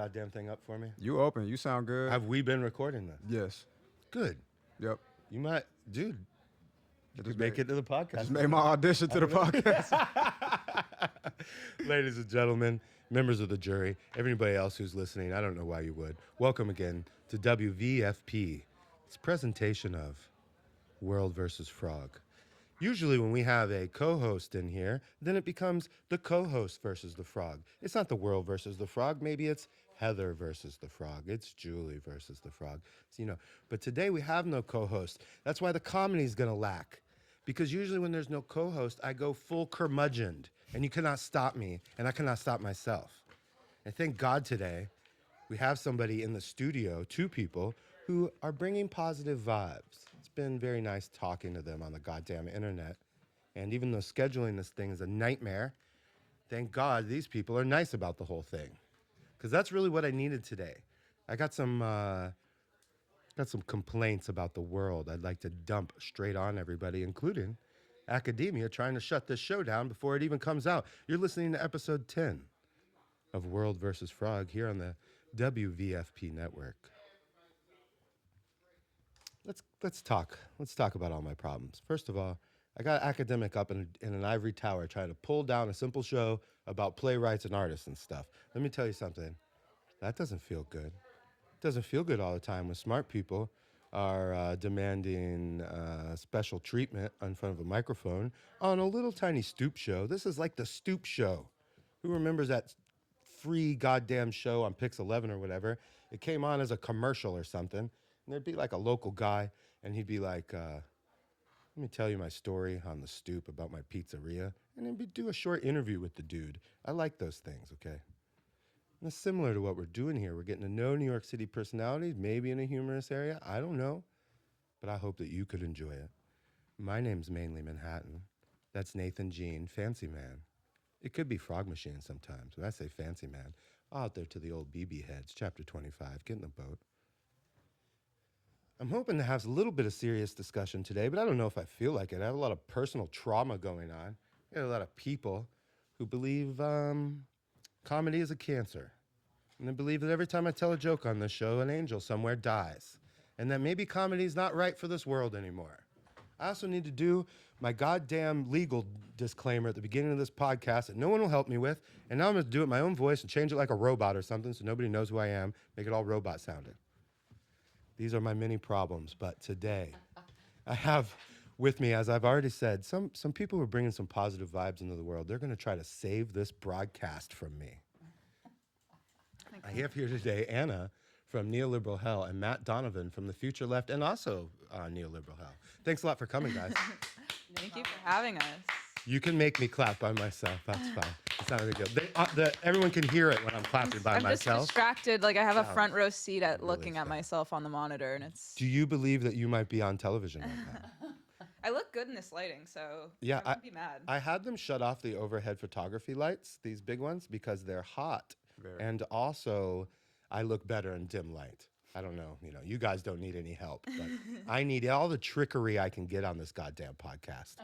goddamn thing up for me? You open. You sound good. Have we been recording this? Yes. Good. Yep. You might, dude. You Just could make it to the I podcast. just made my audition to the podcast. Ladies and gentlemen, members of the jury, everybody else who's listening, I don't know why you would. Welcome again to WVFP. It's a presentation of World versus Frog. Usually when we have a co-host in here, then it becomes the co-host versus the frog. It's not the world versus the frog. Maybe it's Heather versus the frog. It's Julie versus the frog. So, but today we have no co-host. That's why the comedy is going to lack. Because usually when there's no co-host, I go full curmudgeoned, and you cannot stop me, and I cannot stop myself. And thank God today we have somebody in the studio, two people, who are bringing positive vibes. It's been very nice talking to them on the goddamn internet. And even though scheduling this thing is a nightmare, thank God these people are nice about the whole thing. Because that's really what I needed today. I got some complaints about the world I'd like to dump straight on everybody, including academia trying to shut this show down before it even comes out. You're listening to episode 10 of World versus Frog here on the WVFP network. Let's talk. Let's talk about all my problems. First of all, I got academic up in an ivory tower trying to pull down a simple show about playwrights and artists and stuff. Let me tell you something. That doesn't feel good. It doesn't feel good all the time when smart people are demanding special treatment in front of a microphone on a little tiny stoop show. This is like the Stoop Show. Who remembers that free goddamn show on Pix 11 or whatever? It came on as a commercial or something. And there'd be like a local guy, and he'd be like, let me tell you my story on the stoop about my pizzeria. And then we'd do a short interview with the dude. I like those things, okay? And it's similar to what we're doing here. We're getting to know New York City personalities, maybe in a humorous area. I don't know. But I hope that you could enjoy it. My name's mainly Manhattan. That's Nathan Jean, Fancy Man. It could be Frog Machine sometimes. When I say Fancy Man, out there to the old BB heads, chapter 25, get in the boat. I'm hoping to have a little bit of serious discussion today, but I don't know if I feel like it. I have a lot of personal trauma going on. I have a lot of people who believe comedy is a cancer. And they believe that every time I tell a joke on this show, an angel somewhere dies. And that maybe comedy is not right for this world anymore. I also need to do my goddamn legal disclaimer at the beginning of this podcast that no one will help me with. And now I'm going to do it in my own voice and change it like a robot or something so nobody knows who I am, make it all robot sounding. These are my many problems, but today I have with me, as I've already said, some people who are bringing some positive vibes into the world. They're going to try to save this broadcast from me. I have here today Anna from Neoliberalhell and Matt Donovan from the Future Left and also Neoliberalhell. Thanks a lot for coming, guys. Thank you for having us. You can make me clap by myself. That's fine. It's not really good. Everyone can hear it when I'm clapping by I'm myself. just distracted. Like I have a front row seat at Really looking at sad. myself on the monitor, and it's. Do you believe that you might be on television right now? I look good in this lighting, so Yeah, I wouldn't be mad. I had them shut off the overhead photography lights, these big ones, because they're hot. Very. And also, I look better in dim light. I don't know, you guys don't need any help, but I need all the trickery I can get on this goddamn podcast.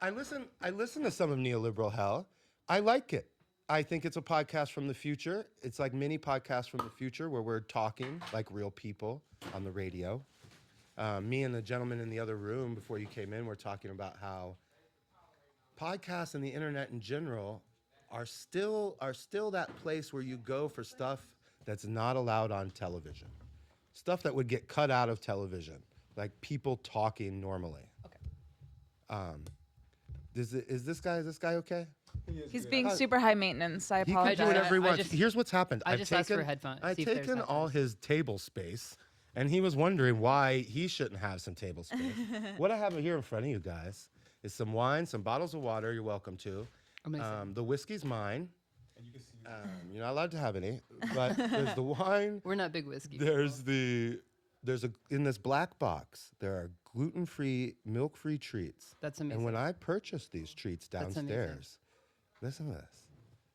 I listen to some of Neoliberalhell. I like it. I think it's a podcast from the future. It's like mini podcasts from the future where we're talking like real people on the radio. Me and the gentleman in the other room before you came in were talking about how podcasts and the internet in general are still that place where you go for stuff that's not allowed on television. Stuff that would get cut out of television, like people talking normally. Okay. Is this guy okay? He's being super high maintenance. I He can apologize. do whatever he I wants. just- Here's what's happened. I just asked for headphones. I've see if there's taken all headphones. his table space, and he was wondering why he shouldn't have some table space. What I have here in front of you guys is some wine, some bottles of water. You're welcome to. Amazing. The whiskey's mine. You're not allowed to have any, but there's the wine. We're not big whiskey. There's in this black box, there are gluten-free, milk-free treats. That's amazing. And when I purchased these treats That's amazing. downstairs, listen to this.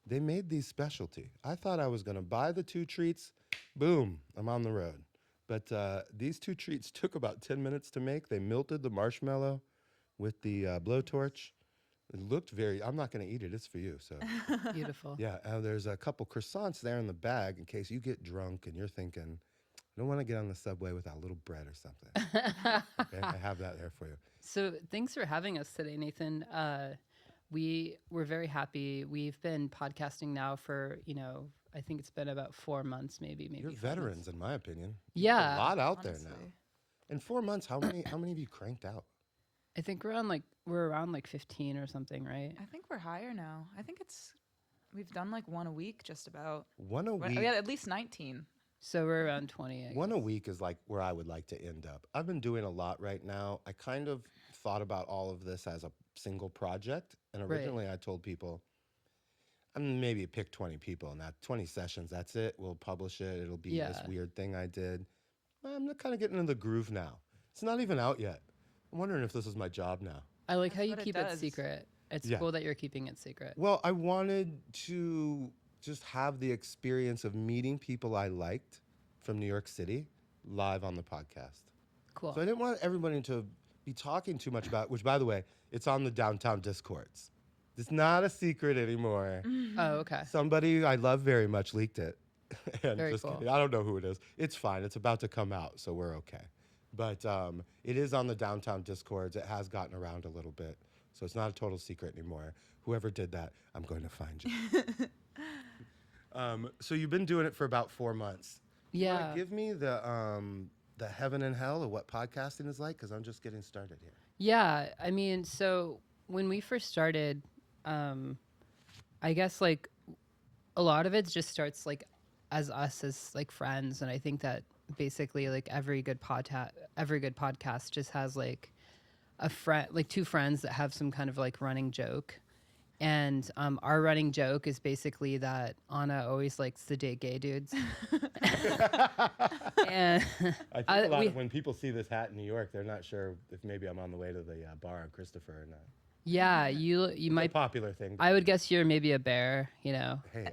They made these specialty. I thought I was going to buy the 2 treats. Boom, I'm on the road. But these 2 treats took about 10 minutes to make. They melted the marshmallow with the blowtorch. It looked very. I'm not going to eat it. It's for you. So Beautiful. yeah, there's a couple croissants there in the bag in case you get drunk and you're thinking, I don't want to get on the subway without a little bread or something. Okay, I have that there for you. So thanks for having us today, Nathan. We're very happy. We've been podcasting now for, I think it's been about 4 months, maybe You're 5 veterans, months. in my opinion. Yeah. A lot out there now. Honestly. In 4 months, how many of you cranked out? I think we're around 15 or something, right? I think we're higher now. I think we've done like one a week, just about. One a week. Yeah, at least 19. So we're around 20. I One a guess. week is like where I would like to end up. I've been doing a lot right now. I kind of thought about all of this as a single project. And Right. originally I told people, maybe pick 20 people and that 20 sessions, that's it. We'll publish it. It'll be this Yeah. weird thing I did. I'm kind of getting into the groove now. It's not even out yet. I'm wondering if this is my job now. I like how That's you what it keep it does. secret. It's Yeah. cool that you're keeping it secret. Well, I wanted to just have the experience of meeting people I liked from New York City live on the podcast. Cool. So I didn't want everybody to be talking too much about, which by the way, it's on the downtown Discords. It's not a secret anymore. Oh, okay. Somebody I love very much leaked it. And Very just cool. kidding. I don't know who it is. It's fine. It's about to come out, so we're okay. But it is on the downtown Discords. It has gotten around a little bit. So it's not a total secret anymore. Whoever did that, I'm going to find you. So you've been doing it for about 4 months. You wanna Yeah. give me the heaven and hell of what podcasting is like? Because I'm just getting started here. Yeah, I mean, so when we first started, I guess like a lot of it just starts like as us as like friends, and I think that basically like every good podcast just has like a friend, like two friends that have some kind of like running joke. And our running joke is basically that Anna always likes to date gay dudes. And I think when people see this hat in New York, they're not sure if maybe I'm on the way to the bar on Christopher or not. yeah, you It's a might. popular thing. I would guess you're maybe a bear, Hey,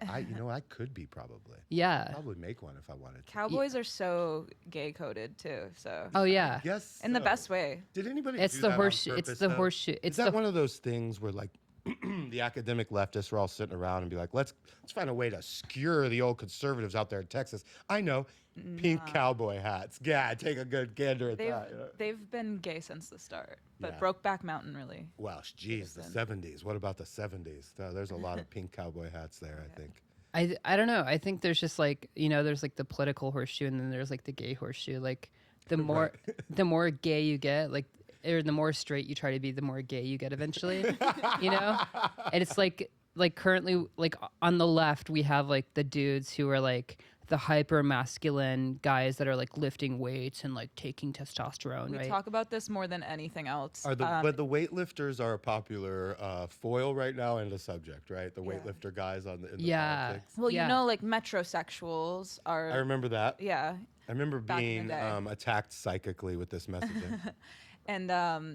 I could be probably. Yeah. Probably make one if I wanted to. Cowboys are so gay coded too. So Oh yeah. Yes. in the best way. Did anybody It's do the that on horseshoe. It's purpose, the though? horseshoe. Is It's that the one of those things where like the academic leftists are all sitting around and be like, let's find a way to skewer the old conservatives out there in Texas. I know, pink cowboy hats. Yeah, take a good gander at that. You know? They've been gay since the start, but Yeah. Brokeback Mountain really. Well, geez, the Listen. 70s. What about the 70s? There's a lot of pink cowboy hats there, I think. I don't know. I think there's just like, there's like the political horseshoe and then there's like the gay horseshoe. Like the more the more gay you get, like or the more straight you try to be, the more gay you get eventually. And it's like currently like on the left we have like the dudes who are like the hyper masculine guys that are like lifting weights and like taking testosterone, We right? talk about this more than anything else. But the weightlifters are a popular foil right now and a subject, right? The Yeah. weightlifter guys in the Yeah. politics. well, yeah. like metrosexuals are. I remember that. Yeah, I remember Back in being the day. attacked psychically with this messaging. and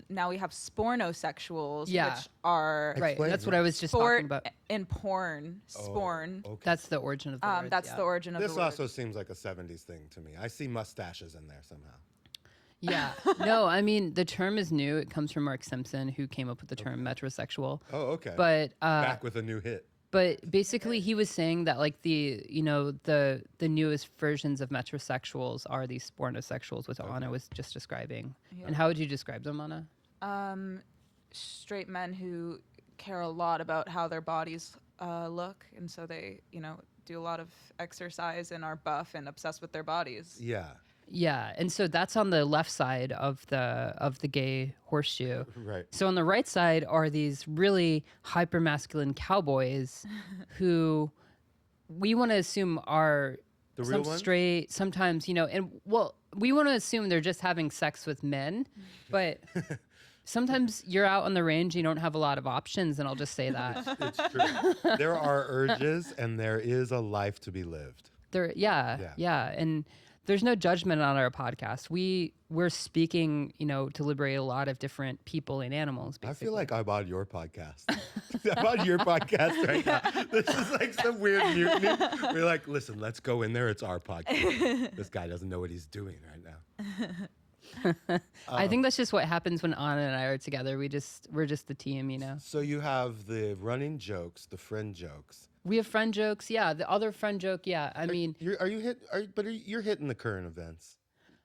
now we have spornosexuals, Yeah. which are Right. Explain. That's what I was just sport talking about. in porn. Sporn. Okay. That's the origin of the word. That's yeah. the origin of This the word. also seems like a 70s thing to me. I see mustaches in there somehow. Yeah. No, I mean, the term is new. It comes from Mark Simpson, who came up with the term metrosexual. Oh, okay. But Back with a new hit. but basically he was saying that like the newest versions of metrosexuals are these spornosexuals, which Anna was just describing. And how would you describe them, Anna? Straight men who care a lot about how their bodies look, and so they do a lot of exercise and are buff and obsessed with their bodies. Yeah. Yeah, and so that's on the left side of the gay horseshoe. Right. So on the right side are these really hyper masculine cowboys who we want to assume are The some real ones? straight, sometimes, and well, we want to assume they're just having sex with men, but sometimes you're out on the range, you don't have a lot of options, and I'll just say that. It's true. There are urges and there is a life to be lived. Yeah, and there's no judgment on our podcast. We're speaking, to liberate a lot of different people and animals. Basically. I feel like I'm on your podcast. I'm on your podcast right now. This is like some weird mutiny. We're like, listen, let's go in there. It's our podcast. This guy doesn't know what he's doing right now. I think that's just what happens when Anna and I are together. We're just the team, you know. So you have the running jokes, the friend jokes. We have friend jokes, yeah. The other friend joke, yeah. I mean, You're hitting the current events,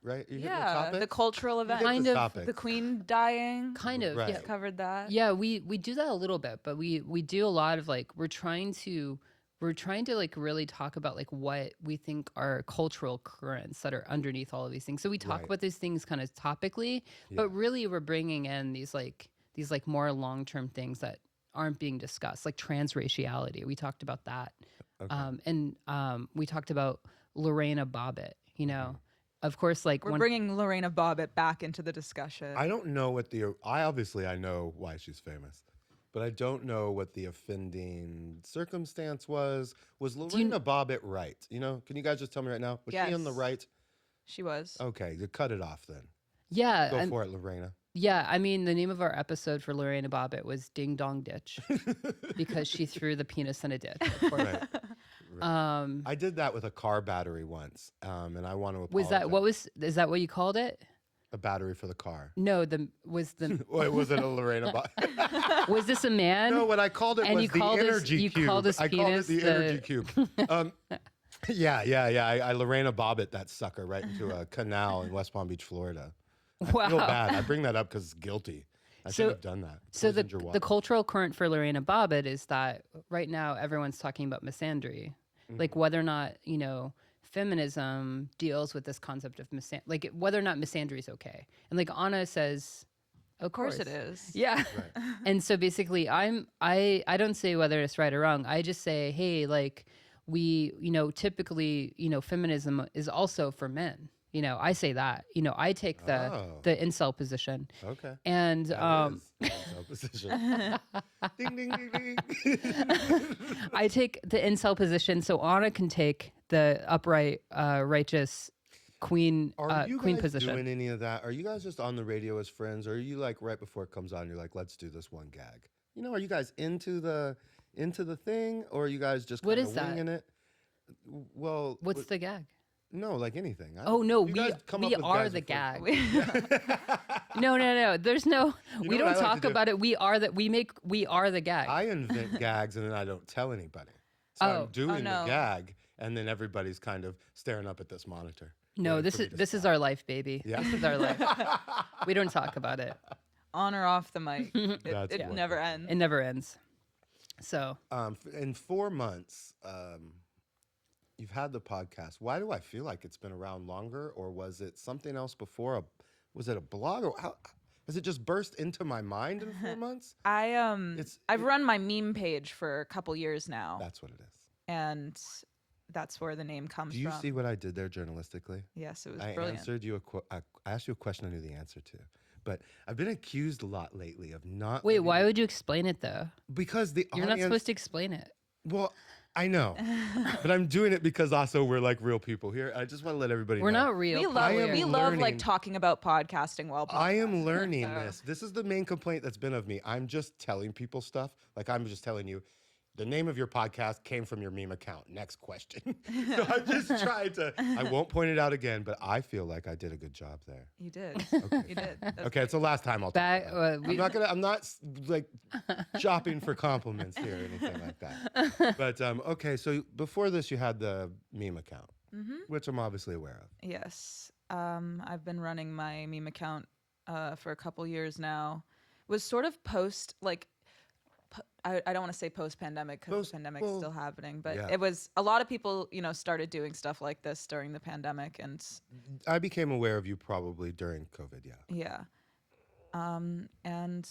right? You're hitting the Yeah, topics? the cultural event. hit the Kind of. topics. The queen dying. kind of, Right. yeah. Covered that. Yeah, we do that a little bit, but we do a lot of like we're trying to like really talk about like what we think are cultural currents that are underneath all of these things. So we talk Right. about these things kind of topically, Yeah. but really we're bringing in these more long-term things that aren't being discussed, like transraciality. We talked about that. Okay. And we talked about Lorena Bobbitt, you know. Of course, like We're bringing Lorena Bobbitt back into the discussion. I don't know what I know why she's famous, but I don't know what the offending circumstance was. Was Lorena Bobbitt right? You know, can you guys just tell me right now? Was she on the Yes. right? She was. Okay, you cut it off then. yeah, Go and- for it, Lorena. yeah. I mean, the name of our episode for Lorena Bobbitt was "Ding Dong Ditch" because she threw the penis in a ditch. Of course. Right. I did that with a car battery once, and I want to apologize. Is that what you called it? A battery for the car? No, Was it a Lorena Bobbitt? was this a man? No, what I called it And was you the called his- energy you cube. called his I called it penis the the- energy cube. Yeah. I Lorena Bobbitt that sucker right into a canal in West Palm Beach, Florida. I Wow. feel bad. I bring that up because it's guilty. I should have done that. So the Poisoned your water. cultural current for Lorena Bobbitt is that right now everyone's talking about misandry, like whether or not feminism deals with this concept of like whether or not misandry is okay. And like Anna says, of course it is. Yeah. Right. And so basically I don't say whether it's right or wrong. I just say, hey, like we, typically, feminism is also for men. I say that. I take the incel position. Okay. And That is a position. Ding, ding, ding, ding. I take the incel position so Anna can take the upright, righteous queen Are you queen guys position. doing any of that? Are you guys just on the radio as friends? Or are you like right before it comes on, you're like, let's do this one gag? Are you guys into the thing? Or are you guys just What kind of is that? winging it? Well, What's the gag? no, like anything. Oh no, you guys come up we with are gags the before- gag. No. There's no. You we know what I don't like talk to do? about it. We are the gag. I invent gags and then I don't tell anybody. So Oh. I'm doing no. the gag and then everybody's kind of staring up at this monitor. No, waiting this for me is to this is stop. our life, baby. Yeah. This is our life. We don't talk about it. On or off the mic. That's It wonderful. never ends. It never ends. So In 4 months, you've had the podcast. Why do I feel like it's been around longer, or was it something else before? Was it a blog, or how? Has it just burst into my mind in 4 months? I've run my meme page for a couple years now, That's what it is. and that's where the name comes Do you from. see what I did there journalistically? Yes, it was I brilliant. answered you I asked you a question I knew the answer to, but I've been accused a lot lately of not. wait, letting- why would you explain it though? Because the You're audience. not supposed to explain it. Well, I know, but I'm doing it because also we're like real people here. I just want to let everybody We're know. not real. We people love I am here. we love like learning- talking about podcasting while I am podcasting, learning so- this. This is the main complaint that's been of me. I'm just telling people stuff. Like I'm just telling you, the name of your podcast came from your meme account. Next question. So I just tried to. I won't point it out again, but I feel like I did a good job there. You did. You did. That's Okay, it's the last time I'll. Talk Back, about it. we- I'm not like shopping for compliments here or anything like that. But okay, so before this, you had the meme account, which I'm obviously aware of. Yes. I've been running my meme account for a couple years now. Was sort of post like I don't want to say post pandemic because Post- the pandemic's well, still happening, but yeah. it was a lot of people started doing stuff like this during the pandemic, and I became aware of you probably during COVID. Yeah. and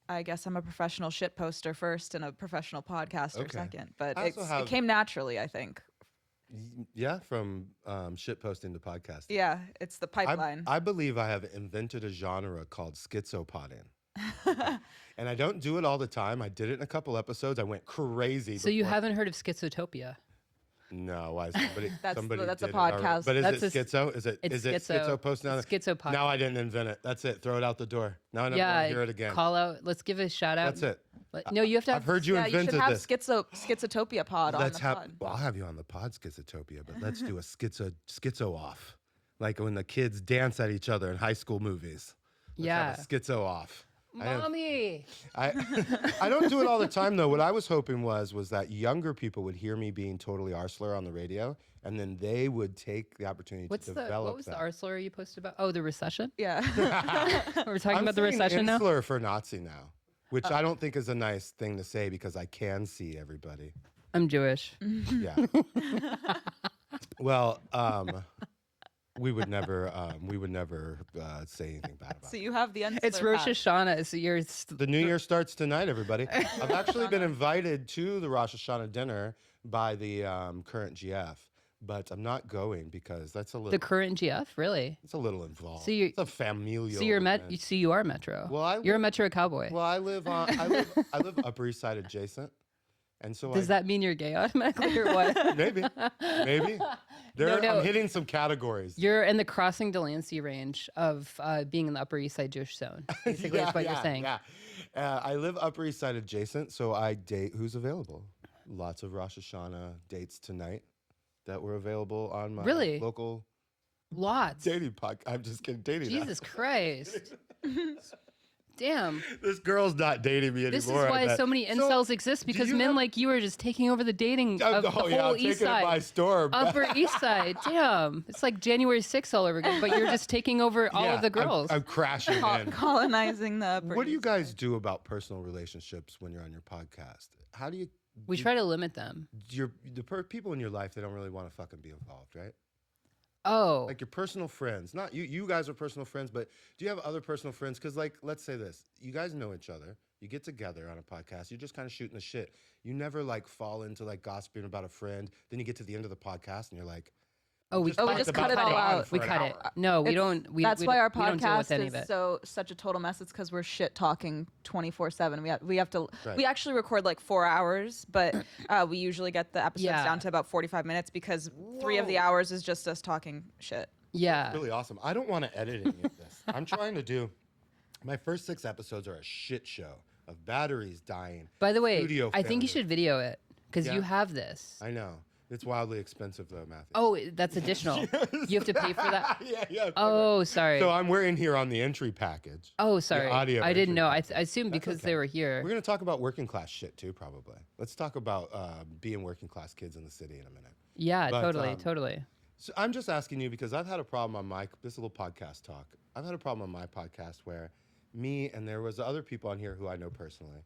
I guess I'm a professional shit poster first and a professional podcaster Okay. second, but I also have- it came naturally, I think. Yeah, from shit posting to podcasting. Yeah, it's the pipeline. I believe I have invented a genre called schizopoding. And I don't do it all the time. I did it in a couple episodes. I went crazy. So you before- haven't heard of Schizotopia? No, why somebody That's somebody a did it already. podcast. But is That's it schizo? Is it it's schizo posting on it? Schizopod. Now I didn't invent it. That's it. Throw it out the door. Now I never Yeah, want to hear it again. call out. Let's give a shout out. That's it. No, you have to. I've heard you yeah, you invented should have this. Schizotopia pod on Let's the have. pod. Well, I'll have you on the pod, Schizotopia, but let's do a schizo off. like when the kids dance at each other in high school movies. Let's have a schizo off. Mommy. I don't do it all the time though. What I was hoping was that younger people would hear me being totally arsler on the radio, and then they would take the opportunity to develop what was that. the arsler you posted about? Oh, the recession? Yeah. We're talking I'm about the saying recession now? insular for Nazi now, which I don't think is a nice thing to say because I can see everybody. I'm Jewish. Yeah. Well, we would never say anything bad about So it. you have the insular It's Rosh pass. Hashanah, so you're... The new year starts tonight, everybody. I've actually been invited to the Rosh Hashanah dinner by the current GF, but I'm not going because that's a little. The current GF? Really? It's a little involved. So you're- it's a familial. So you're event. you are Metro. Well, you're a Metro cowboy. Well, I live Upper East Side adjacent, and so Does that mean you're gay automatically or what? maybe. No. I'm hitting some categories. You're in the crossing Delancey range of being in the Upper East Side Jewish zone. Basically, is what you're saying. Yeah. I live Upper East Side adjacent, so I date who's available. Lots of Rosh Hashanah dates tonight that were available on my Really? local Lots. dating podcast. I'm just kidding, dating. Jesus Christ. Damn. This girl's not dating me anymore. This is why so many incels exist, because men like you are just taking over the dating of the whole I'm East taking it by Side. storm. Upper East Side. Damn. It's like January 6th all over again, but you're just taking over all of the girls. I'm crashing in. Colonizing the Upper What do you East guys do about personal relationships when you're on your podcast? How do you? We try to limit them. People in your life, they don't really want to fucking be involved, right? Oh. Like your personal friends. Not you. You guys are personal friends, but do you have other personal friends? Because, like, let's say this: you guys know each other. You get together on a podcast. You're just kind of shooting the shit. You never like fall into like gossiping about a friend. Then you get to the end of the podcast and you're like, Oh, we we just cut it all out. We cut it. No, we don't. That's why our we don't deal with podcast any of is it. such a total mess. It's because we're shit talking 24/7. We have to. Right. We actually record like 4 hours, but we usually get the episodes Yeah. down to about 45 minutes because 3 of the hours is just us talking shit. Yeah. really awesome. I don't want to edit any of this. I'm trying to do. My first 6 episodes are a shit show of batteries dying. By the way, studio I think you failure. should video it because Yeah. you have this. I know it's wildly expensive though, Matthew. Oh, that's additional. You have to pay for that. yeah. Oh, sorry. So we're in here on the entry package. Oh, sorry. audio I didn't entry know. I package. assumed That's because okay. they were here. We're gonna talk about working class shit too, probably. Let's talk about being working class kids in the city in a minute. Yeah, But, totally. So I'm just asking you because I've had a problem on this little podcast talk. I've had a problem on my podcast where me and there was other people on here who I know personally.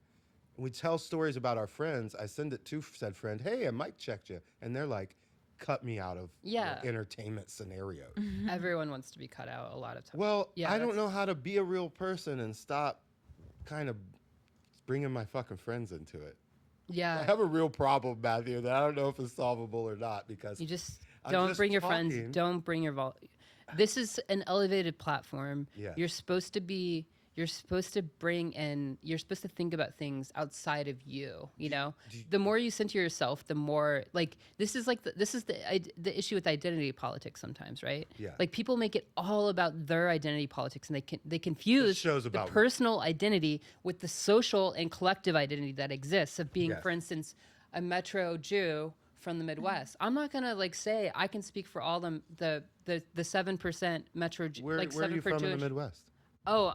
We tell stories about our friends. I send it to said friend, hey, a mic checked you. And they're like, cut me out of Yeah. entertainment scenario. Everyone wants to be cut out a lot of times. Well, Yeah, I don't that's- know how to be a real person and stop kind of bringing my fucking friends into it. I Yeah. have a real problem, Matthew, that I don't know if it's solvable or not because You just I'm don't just bring your talking. friends. Don't bring your This is an elevated platform. Yes. You're supposed to bring in. You're supposed to think about things outside of you. You know, the more you center yourself, the more like this is the issue with identity politics sometimes, right? Yeah. Like people make it all about their identity politics, and they confuse show's the about- personal identity with the social and collective identity that exists of being, Yes. for instance, a Metro Jew from the Midwest. I'm not gonna like say I can speak for all the 7% Metro where like are you 7 for from Jewish. in the Midwest? Oh,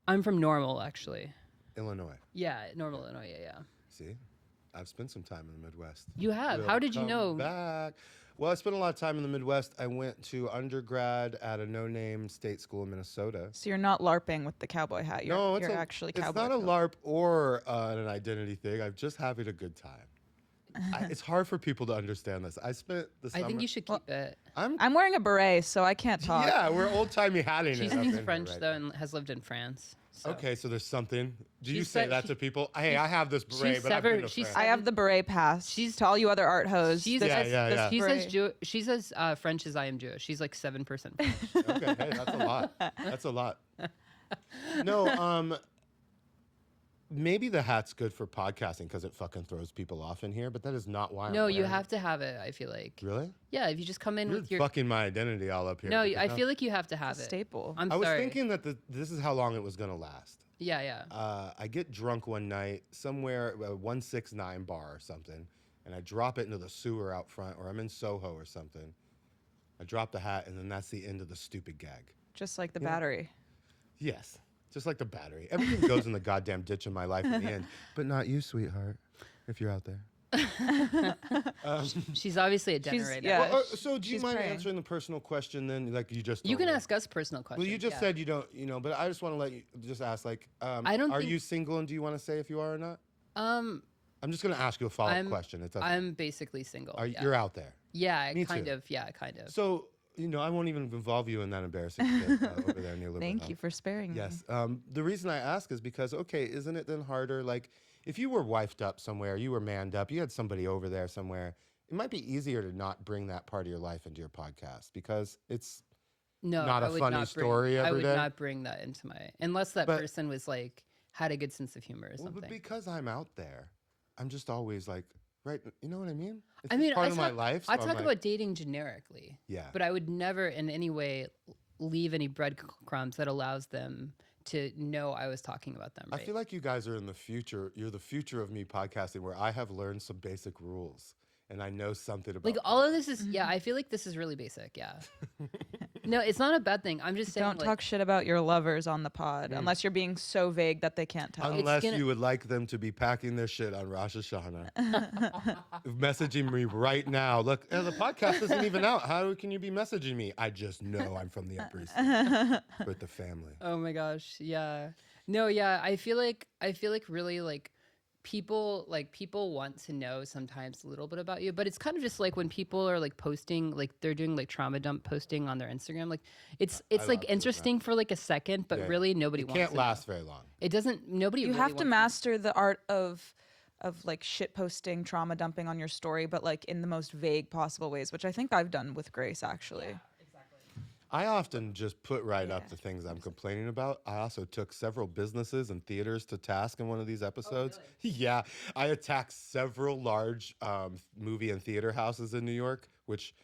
I'm from Normal actually. Illinois. Yeah, Normal, Illinois. Yeah. See, I've spent some time in the Midwest. You have. We'll How did you come know? Back. Well, I spent a lot of time in the Midwest. I went to undergrad at a no-name state school in Minnesota. So you're not LARPing with the cowboy hat. You're, you're actually it's cowboy. not a coat. LARP or an identity thing. I'm just having a good time. It's hard for people to understand this. I spent the summer. I think you should keep it. I'm wearing a beret, so I can't talk. Yeah, we're old-timey hatting She it. up in speaks here French right though now. and has lived in France. So. Okay, so there's something. Do you She's say se- that she- to people? Hey, I have this beret, she's but I've been severed- to she's France. I have the beret pass. She's- to all you other art hoes. She's this- Yeah, this- yeah, this yeah. She beret- says French as I am Jewish. She's like 7%. Okay, hey, that's a lot. That's a lot. No, maybe the hat's good for podcasting because it fucking throws people off in here, but that is not why. No, I'm you wearing have to have it. I feel like. it. Really? Yeah, if you just come in You're with your. fucking my identity all up here. No, because I now- feel like you have to have It's a it. staple. I'm I was sorry. thinking that this is how long it was gonna last. Yeah. I get drunk one night somewhere, a 169 bar or something, and I drop it into the sewer out front, or I'm in Soho or something. I drop the hat, and then that's the end of the stupid gag. Just like the Yeah. battery. Yes, just like the battery. Everything goes in the goddamn ditch in my life in the end, but not you, sweetheart, if you're out there. She's obviously a generator. yeah. Well, so do you she's mind praying. answering the personal question then? Like you just You told can me. ask us personal questions. Well, you just yeah. said you don't, but I just want to let you just ask, like, I don't are think- you single and do you want to say if you are or not? Um, I'm just going to ask you a follow-up question. It doesn't, I'm basically single. are, yeah. You're out there. Yeah, Me kind too. of. Yeah, kind of. So, I won't even involve you in that embarrassing shit over there near Neoliberalhell. Thank you for sparing me. Yes. The reason I ask is because, okay, isn't it then harder? Like, if you were wifed up somewhere, you were manned up, you had somebody over there somewhere, it might be easier to not bring that part of your life into your podcast because it's No, not I a would funny not story I every would day? not bring that into my unless that But- person was like had a good sense of humor or Well, something. but because I'm out there, I'm just always like, right, you know what I mean? It's I just mean, part I of my talk, life. I so I'm talk like, about dating generically. Yeah. But I would never in any way leave any breadcrumbs that allows them to know I was talking about them. I Right? feel like you guys are in the future. You're the future of me podcasting where I have learned some basic rules and I know something about like all of this is yeah. I feel like this is really basic. Yeah. No, it's not a bad thing. I'm just saying. Don't like, talk shit about your lovers on the pod unless you're being so vague that they can't tell. Unless gonna- you would like them to be packing their shit on Rosh Hashanah. Messaging me right now. Look, the podcast isn't even out. How can you be messaging me? I just know I'm from the Upper East Side with the family. Oh my gosh, yeah. No, yeah, I feel like really like people want to know sometimes a little bit about you, but it's kind of just like when people are like posting like they're doing like trauma dump posting on their Instagram, like it's I like love doing interesting for like a second, but Yeah, really nobody It wants can't to last know. very long. It doesn't nobody You really have to wants master the art of like shit posting, trauma dumping on your story, but like in the most vague possible ways, which I think I've done with Grace actually. I often just put right up Yeah. the things I'm complaining about. I also took several businesses and theaters to task in one of these episodes. Yeah, I attacked several large movie and theater houses in New York, which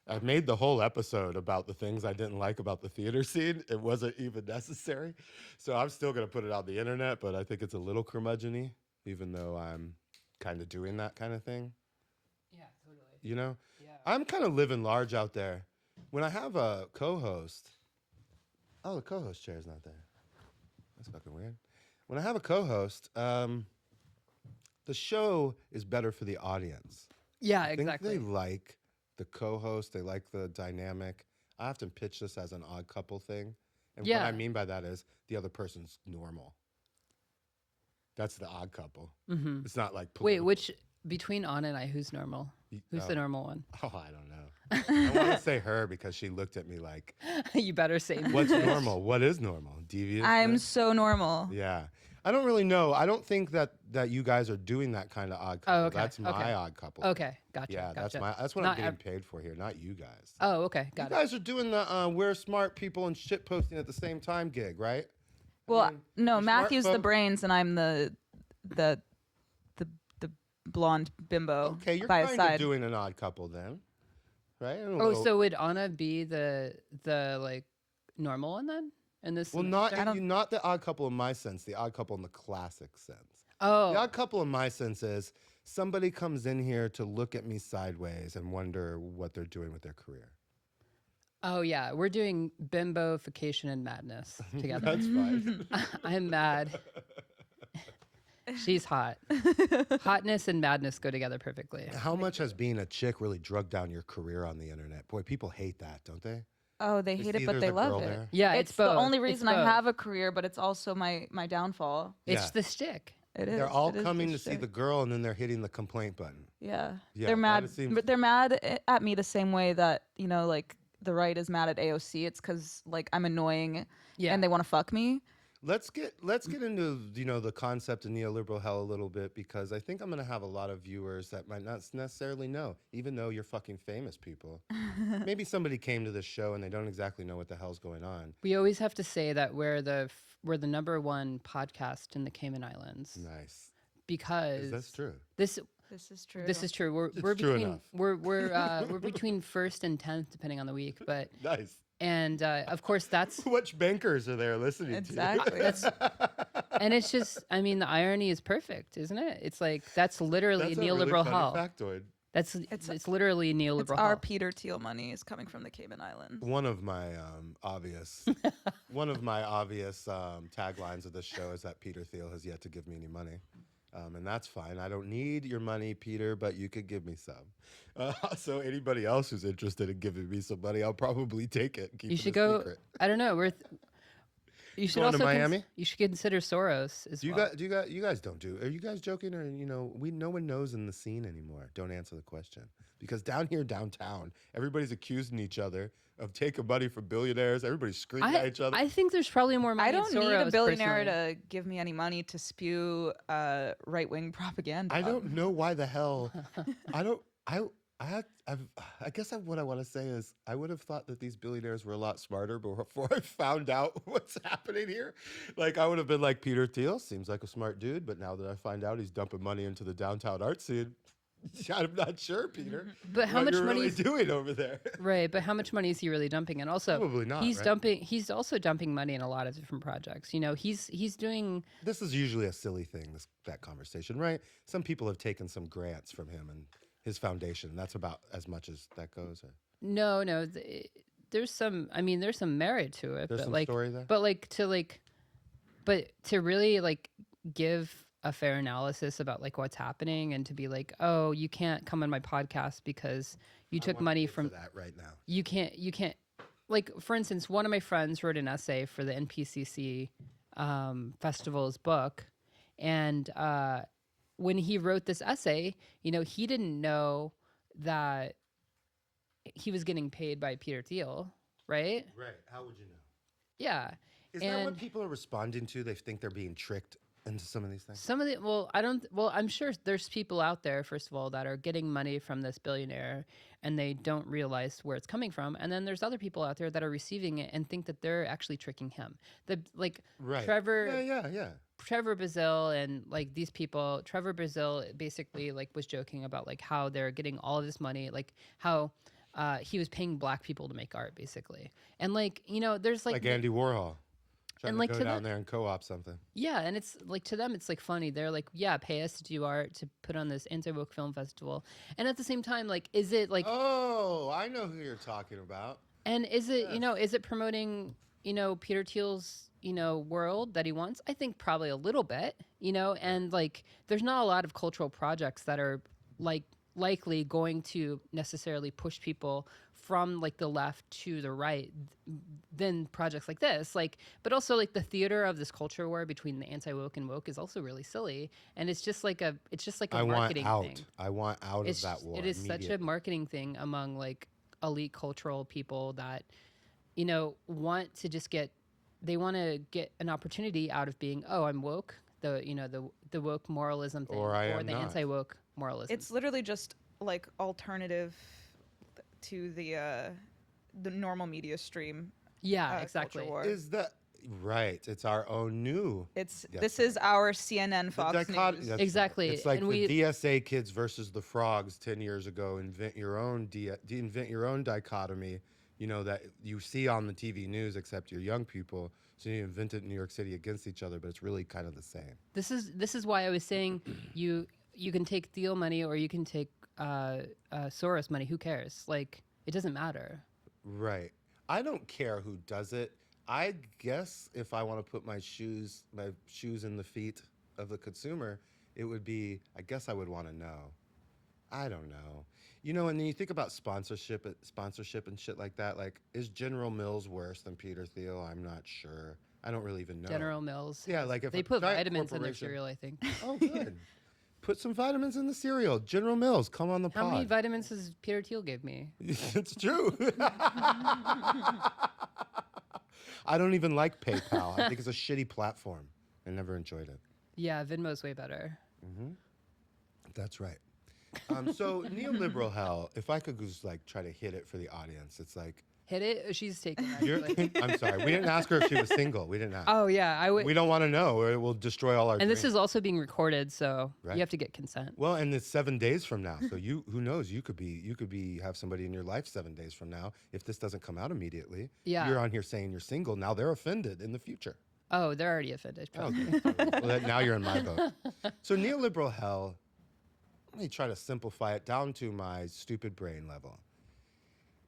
I made the whole episode about the things I didn't like about the theater scene. It wasn't even necessary. So I'm still going to put it on the internet, but I think it's a little curmudgeon-y, even though I'm kind of doing that kind of thing. Yeah, totally. You know? Yeah. I'm kind of living large out there. When I have a co-host, oh, the co-host chair is not there. That's fucking weird. When I have a co-host, the show is better for the audience. Yeah, I think exactly. they like the co-host. They like the dynamic. I often pitch this as an odd couple thing. And what Yeah. I mean by that is the other person's normal. That's the odd couple. Mm-hmm. It's not like Wait, political. which between Anna and I, who's normal? Who's the oh. normal one? Oh, I don't know. I want to say her because she looked at me like, You better say me. what's normal? What is normal? Deviant? I'm so normal. Yeah. I don't really know. I don't think that you guys are doing that kind of odd couple. okay, That's my okay. odd couple. Okay, gotcha. Yeah, gotcha. that's what Not I'm ev- getting paid for here, not you guys. Oh, okay, You got it. guys are doing the we're smart people and shit posting at the same time gig, right? Well, mean, no, you're Matthew's the smart folk- brains and I'm the blonde bimbo Okay, you're by his kind side. of doing an odd couple then, right? I don't Oh, know. so would Anna be the like normal one then? In this well, semester? not the odd couple in my sense, the odd couple in the classic sense. Oh, The odd couple in my sense is somebody comes in here to look at me sideways and wonder what they're doing with their career. oh yeah, we're doing bimbofication and madness together. That's fine. I'm mad. She's hot. Hotness and madness go together perfectly. How much has being a chick really drugged down your career on the internet? Boy, people hate that, don't they? Oh, they hate it, see but there's they a love girl it. there? Yeah, it's it's the both. only It's reason I both. have a career, but it's also my downfall. It's Yeah. the shtick. It is. They're all it is coming the to see shit. the girl, and then they're hitting the complaint button. Yeah. Yeah, They're that mad, seems- but they're mad at me the same way that like the right is mad at AOC. It's because like I'm annoying, Yeah. and they want to fuck me. Let's get into the concept of neoliberal hell a little bit, because I think I'm gonna have a lot of viewers that might not necessarily know, even though you're fucking famous people. Maybe somebody came to this show and they don't exactly know what the hell's going on. We always have to say that we're the #1 podcast in the Cayman Islands Nice. because That's true. this This is true. this is true. We're It's we're true between enough. we're between 1st and 10th depending on the week, but Nice. and of course that's Which bankers are there listening Exactly. and it's just I mean the irony is perfect, isn't it? It's like that's literally to you? That's a really neoliberal funny hell. factoid. It's literally neoliberal. It's our hell. Peter Thiel money is coming from the Cayman Islands. One of my obvious taglines of this show is that Peter Thiel has yet to give me any money. And that's fine. I don't need your money, Peter, but you could give me some. So anybody else who's interested in giving me some money, I'll probably take it and keep You it should a go. secret. I don't know. You should Going to also Miami? you should consider Soros as well. You guys don't do? Are you guys joking, or no one knows in the scene anymore? Don't answer the question, because down here downtown, everybody's accusing each other of taking money from billionaires. Everybody's screaming at each other. I think there's probably more money. I don't in need Soros, a billionaire personally. to give me any money to spew right-wing propaganda. I don't know why the hell. I guess what I want to say is I would have thought that these billionaires were a lot smarter before I found out what's happening here. Like, I would have been like, Peter Thiel seems like a smart dude, but now that I find out he's dumping money into the downtown art scene, I'm not sure, Peter. But how what much you're money really is doing over there? right? But how much money is he really dumping? And also, Probably not, He's right? dumping. He's also dumping money in a lot of different projects. He's doing. This is usually a silly thing, that conversation, right? Some people have taken some grants from him and his foundation. That's about as much as that goes. No. There's some. I mean, there's some merit to it. There's but some like, story there? but to really like give a fair analysis about like what's happening and to be like, oh, you can't come on my podcast because you took money from that right now. you can't like, for instance, one of my friends wrote an essay for the NPCC festival's book, and when he wrote this essay, he didn't know that he was getting paid by Peter Thiel, right? Right. How would you know? Yeah. Is that what people are responding to? They think they're being tricked into some of these things? Some of the I'm sure there's people out there, first of all, that are getting money from this billionaire and they don't realize where it's coming from, and then there's other people out there that are receiving it and think that they're actually tricking him. Right. Trevor Yeah. Trevor Brazil and like these people. Trevor Brazil basically like was joking about like how they're getting all of this money, like how he was paying black people to make art, basically, and there's Like Andy Warhol. Trying and, to like, go to down the- there and co-op something. yeah, and it's like to them, it's like funny. They're like, yeah, pay us to do art to put on this anti-woke film festival, and at the same time, like, is it like, Oh, I know who you're talking about. and is it is it promoting Peter Thiel's world that he wants? I think probably a little bit, and like, there's not a lot of cultural projects that are like likely going to necessarily push people from like the left to the right than projects like this, like, but also like the theater of this culture war between the anti-woke and woke is also really silly, and it's just like a marketing thing. I want out of that war. It is such a immediately. marketing thing among like elite cultural people that want to just get an opportunity out of being, oh, I'm woke, the woke moralism thing, Or I or am the not. anti-woke moralism. It's literally just like alternative to the normal media stream. yeah, culture exactly. war. Is that right? It's our own new. This is our CNN Fox News. That's Exactly, Right. It's like and the we- DSA kids versus the frogs 10 years ago. Invent your own dichotomy. That you see on the TV news, except you're young people. So you invent it in New York City against each other, but it's really kind of the same. This is why I was saying you can take Thiel money or you can take Soros money. Who cares? Like, it doesn't matter. Right. I don't care who does it. I guess if I want to put my shoes in the feet of the consumer, it would be, I guess I would want to know. I don't know. And then you think about sponsorship and shit like that. Like, is General Mills worse than Peter Thiel? I'm not sure. I don't really even know. General Mills. Yeah, like if They a put giant vitamins in their corporation- cereal, I think. Oh, good. Put some vitamins in the cereal. General Mills, come on the How pod. many vitamins does Peter Thiel give me? It's true. I don't even like PayPal. I think it's a shitty platform. I never enjoyed it. Yeah, Venmo's way better. That's right. So neoliberal hell, if I could just like try to hit it for the audience, it's like, Hit it. She's taking that. you're, I'm sorry, we didn't ask her if she was single. We didn't ask. Oh yeah, I would. We don't want to know, or it will destroy all our And this dreams. is also being recorded, so Right. you have to get consent. Well, and it's 7 days from now. So who knows? You could have somebody in your life 7 days from now if this doesn't come out immediately. Yeah. You're on here saying you're single. Now they're offended in the future. Oh, they're already offended. Okay. Well, now you're in my boat. So neoliberal hell, let me try to simplify it down to my stupid brain level.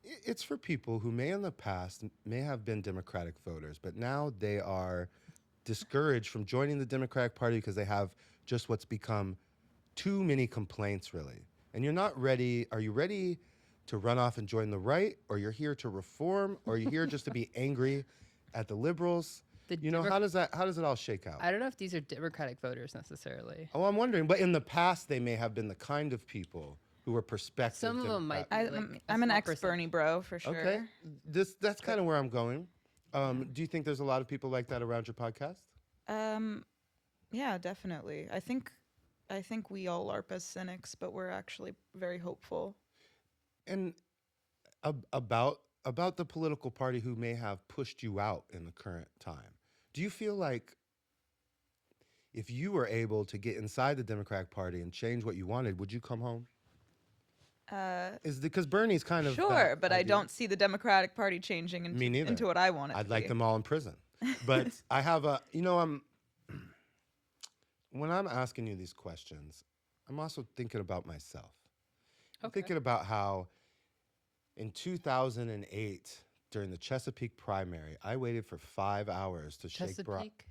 It's for people who may in the past may have been Democratic voters, but now they are discouraged from joining the Democratic Party because they have just what's become too many complaints, really. And you're not ready. Are you ready to run off and join the right, or you're here to reform, or you're here just to be angry at the liberals? How does it all shake out? I don't know if these are Democratic voters necessarily. Oh, I'm wondering. But in the past, they may have been the kind of people who were prospective. Some of them might be. I'm an ex-Bernie bro for sure. Okay, that's kind of where I'm going. Do you think there's a lot of people like that around your podcast? Yeah, definitely. I think we all LARP as cynics, but we're actually very hopeful. And about the political party who may have pushed you out in the current time, do you feel like if you were able to get inside the Democratic Party and change what you wanted, would you come home? Is because Bernie's kind of sure, but I don't see the Democratic Party changing Me neither. into what I want it I'd to like be. them all in prison. But I have when I'm asking you these questions, I'm also thinking about myself. I'm thinking about how in 2008, during the Chesapeake primary, I waited for 5 hours to shake Chesapeake?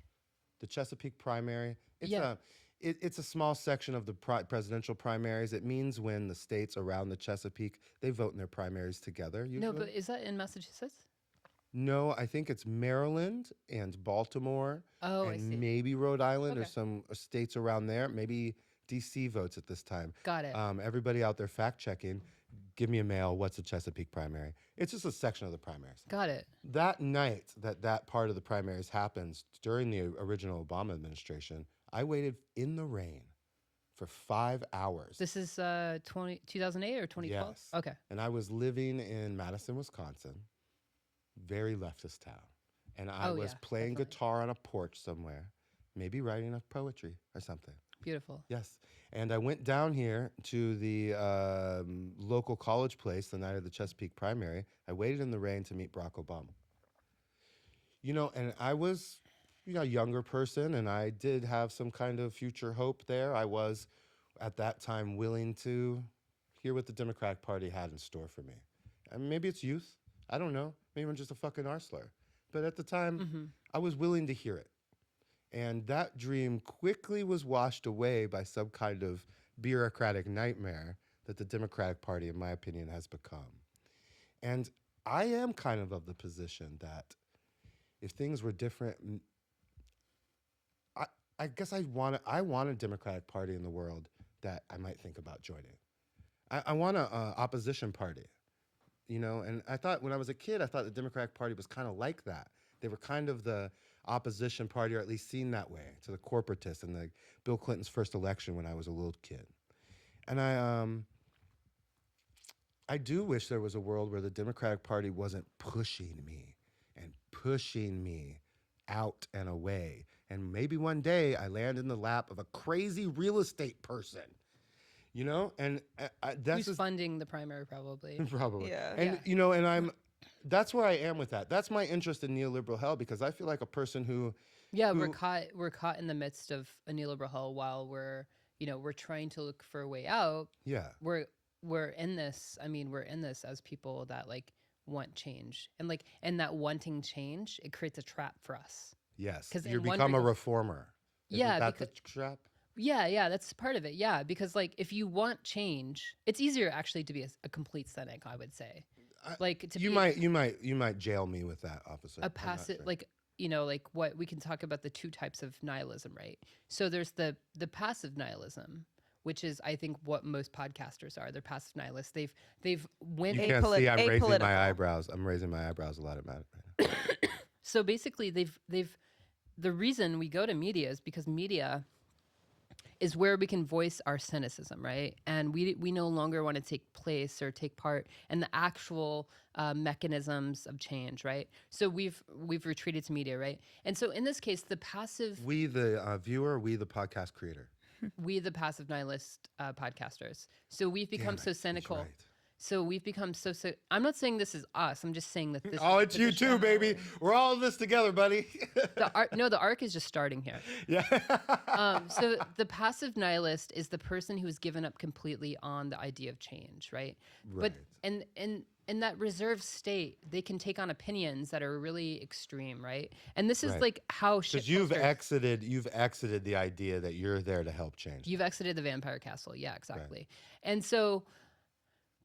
the Chesapeake primary. Yeah. It's a small section of the presidential primaries. It means when the states around the Chesapeake, they vote in their primaries together usually. No, but is that in Massachusetts? No, I think it's Maryland and Baltimore Oh, I and see. maybe Rhode Island or Okay. some states around there. Maybe DC votes at this time. Got it. Everybody out there fact checking, give me a mail. What's a Chesapeake primary? It's just a section of the primaries. Got it. That night that part of the primaries happens during the original Obama administration, I waited in the rain for 5 hours. This is 2008 or 2012? Yes. Okay. And I was living in Madison, Wisconsin, very leftist town. And I Oh, was yeah, playing definitely. guitar on a porch somewhere, maybe writing a poetry or something. Beautiful. Yes. And I went down here to the local college place the night of the Chesapeake primary. I waited in the rain to meet Barack Obama. And I was, a younger person, and I did have some kind of future hope there. I was, at that time, willing to hear what the Democratic Party had in store for me. And maybe it's youth. I don't know. Maybe I'm just a fucking arsler. But at the time, I was willing to hear it. And that dream quickly was washed away by some kind of bureaucratic nightmare that the Democratic Party, in my opinion, has become. And I am kind of the position that if things were different, I guess I want a Democratic Party in the world that I might think about joining. I want an opposition party, and I thought when I was a kid, I thought the Democratic Party was kind of like that. They were kind of the opposition party, or at least seen that way, to the corporatists in Bill Clinton's first election when I was a little kid. And I do wish there was a world where the Democratic Party wasn't pushing me out and away. And maybe one day I land in the lap of a crazy real estate person, and that's Who's funding the primary probably? probably. Yeah. And and that's where I am with that. That's my interest in neoliberal hell, because I feel like a person who We're caught in the midst of a neoliberal hell while we're trying to look for a way out. yeah. We're in this. I mean, we're in this as people that want change, and that wanting change, it creates a trap for us. Yes. 'Cause You in one become a reg- reformer. Yeah, Isn't that the trap? Yeah, that's part of it. Yeah, because if you want change, it's easier actually to be a complete cynic, I would say. You might jail me with that, officer. A I'm not passive sure. what we can talk about the two types of nihilism, right? So there's the passive nihilism, which is I think what most podcasters are. They're passive nihilists. They've went You can't see I'm raising apolitical. my eyebrows. I'm raising my eyebrows a lot at Matt right now. So basically they've the reason we go to media is because media is where we can voice our cynicism, right? And we no longer want to take place or take part in the actual mechanisms of change, right? So we've retreated to media, right? And so in this case, the passive, We the viewer, we the podcast creator. we the passive nihilist podcasters. So we've become Damn it, so he's cynical. right. So we've become so. I'm not saying this is us. I'm just saying that this. Oh, is it's you too, baby. We're all in this together, buddy. The arc is just starting here. Yeah. So the passive nihilist is the person who has given up completely on the idea of change, right? Right. But in that reserved state, they can take on opinions that are really extreme, right? And this is Right. like how shit. Because you've culture- exited the idea that you're there to help change. You've exited the vampire castle. Yeah, exactly. And so,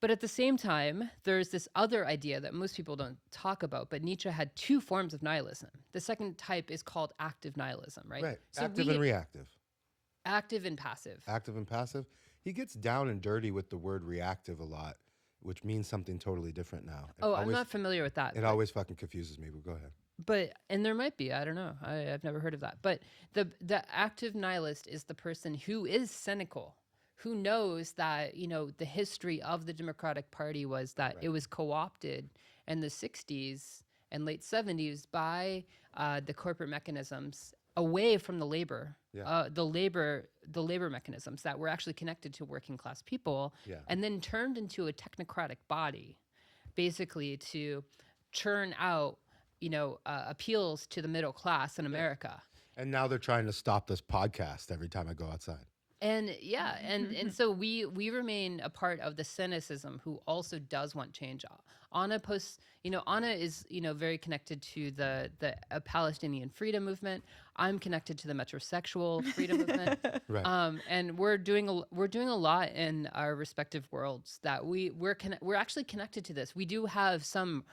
but at the same time, there's this other idea that most people don't talk about, but Nietzsche had two forms of nihilism. The second type is called active nihilism, right? Right. So Active and reactive. active and passive. Active and passive. He gets down and dirty with the word reactive a lot, which means something totally different now. I'm not familiar with that. It always fucking confuses me, but go ahead. But and there might be, I don't know, I've never heard of that. But the active nihilist is the person who is cynical, who knows that the history of the Democratic Party was that it was co-opted in the 60s and late 70s by the corporate mechanisms away from the labor, the labor mechanisms that were actually connected to working class people, and then turned into a technocratic body, basically to churn out appeals to the middle class in America. And now they're trying to stop this podcast every time I go outside. And and so we remain a part of the cynicism who also does want change. Anna is very connected to the Palestinian freedom movement. I'm connected to the metrosexual freedom movement. Right. And we're doing a lot in our respective worlds that we're actually connected to this. We do have some.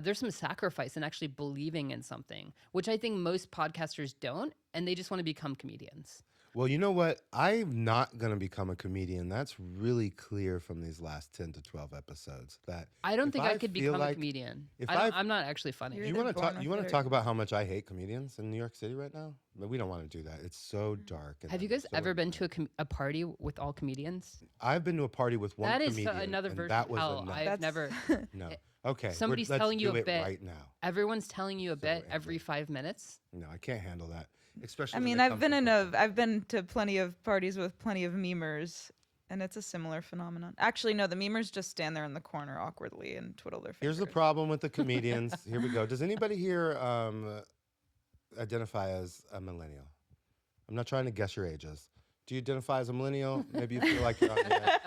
There's some sacrifice in actually believing in something, which I think most podcasters don't, and they just want to become comedians. Well, you know what? I'm not going to become a comedian. That's really clear from these last 10 to 12 episodes. That I don't if think I could feel become a like- comedian. if I'm not actually funny. You're You either want to born talk? or You want to flirt. talk about how much I hate comedians in New York City right now? But we don't want to do that. It's so dark. And Have you I'm guys so ever been annoyed. to a party with all comedians? I've been to a party with one That is comedian. another and version that of was hell. enough. I've That's- never. No. Okay. Somebody's let's telling you do a it bit. right now. Everyone's telling you a bit angry. every 5 minutes. No, I can't handle that. Especially. I when mean, it I've comes been from I've been to plenty of parties with plenty of memers, and it's a similar phenomenon. Actually, no, the memers just stand there in the corner awkwardly and twiddle their fingers. Here's the problem with the comedians. Here we go. Does anybody here identify as a millennial? I'm not trying to guess your ages. Do you identify as a millennial? Maybe you feel like you're on the edge.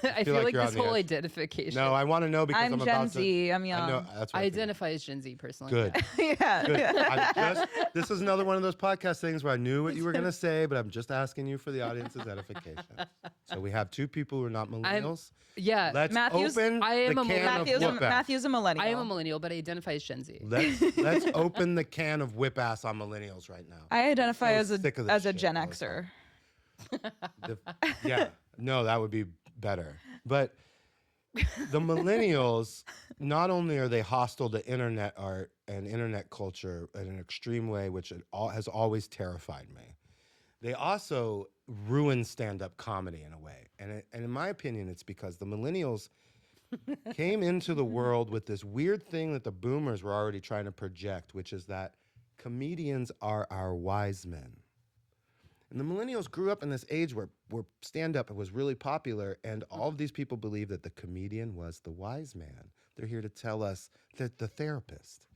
I feel like you're on this the whole edge. identification. No, I want to know because I'm, I'm about Gen to. Z. I'm young. I know that's what I I figured. identify as Gen Z personally. Good. yeah. Good. This is another one of those podcast things where I knew what you were going to say, but I'm just asking you for the audience's edification. So we have two people who are not millennials. Yeah. Let's Matthew's- open I am the a can of Matthew's, whip ass. Matthew's a millennial. I am a millennial, but I identify as Gen Z. Let's open the can of whip ass on millennials right now. I identify So as a sick of this shit Gen all the time. Xer. Yeah, no, that would be better. But the millennials, not only are they hostile to internet art and internet culture in an extreme way, which has always terrified me, they also ruin stand-up comedy in a way. And in my opinion, it's because the millennials came into the world with this weird thing that the boomers were already trying to project, which is that comedians are our wise men. And the millennials grew up in this age where stand-up was really popular, and all of these people believe that the comedian was the wise man. They're here to tell us that the therapist.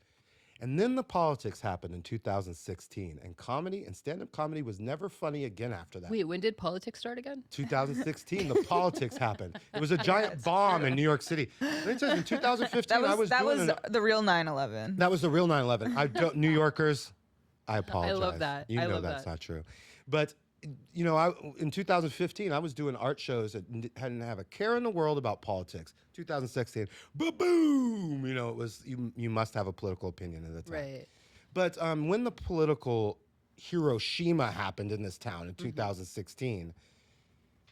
And then the politics happened in 2016, and comedy and stand-up comedy was never funny again after that. Wait, when did politics start again? 2016, the politics happened. It was a giant bomb in New York City. Let me tell you, in 2015, That was doing the real 9/11. that was the real 9/11. I don't, New Yorkers, I apologize. that. You I know love that's that. not true. But, in 2015, I was doing art shows that hadn't have a care in the world about politics. 2016, boom! It was, you must have a political opinion at the time. Right. But when the political Hiroshima happened in this town in 2016,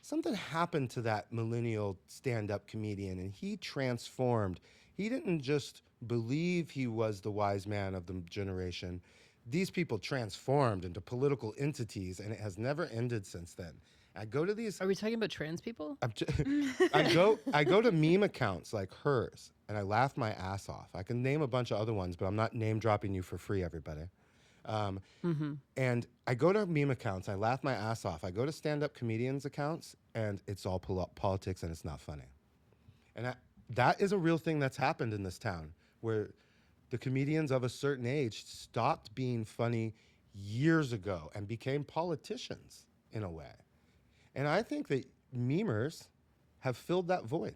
something happened to that millennial stand-up comedian, and he transformed. He didn't just believe he was the wise man of the generation. These people transformed into political entities, and it has never ended since then. I go to these. Are we talking about trans people? I go to meme accounts like hers, and I laugh my ass off. I can name a bunch of other ones, but I'm not name dropping you for free, everybody. And I go to meme accounts, I laugh my ass off. I go to stand-up comedians accounts, and it's all politics, and it's not funny. And that is a real thing that's happened in this town, where the comedians of a certain age stopped being funny years ago and became politicians in a way. And I think that memers have filled that void.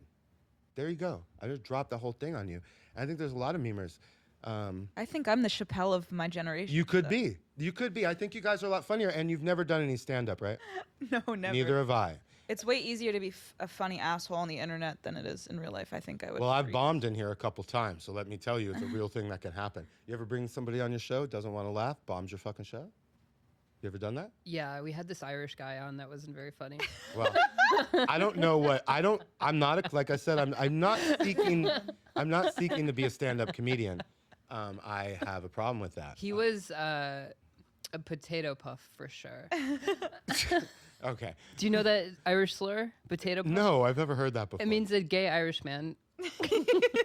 There you go. I just dropped the whole thing on you. I think there's a lot of memers. I think I'm the Chappelle of my generation. You could be. You could be. I think you guys are a lot funnier, and you've never done any stand-up, right? No, never. Neither have I. It's way easier to be a funny asshole on the internet than it is in real life. I think I would. Well, I've agree. bombed in here a couple times, so let me tell you, it's a real thing that can happen. You ever bring somebody on your show, doesn't want to laugh, bombs your fucking show? You ever done that? Yeah, we had this Irish guy on that wasn't very funny. Well, I don't know what I'm not like I said. I'm not seeking to be a stand-up comedian. I have a problem with that. He was a potato puff for sure. Okay. Do you know that Irish slur? Potato puff? No, I've never heard that before. It means a gay Irish man.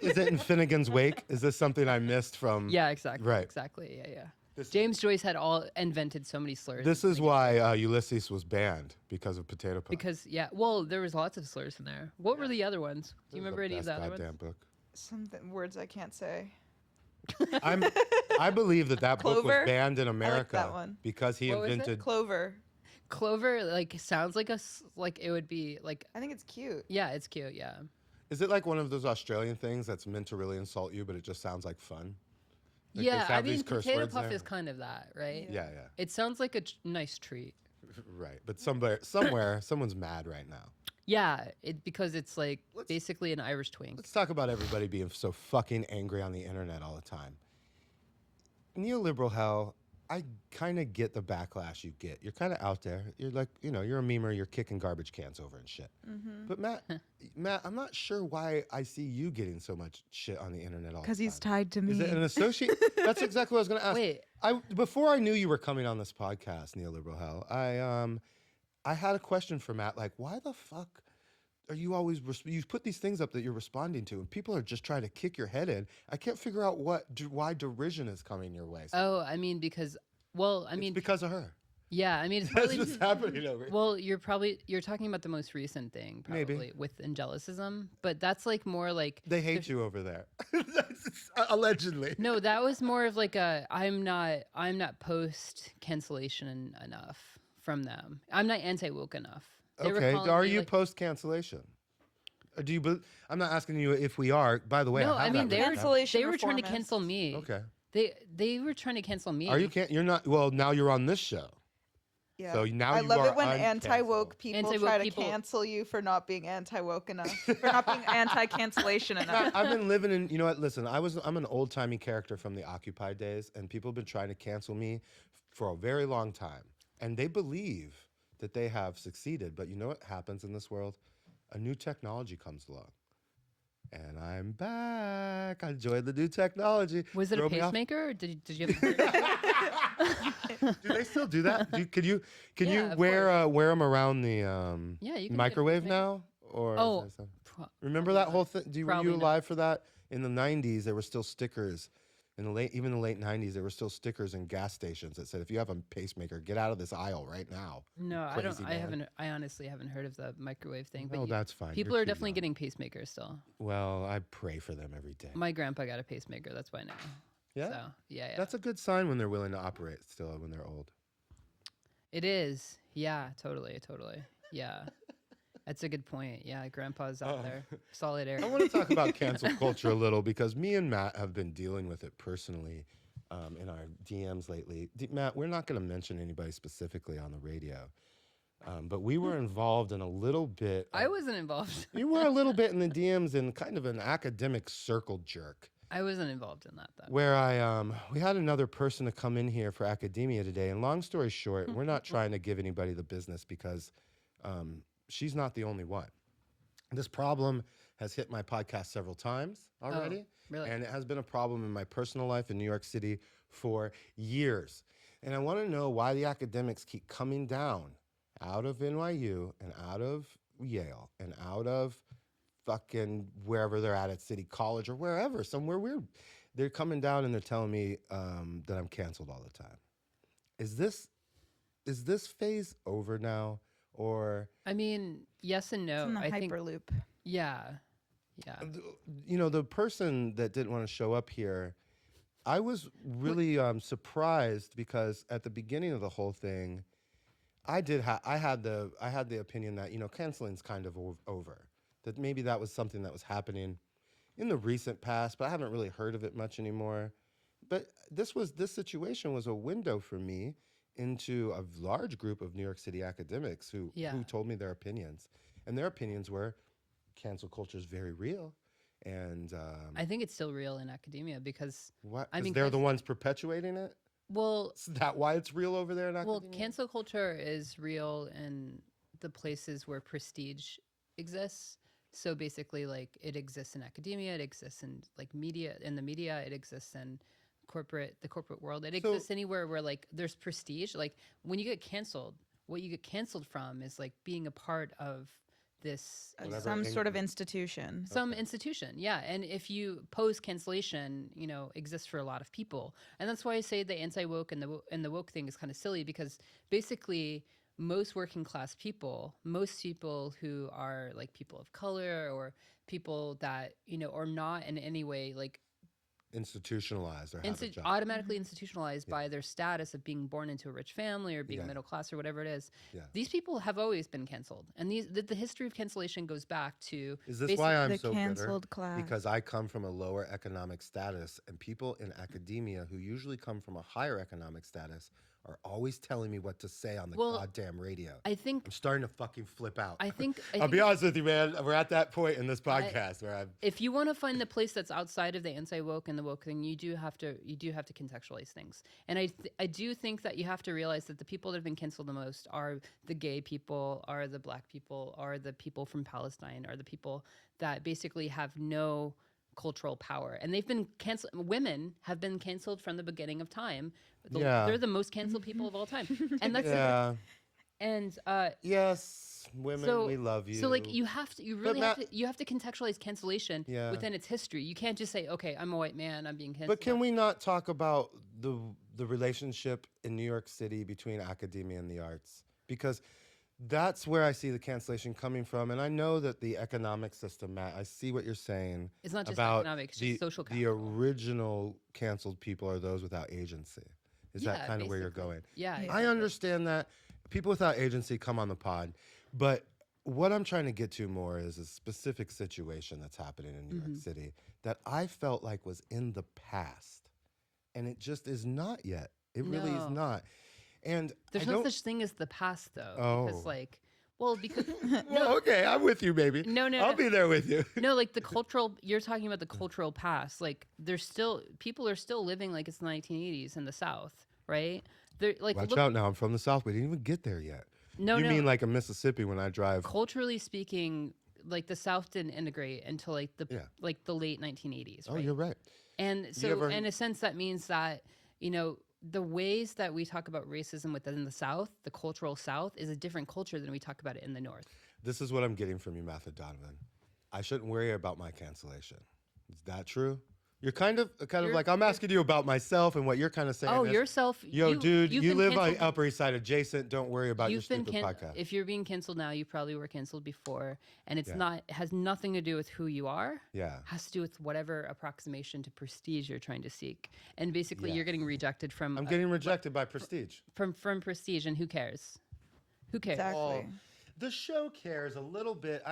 Is it in Finnegan's Wake? Is this something I missed from? Yeah, exactly. Right. Exactly. Yeah, yeah. This- James Joyce had all invented so many slurs. This is why Ulysses was banned because of potato puff. Because well, there was lots of slurs in there. What were the other ones? Do you remember any of the other goddamn ones? book. Some words I can't say. I believe that book was Clover? banned in America that one. because he What was it? invented. Clover. Clover like sounds like like it would be like I think it's cute. yeah, it's cute. Yeah. Is it like one of those Australian things that's meant to really insult you, but it just sounds like fun? Like they Yeah, I have these mean, curse potato words puff there? is kind of that, right? Yeah, It sounds like a nice treat. right. But somewhere, someone's mad right now. Yeah, because it's like basically an Irish twink. Let's talk about everybody being so fucking angry on the internet all the time. Neoliberal hell, I kind of get the backlash you get. You're kind of out there. You're like, you're a memer. You're kicking garbage cans over and shit. But Matt, I'm not sure why I see you getting so much shit on the internet all the time. Because he's tied to me. Is it an associate? That's exactly what I was going to ask. Wait. Before I knew you were coming on this podcast, Neoliberal Hell, I had a question for Matt. Like, why the fuck are you always you put these things up that you're responding to, and people are just trying to kick your head in? I can't figure out why derision is coming your way. Oh, I mean because It's because of her. yeah, I mean it's That's probably what's happening over here. well, you're talking about the most recent thing probably Maybe. with angelicism, but that's like more like They hate you over there. Allegedly. no, that was more of like I'm not post cancellation enough from them. I'm not anti woke enough. They were Okay. calling Are me, you like- post cancellation? Do you? I'm not asking you if we are. By the way, No, I I mean they Cancellation they were trying to reformist. cancel me. Okay. They were trying to cancel me. Are you? You're not. Well, now you're on this show. Yeah. So now I you love are it when uncanceled. anti-woke people Anti-woke try to people- cancel you for not being anti-woke enough, for not being anti-cancellation enough. I've been living in. You know what? Listen, I'm an old timey character from the Occupy days, and people have been trying to cancel me for a very long time, and they believe that they have succeeded. But you know what happens in this world? A new technology comes along. And I'm back. I enjoyed the new technology. Was it Throw a me off. pacemaker? Or did you have Do they still do that? Can you Yeah, of wear them around the Yeah, you can microwave get- now? Or Oh, is that something- pro- remember that whole thing? Were Probably you not. alive for that? In the '90s, there were still stickers. In even the late '90s, there were still stickers in gas stations that said, "If you have a pacemaker, get out of this aisle right now." No, I Crazy don't. man. I honestly haven't heard of the microwave thing. Oh, But that's fine. people You're are too definitely young. getting pacemakers still. Well, I pray for them every day. My grandpa got a pacemaker. That's why I know. Yeah? So, yeah. That's a good sign when they're willing to operate still when they're old. It is. Yeah. Totally. Yeah. That's a good point. Yeah. Grandpa's out there. Solid air. I want to talk about cancel culture a little because me and Matt have been dealing with it personally in our DMs lately. Matt, we're not going to mention anybody specifically on the radio, but we were involved in a little bit. I wasn't involved. You were a little bit in the DMs in kind of an academic circle jerk, I wasn't involved in that though. where we had another person to come in here for academia today. And long story short, we're not trying to give anybody the business because she's not the only one. This problem has hit my podcast several times already. really? And it has been a problem in my personal life in New York City for years. And I want to know why the academics keep coming down out of NYU and out of Yale and out of fucking wherever they're at City College or wherever, somewhere weird. They're coming down and they're telling me that I'm canceled all the time. Is this phase over now? Or I mean, yes and no. It's in the I think. hyperloop. Yeah. Yeah. You know, the person that didn't want to show up here, I was really surprised because at the beginning of the whole thing, I had the opinion that, you know, canceling's kind of over. That maybe that was something that was happening in the recent past, but I haven't really heard of it much anymore. But this situation was a window for me into a large group of New York City academics who told me their opinions. And their opinions were cancel culture is very real. And I think it's still real in academia because what? I mean, They're the ones perpetuating it? well, Is that why it's real over there in academia? well, cancel culture is real in the places where prestige exists. So basically, like, it exists in academia, it exists in like media, in the media, it exists in the corporate world. It exists anywhere where like there's prestige. Like when you get canceled, what you get canceled from is like being a part of this Some sort of institution. some institution, yeah. And if you pose cancellation, you know, exists for a lot of people, and that's why I say the anti-woke and the woke thing is kind of silly because basically most working class people, most people who are like people of color or people that, you know, are not in any way like Institutionalized or have a job. automatically institutionalized by their status of being born into a rich family or being middle class or whatever it is. Yeah. These people have always been canceled, and the history of cancellation goes back to. Is this why I'm the so bitter? canceled class. Because I come from a lower economic status, and people in academia who usually come from a higher economic status are always telling me what to say on the goddamn radio. I think I'm starting to fucking flip out. I'll be honest with you, man. We're at that point in this podcast where I'm. if you want to find the place that's outside of the anti-woke and the woke thing, you do have to contextualize things. And I do think that you have to realize that the people that have been canceled the most are the gay people, are the black people, are the people from Palestine, are the people that basically have no cultural power. And they've been canceled. Women have been canceled from the beginning of time. They're the most canceled people of all time. And that's and yes, women, we love you. So like you have to contextualize cancellation within its history. You can't just say, okay, I'm a white man, I'm being canceled. But can we not talk about the relationship in New York City between academia and the arts? Because that's where I see the cancellation coming from. And I know that the economic system, Matt, I see what you're saying. It's not just about economic, it's just social the capital. original canceled people are those without agency. Is that kind of where you're going? Yeah. I understand that. People without agency come on the pod. But what I'm trying to get to more is a specific situation that's happening in New York City that I felt like was in the past. And it just is not yet. It really is not. And there's no such thing as the past, though. Oh. Because, like, well, because well, okay, I'm with you, baby. No, I'll be there with you. No, like the cultural. You're talking about the cultural past. Like, people are still living like it's the 1980s in the South, right? They're like, watch out now. I'm from the South. We didn't even get there yet. No, you mean like in Mississippi when I drive? Culturally speaking, like the South didn't integrate until like the late 1980s. Oh, right? you're right. And so, in a sense, that means that, you know, the ways that we talk about racism within the South, the cultural South, is a different culture than we talk about it in the North. This is what I'm getting from you, Matthew Donovan. I shouldn't worry about my cancellation. Is that true? You're kind of like, I'm asking you about myself and what you're kind of saying. Oh, yourself. Yo, dude, you live on Upper East Side adjacent. Don't worry about your stupid podcast. If you're being canceled now, you probably were canceled before. And it has nothing to do with who you are. Yeah. It has to do with whatever approximation to prestige you're trying to seek. And basically, you're getting rejected from... I'm getting rejected by prestige. From prestige, and who cares? Who cares? Exactly. The show cares a little bit.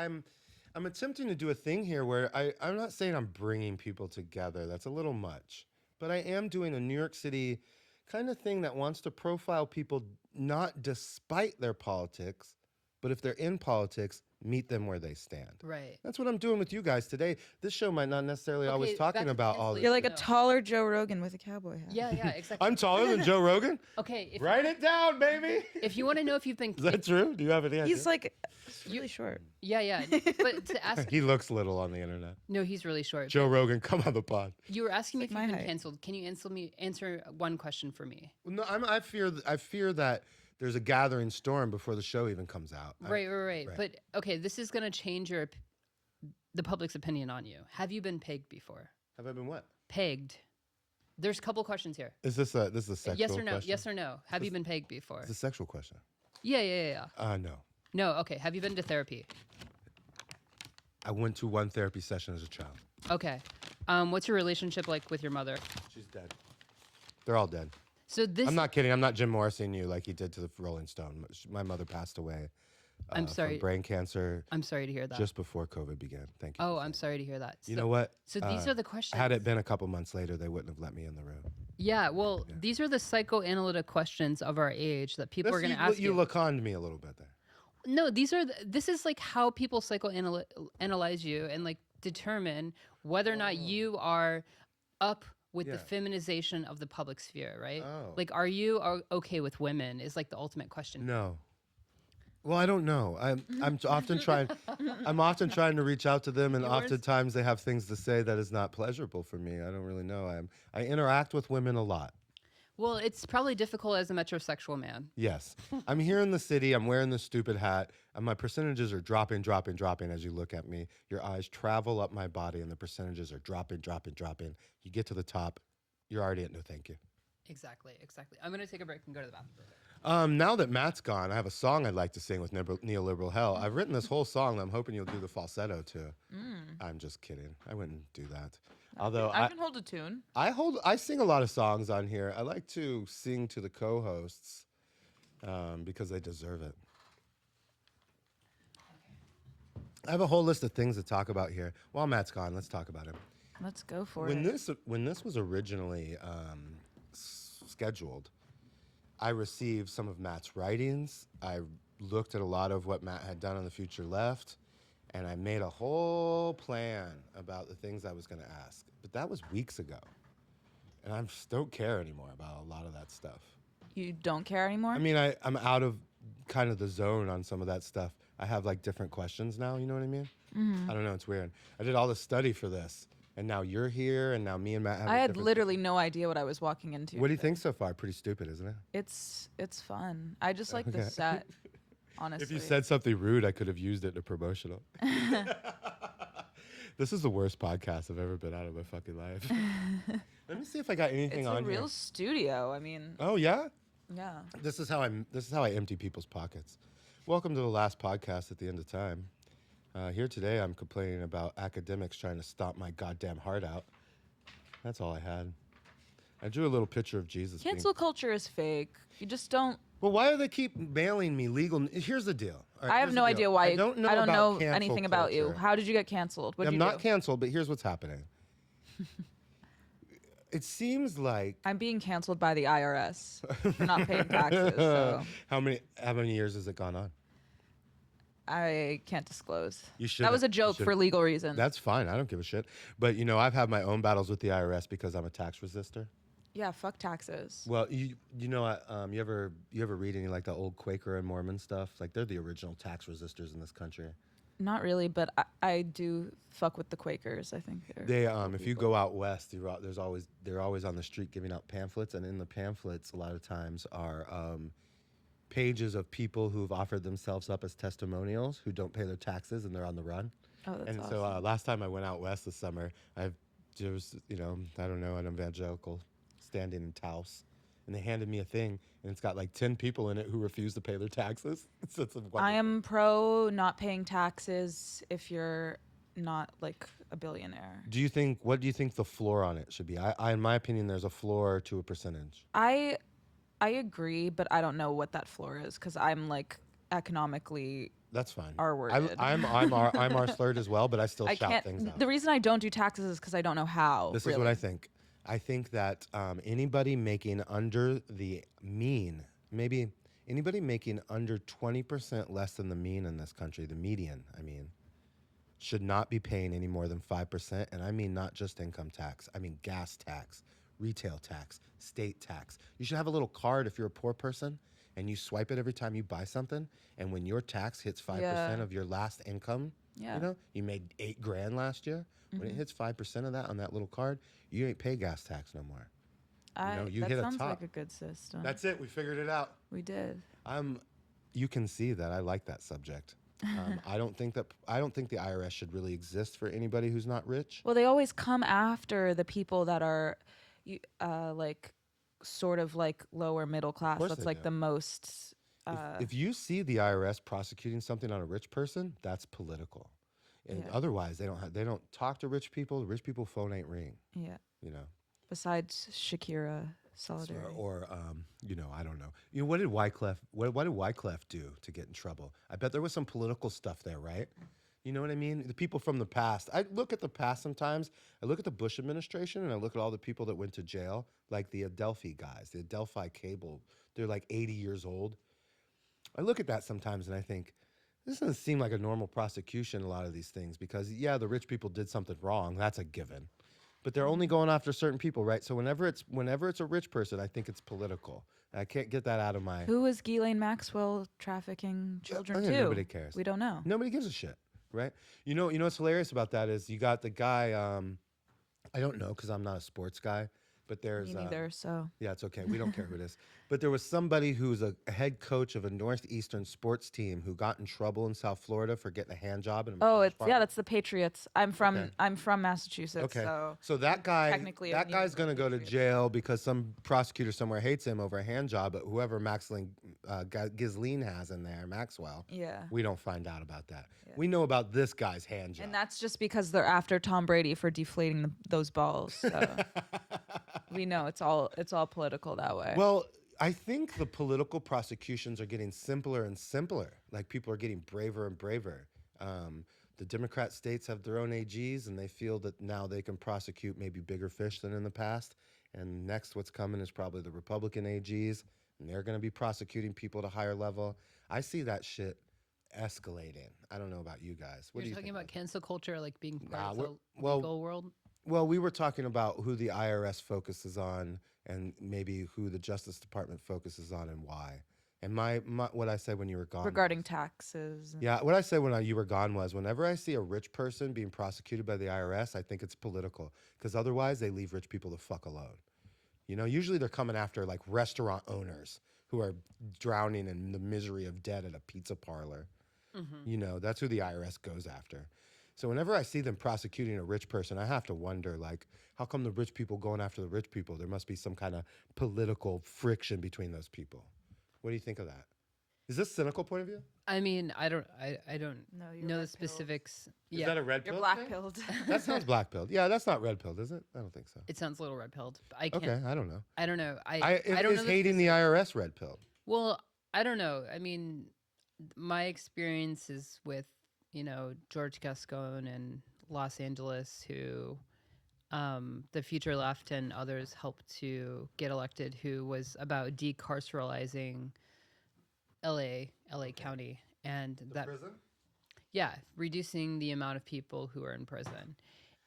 I'm attempting to do a thing here where I'm not saying I'm bringing people together. That's a little much. But I am doing a New York City kind of thing that wants to profile people not despite their politics, but if they're in politics, meet them where they stand. Right. That's what I'm doing with you guys today. This show might not necessarily always talking about all this. You're like a taller Joe Rogan with a cowboy hat. Yeah, exactly. I'm taller than Joe Rogan? Okay. Write it down, baby. If you want to know if you've been... Is that true? Do you have any idea? He's like really short. Yeah. But to ask... He looks little on the internet. No, he's really short. Joe Rogan, come on the pod. You were asking me if you've been height. canceled. Can you answer one question for me? No, I fear that there's a gathering storm before the show even comes out. Right. But okay, this is going to change the public's opinion on you. Have you been pegged before? Have I been what? Pegged. There's a couple questions here. Is this a sexual yes or no? question? Yes or no? Have you been pegged before? It's a sexual question. Yeah. No. No. Okay. Have you been to therapy? I went to one therapy session as a child. Okay. What's your relationship like with your mother? She's dead. They're all dead. So this. I'm not kidding. I'm not Jim Morrison you like he did to the Rolling Stone. My mother passed away. I'm sorry. From brain cancer I'm sorry to hear that. just before COVID began. Thank you. Oh, I'm sorry to hear that. You know what? So these are the questions. Had it been a couple months later, they wouldn't have let me in the room. Yeah, well, these are the psychoanalytic questions of our age that people are going to ask you. You laconned me a little bit there. No, this is like how people psychoanalyze you and like determine whether or not you are up with the feminization of the public sphere, right? Oh. Like, are you okay with women is like the ultimate question. No. Well, I don't know. I'm often trying. I'm often trying to reach out to them, and oftentimes they have things to say that is not pleasurable for me. I don't really know. I interact with women a lot. Well, it's probably difficult as a metrosexual man. Yes, I'm here in the city. I'm wearing this stupid hat, and my percentages are dropping as you look at me. Your eyes travel up my body, and the percentages are dropping. You get to the top, you're already at no thank you. Exactly. I'm gonna take a break and go to the bathroom. Now that Matt's gone, I have a song I'd like to sing with Neoliberalhell. I've written this whole song. I'm hoping you'll do the falsetto too. I'm just kidding. I wouldn't do that. Although I can hold a tune. I sing a lot of songs on here. I like to sing to the co-hosts because they deserve it. I have a whole list of things to talk about here. While Matt's gone, let's talk about him. Let's go for When it. when this was originally scheduled, I received some of Matt's writings. I looked at a lot of what Matt had done on The Future Left, and I made a whole plan about the things I was going to ask. But that was weeks ago, and I just don't care anymore about a lot of that stuff. You don't care anymore? I mean, I'm out of kind of the zone on some of that stuff. I have like different questions now, you know what I mean? Mm-hmm. I don't know, it's weird. I did all this study for this, and now you're here, and now me and Matt have I a had different- literally no idea what I was walking into. What do you think so far? Pretty stupid, isn't it? It's fun. I just like the set, honestly. If you said something rude, I could have used it in a promotional. This is the worst podcast I've ever been out of my fucking life. Let me see if I got anything it's on a here. real studio. I mean, Oh yeah? yeah. This is how I empty people's pockets. Welcome to the last podcast at the end of time. Here today, I'm complaining about academics trying to stomp my goddamn heart out. That's all I had. I drew a little picture of Jesus. Cancel culture is fake. You just don't. Well, why do they keep mailing me legal? Here's the deal. All right, I have here's no the idea deal. why. I don't know, I don't about know cancel anything about you. culture. How did you get canceled? What did I'm you not do? canceled, but here's what's happening. It seems like I'm being canceled by the IRS for not paying taxes. So how many years has it gone on? I can't disclose. You should. That was a joke for legal reasons. That's fine. I don't give a shit. But you know, I've had my own battles with the IRS because I'm a tax resistor. Yeah, fuck taxes. Well, you know, you ever read any like the old Quaker and Mormon stuff? Like they're the original tax resistors in this country. Not really, but I do fuck with the Quakers. I think They if you go out west, they're always on the street giving out pamphlets, and in the pamphlets a lot of times are pages of people who've offered themselves up as testimonials who don't pay their taxes and they're on the run. Oh, that's And awesome. so last time I went out west this summer, there was, you know, I don't know, an evangelical standing in Taos, and they handed me a thing, and it's got like 10 people in it who refuse to pay their taxes. I am pro not paying taxes if you're not like a billionaire. What do you think the floor on it should be? In my opinion, there's a floor to a percentage. I agree, but I don't know what that floor is because I'm like economically That's fine. R-worded. I'm R-slurred as well, but I still I shout can't. things out. The reason I don't do taxes is because I don't know how. This really. is what I think. I think that anybody making under the mean, maybe anybody making under 20% less than the mean in this country, the median, I mean, should not be paying any more than 5%. And I mean not just income tax. I mean gas tax, retail tax, state tax. You should have a little card if you're a poor person and you swipe it every time you buy something. And when your tax hits 5% of your last income, you know, you made $8,000 last year. When it hits 5% of that on that little card, you ain't pay gas tax no more. You that hit a sounds top. like a good system. That's it. We figured it out. We did. You can see that I like that subject. I don't think the IRS should really exist for anybody who's not rich. Well, they always come after the people that are, like, sort of like lower middle class. course That's they like do. the most. If you see the IRS prosecuting something on a rich person, that's political. And Yeah. otherwise, they don't talk to rich people. The rich people phone ain't ring. Yeah. You know. Besides Shakira So- solidarity. or I don't know. What did Wyclef what did Wyclef do to get in trouble? I bet there was some political stuff there, right? You know what I mean? The people from the past. I look at the past sometimes. I look at the Bush administration and I look at all the people that went to jail, like the Adelphi guys, the Adelphi Cable. They're like 80 years old. I look at that sometimes and I think, this doesn't seem like a normal prosecution, a lot of these things, because yeah, the rich people did something wrong. That's a given. But they're only going after certain people, right? So whenever it's a rich person, I think it's political. And I can't get that out of my Who was Ghislaine Maxwell trafficking children yeah, to? nobody cares. We don't know. Nobody gives a shit, right? You know what's hilarious about that is you got the guy. I don't know because I'm not a sports guy, but there's Me neither. So yeah, it's okay. We don't care who it is. But there was somebody who's a head coach of a Northeastern sports team who got in trouble in South Florida for getting a hand job in a massage parlor. that's the Patriots. I'm from Okay. Massachusetts. Okay. So that guy, technically a that New guy's England going to go to Patriot. jail because some prosecutor somewhere hates him over a hand job. But whoever Ghislaine has in there, Maxwell, yeah. we don't find out about that. Yeah. We know about this guy's hand job. And that's just because they're after Tom Brady for deflating those balls. So we know it's all political that way. Well, I think the political prosecutions are getting simpler and simpler. Like people are getting braver and braver. The Democrat states have their own AGs, and they feel that now they can prosecute maybe bigger fish than in the past. And next, what's coming is probably the Republican AGs, and they're going to be prosecuting people at a higher level. I see that shit escalating. I don't know about you guys. What You're do you talking think about cancel culture, like being part of we're- the well- legal world. Well, we were talking about who the IRS focuses on and maybe who the Justice Department focuses on and why. And my what I said when you were gone. regarding taxes. Yeah, what I said when you were gone was whenever I see a rich person being prosecuted by the IRS, I think it's political because otherwise they leave rich people the fuck alone. You know, usually they're coming after like restaurant owners who are drowning in the misery of debt at a pizza parlor. You know, that's who the IRS goes after. So whenever I see them prosecuting a rich person, I have to wonder, like, how come the rich people going after the rich people? There must be some kind of political friction between those people. What do you think of that? Is this a cynical point of view? I mean, I don't No, you're know the red-pilled. specifics. Is Yeah, that a red You're pill black thing? pilled. That sounds black pilled. Yeah, that's not red pilled, is it? I don't think so. it sounds a little red pilled. I can't. Okay, I don't know. I don't know. I I don't is know. The hating the IRS red pilled? Well, I don't know. I mean, my experience is with, George Gascon and Los Angeles, who the Future Left and others helped to get elected, who was about decarceralizing LA County. And that, prison? yeah, reducing the amount of people who are in prison.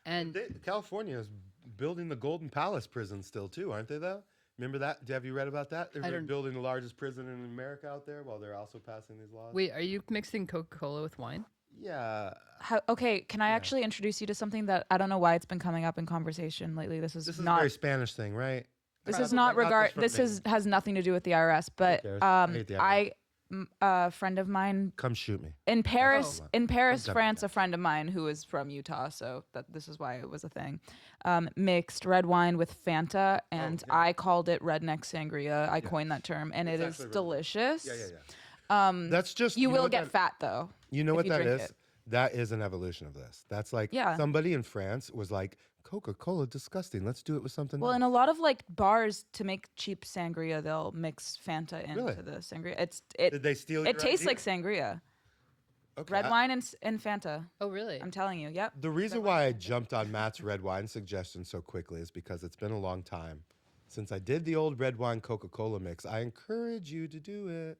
And California is building the Golden Palace prison still too, aren't they? Though, remember that? Have you read about that? They're don't- building the largest prison in America out there, while they're also passing these laws. wait, are you mixing Coca-Cola with wine? Yeah, Okay, can I actually introduce you to something that I don't know why it's been coming up in conversation lately? This is this is a not. very Spanish thing, right? This I is got not regard. from This Maine. has nothing to do with the IRS. But cares? I hate the IRS. a friend of mine Come shoot me. in Paris, Oh. in Paris, Come France, a friend of mine who is from Utah, so this is why it was a thing. Mixed red wine with Fanta, and yeah. I called it redneck sangria. I coined that term, and It's it is actually really good. delicious. Yeah. That's just You know will what get that- fat though. You know if what you that drink is? it. That is an evolution of this. That's like Yeah. somebody in France was like, Coca-Cola, disgusting. Let's do it with something Well, else. in a lot of like bars to make cheap sangria, they'll mix Fanta into Really? the sangria. Did they steal It your tastes idea? like sangria. Okay, Red wine and Fanta. Oh, really? I'm telling you. Yep. The reason why I jumped on Matt's red wine suggestion so quickly is because it's been a long time since I did the old red wine Coca-Cola mix. I encourage you to do it.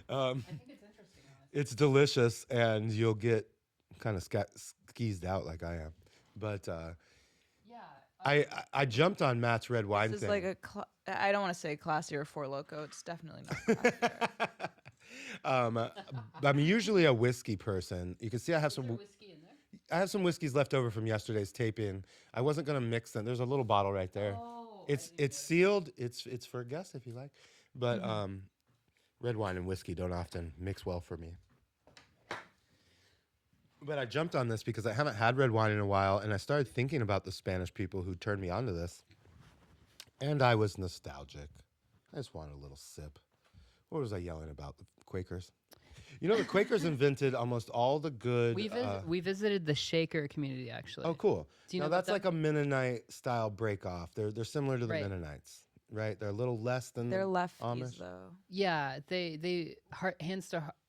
I think it's interesting. It's delicious, and you'll get kind of skeezed out like I am. But Yeah. I jumped on Matt's red wine This is thing. like I don't want to say classy or Four Loko. It's definitely not. Classy. I'm usually a whiskey person. You can see I have some. whiskey in there? I have some whiskeys left over from yesterday's taping. I wasn't gonna mix them. There's a little bottle right there. Oh, It's sealed. It's for guests if you like. But red wine and whiskey don't often mix well for me. But I jumped on this because I haven't had red wine in a while, and I started thinking about the Spanish people who turned me onto this. And I was nostalgic. I just wanted a little sip. What was I yelling about? The Quakers? You know, the Quakers invented almost all the good. We visited the Shaker community actually. Oh, cool. Do you Now know about that's like them? a Mennonite style break off. They're similar to the Right. Mennonites, right? They're a little less than They're the lefties Amish. though. Yeah, they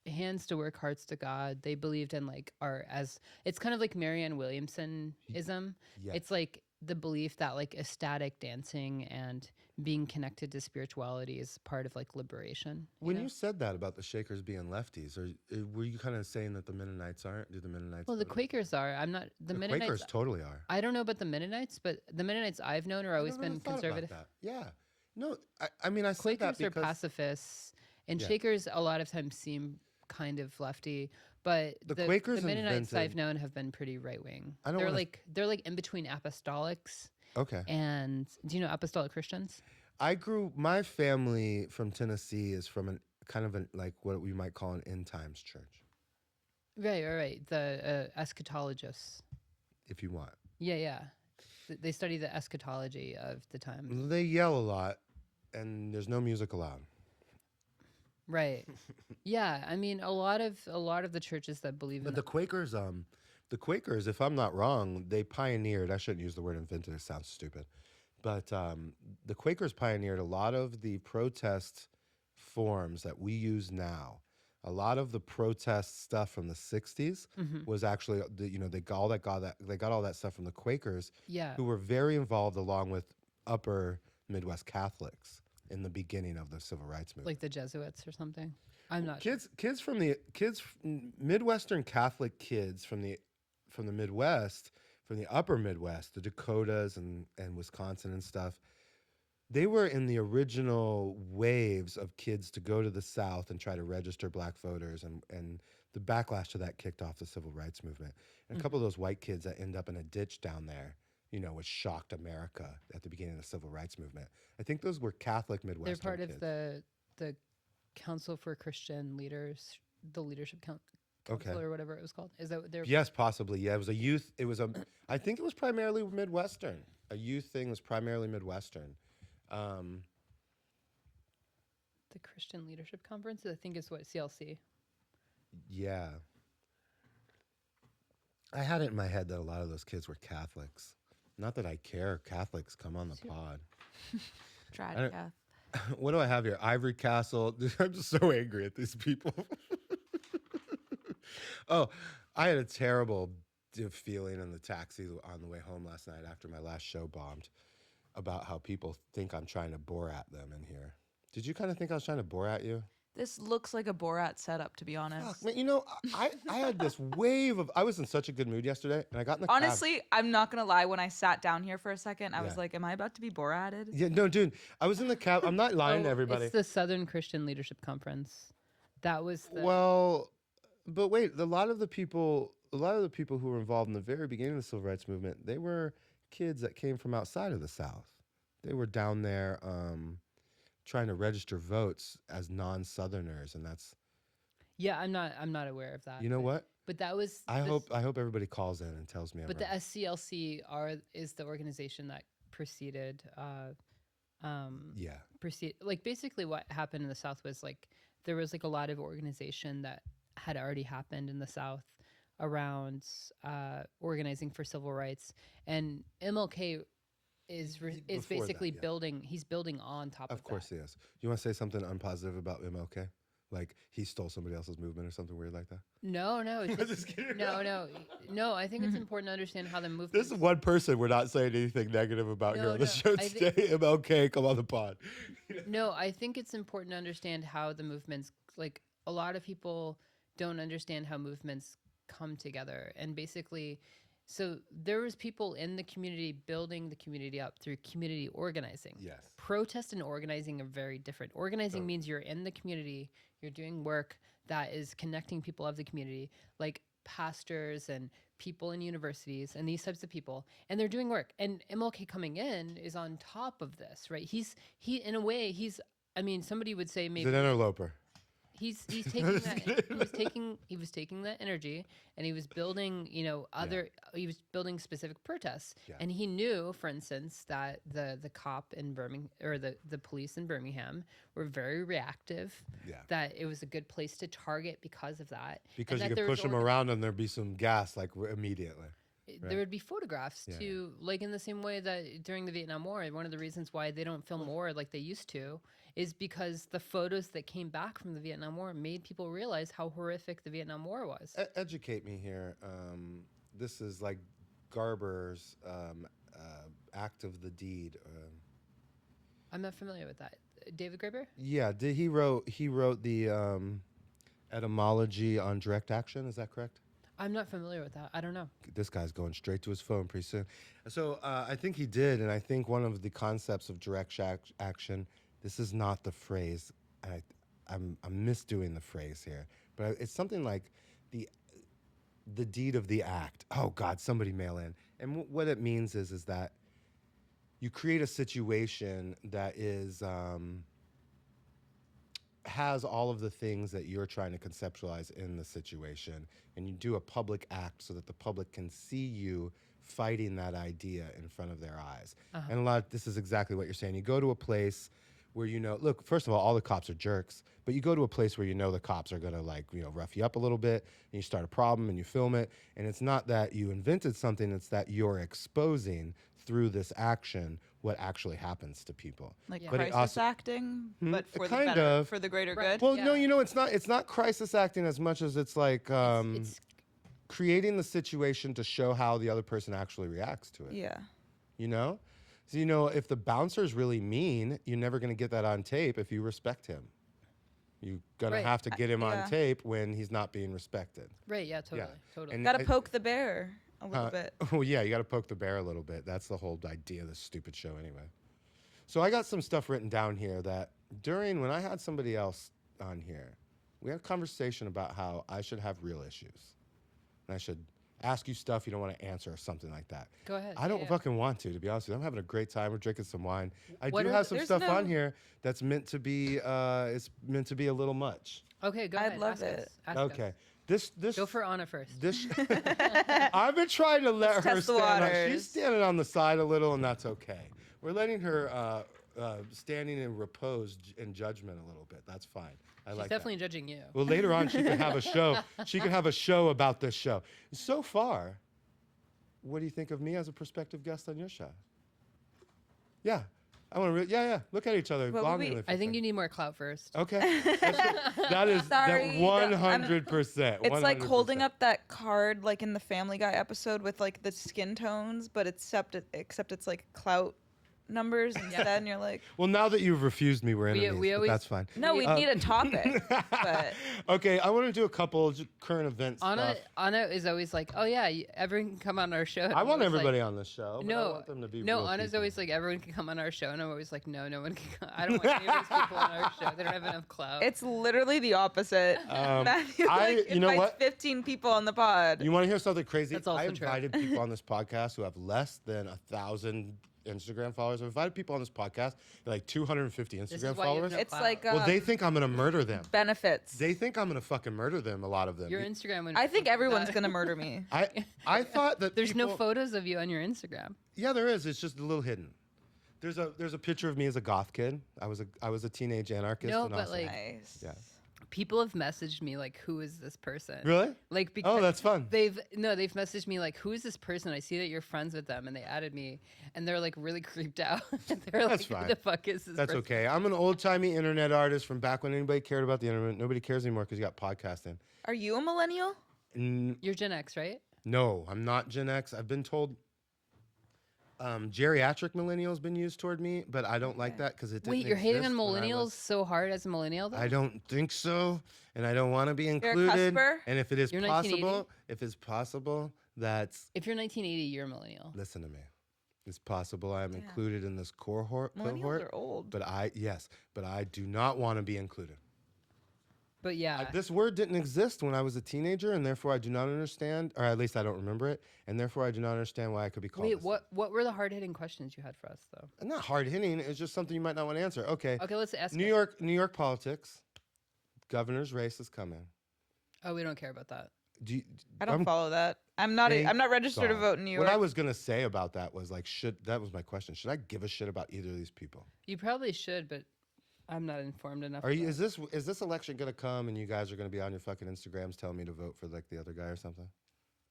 hands to work, hearts to God. They believed in like art as it's kind of like Marianne Williamson-ism. Yes. It's like the belief that like ecstatic dancing and being connected to spirituality is part of like liberation. When know? you said that about the Shakers being lefties, or were you kind of saying that the Mennonites aren't? Do the Mennonites? Well, the vote? Quakers are. I'm not the The Mennonites. Quakers totally are. I don't know about the Mennonites, but the Mennonites I've known are always I never been thought about conservative. that. Yeah. No, I mean I said that Quakers are because pacifists, and Yeah. Shakers a lot of times seem kind of lefty, but The Quakers the Mennonites I've invented- known have been pretty right wing. I don't They're wanna- like they're like in between apostolics okay. and do you know apostolic Christians? My family from Tennessee is from an kind of like what we might call an end times church, Right. The eschatologists. if you want. Yeah. They study the eschatology of the times. They yell a lot, and there's no music allowed. Right. Yeah. I mean, a lot of the churches that believe in But the Quakers, if I'm not wrong, they pioneered. I shouldn't use the word invented. It sounds stupid, but the Quakers pioneered a lot of the protest forms that we use now. A lot of the protest stuff from the '60s was actually, they got all that stuff from the Quakers, yeah. who were very involved, along with upper Midwest Catholics in the beginning of the civil rights movement. Like the Jesuits or something. I'm not sure. Midwestern Catholic kids from the Midwest, from the upper Midwest, the Dakotas and Wisconsin and stuff, they were in the original waves of kids to go to the South and try to register black voters, and the backlash to that kicked off the civil rights movement. And a couple of those white kids that end up in a ditch down there, which shocked America at the beginning of the civil rights movement. I think those were Catholic Midwestern They're part kids. of the Council for Christian Leaders, the Leadership Council Okay. or whatever it was called. Is that what they're? Yes, possibly. Yeah, it was a youth. I think it was primarily Midwestern. A youth thing was primarily Midwestern. The Christian Leadership Conference. I think is what CLC. Yeah. I had it in my head that a lot of those kids were Catholics. Not that I care. Catholics, come on the pod. Tried, I don't- yeah. What do I have here? Ivory Castle. I'm just so angry at these people. Oh, I had a terrible feeling in the taxi on the way home last night after my last show bombed about how people think I'm trying to Borat them in here. Did you kind of think I was trying to Borat you? This looks like a Borat setup, to be honest. Fuck, man, I had this wave of. I was in such a good mood yesterday, and I got in the cab. Honestly, I'm not gonna lie. When I sat down here for a second, I was Yeah. like, "Am I about to be Borated?" Yeah, no, dude. I was in the cab. I'm not lying to Oh, everybody. It's the Southern Christian Leadership Conference. That was the. Well, but wait, a lot of the people who were involved in the very beginning of the civil rights movement, they were kids that came from outside of the South. They were down there trying to register votes as non-Southerners, and that's. Yeah, I'm not aware of that. You know but- what? But that was. I this- hope everybody calls in and tells me. I'm But the right. SCLC is the organization that preceded. Yeah. Like basically what happened in the South was like there was like a lot of organization that had already happened in the South around organizing for civil rights, and MLK is Before basically that, yeah. building. He's building on top of Of course that. he is. You want to say something unpositive about MLK? Like he stole somebody else's movement or something weird like that? No, it's I'm just- just kidding. no. I think it's important to understand how the movement. This is one person we're not saying anything negative about here No, on the no, show I today. think- MLK, come on the pod. No, I think it's important to understand how the movements, like a lot of people don't understand how movements come together. And basically, so there was people in the community building the community up through community organizing. Yes. Protest and organizing are very different. Organizing means you're in the community, you're doing work that is connecting people of the community, like pastors and people in universities and these types of people, and they're doing work. And MLK coming in is on top of this, right? He in a way, I mean, somebody would say He's maybe an interloper. He's taking that he was taking that energy, and he was building, you know, he was building specific protests. Yeah. And he knew, for instance, that the cop in Birmingham, or the police in Birmingham, were very reactive. Yeah. That it was a good place to target because of that. Because and you that could push them around and there'd be some gas like immediately. there would be photographs Yeah, to, like, in the same way that during the Vietnam War, one of the reasons why they don't film war like they used to is because the photos that came back from the Vietnam War made people realize how horrific the Vietnam War was. Educate me here. This is like Garber's act of the deed. I'm not familiar with that. David Graeber? Yeah, he wrote the etymology on direct action. Is that correct? I'm not familiar with that. I don't know. This guy's going straight to his phone pretty soon. So I think he did, and I think one of the concepts of direct action. This is not the phrase. I'm misdoing the phrase here, but it's something like the deed of the act. Oh God, somebody mail in. And what it means is that you create a situation that is has all of the things that you're trying to conceptualize in the situation, and you do a public act so that the public can see you fighting that idea in front of their eyes. And this is exactly what you're saying. You go to a place where, you know, look, first of all the cops are jerks, but you go to a place where you know the cops are going to, like, you know, rough you up a little bit, and you start a problem and you film it, and it's not that you invented something, it's that you're exposing through this action what actually happens to people. Like Yeah. But it crisis also- acting, but for the kind better, of. for the greater Right. good. Well, Yeah. no, you know, it's not crisis acting as much as it's like It's creating the situation to show how the other person actually reacts to it. Yeah. You know? So, you know, if the bouncer's really mean, you're never going to get that on tape if you respect him. You're going Right. to have to get him Yeah. on tape when he's not being respected. right. Yeah, totally. Yeah. Totally. And- Gotta poke the bear a little bit. Oh, yeah, you got to poke the bear a little bit. That's the whole idea of this stupid show anyway. So I got some stuff written down here that when I had somebody else on here, we had a conversation about how I should have real issues. And I should ask you stuff you don't want to answer or something like that. Go ahead. I don't Yeah. fucking want to be honest with you. I'm having a great time. We're drinking some wine. I What do are have the- some There's stuff no- on here that's meant to be, it's meant to be a little much. Okay, go I'd ahead. love Ask it. us. Ask Okay. us. This Go for Anna first. this I've been trying to let Let's her test the stand on. waters. She's standing on the side a little, and that's okay. We're letting her standing in repose and judgment a little bit. That's fine. I She's like definitely that. judging you. Well, later on, she could have a show. She could have a show about this show. So far, what do you think of me as a prospective guest on your show? Yeah, I want to. Yeah. Look at each other What would longingly. we- for I a think you second. need more clout first. Okay, that is Sorry, that 100%. It's like holding up that card, like in the Family Guy episode with like the skin tones, but except it's like clout numbers instead, and you're like, Well, now that you've refused me, we're enemies. we but always- that's fine. no, we need a topic. But Okay, I want to do a couple current events Anna stuff. is always like, oh yeah, everyone can come on our show. And I I'm want always everybody like, on this show. But I No, want them to be no. real Anna's people. always like, everyone can come on our show, and I'm always like, no, no one can. I don't want any of these people on our show. They don't have enough clout. it's literally the opposite. Matthew you know invites what? 15 people on the pod. You want to hear something crazy? That's also I true. invited people on this podcast who have less than 1,000 Instagram followers. I've invited people on this podcast like 250 is Instagram why you have followers. no It's clout. like Well, they think I'm gonna murder them. benefits. They think I'm gonna fucking murder them. A lot of them. Your Instagram. Would I think everyone's gonna murder me. I thought that There's no people- photos of you on your Instagram. Yeah, there is. It's just a little hidden. There's a picture of me as a goth kid. I was a teenage anarchist. No, and but, also- like- Nice. Yeah. People have messaged me like, who is this person? Really? Like, because Oh, that's fun. They've messaged me like, who is this person? I see that you're friends with them, and they added me, and they're like really creeped out. They're That's like, fine. who the fuck is this? That's person? okay. I'm an old timey internet artist from back when anybody cared about the internet. Nobody cares anymore because you got podcasting. Are you a millennial? You're Gen X, right? No, I'm not Gen X. I've been told geriatric millennial has been used toward me, but I don't like that because it didn't Wait, you're hating on exist when I millennials was- so hard as a millennial, though? I don't think so, and I don't want to be a included. cusper? And if it is You're possible, that's If you're 1980, you're a millennial. listen to me. It's possible I am included in this cohort. Millennials are old. But I do not want to be included. But yeah, This word didn't exist when I was a teenager, and therefore I do not understand, or at least I don't remember it, and therefore I do not understand why I could be called. wait, this. what were the hard hitting questions you had for us, though? Not hard hitting. It's just something you might not want to answer. Okay. Okay, let's ask. New it. York politics. governor's race is coming. Oh, we don't care about that. Do you, I don't I'm- follow that. I'm not registered to God. vote in New York. What I was gonna say about that was like, that was my question. Should I give a shit about either of these people? You probably should, but I'm not informed enough. Are you? about Is this election gonna come and you guys are gonna be on your fucking Instagrams telling me to vote for like the other guy or something?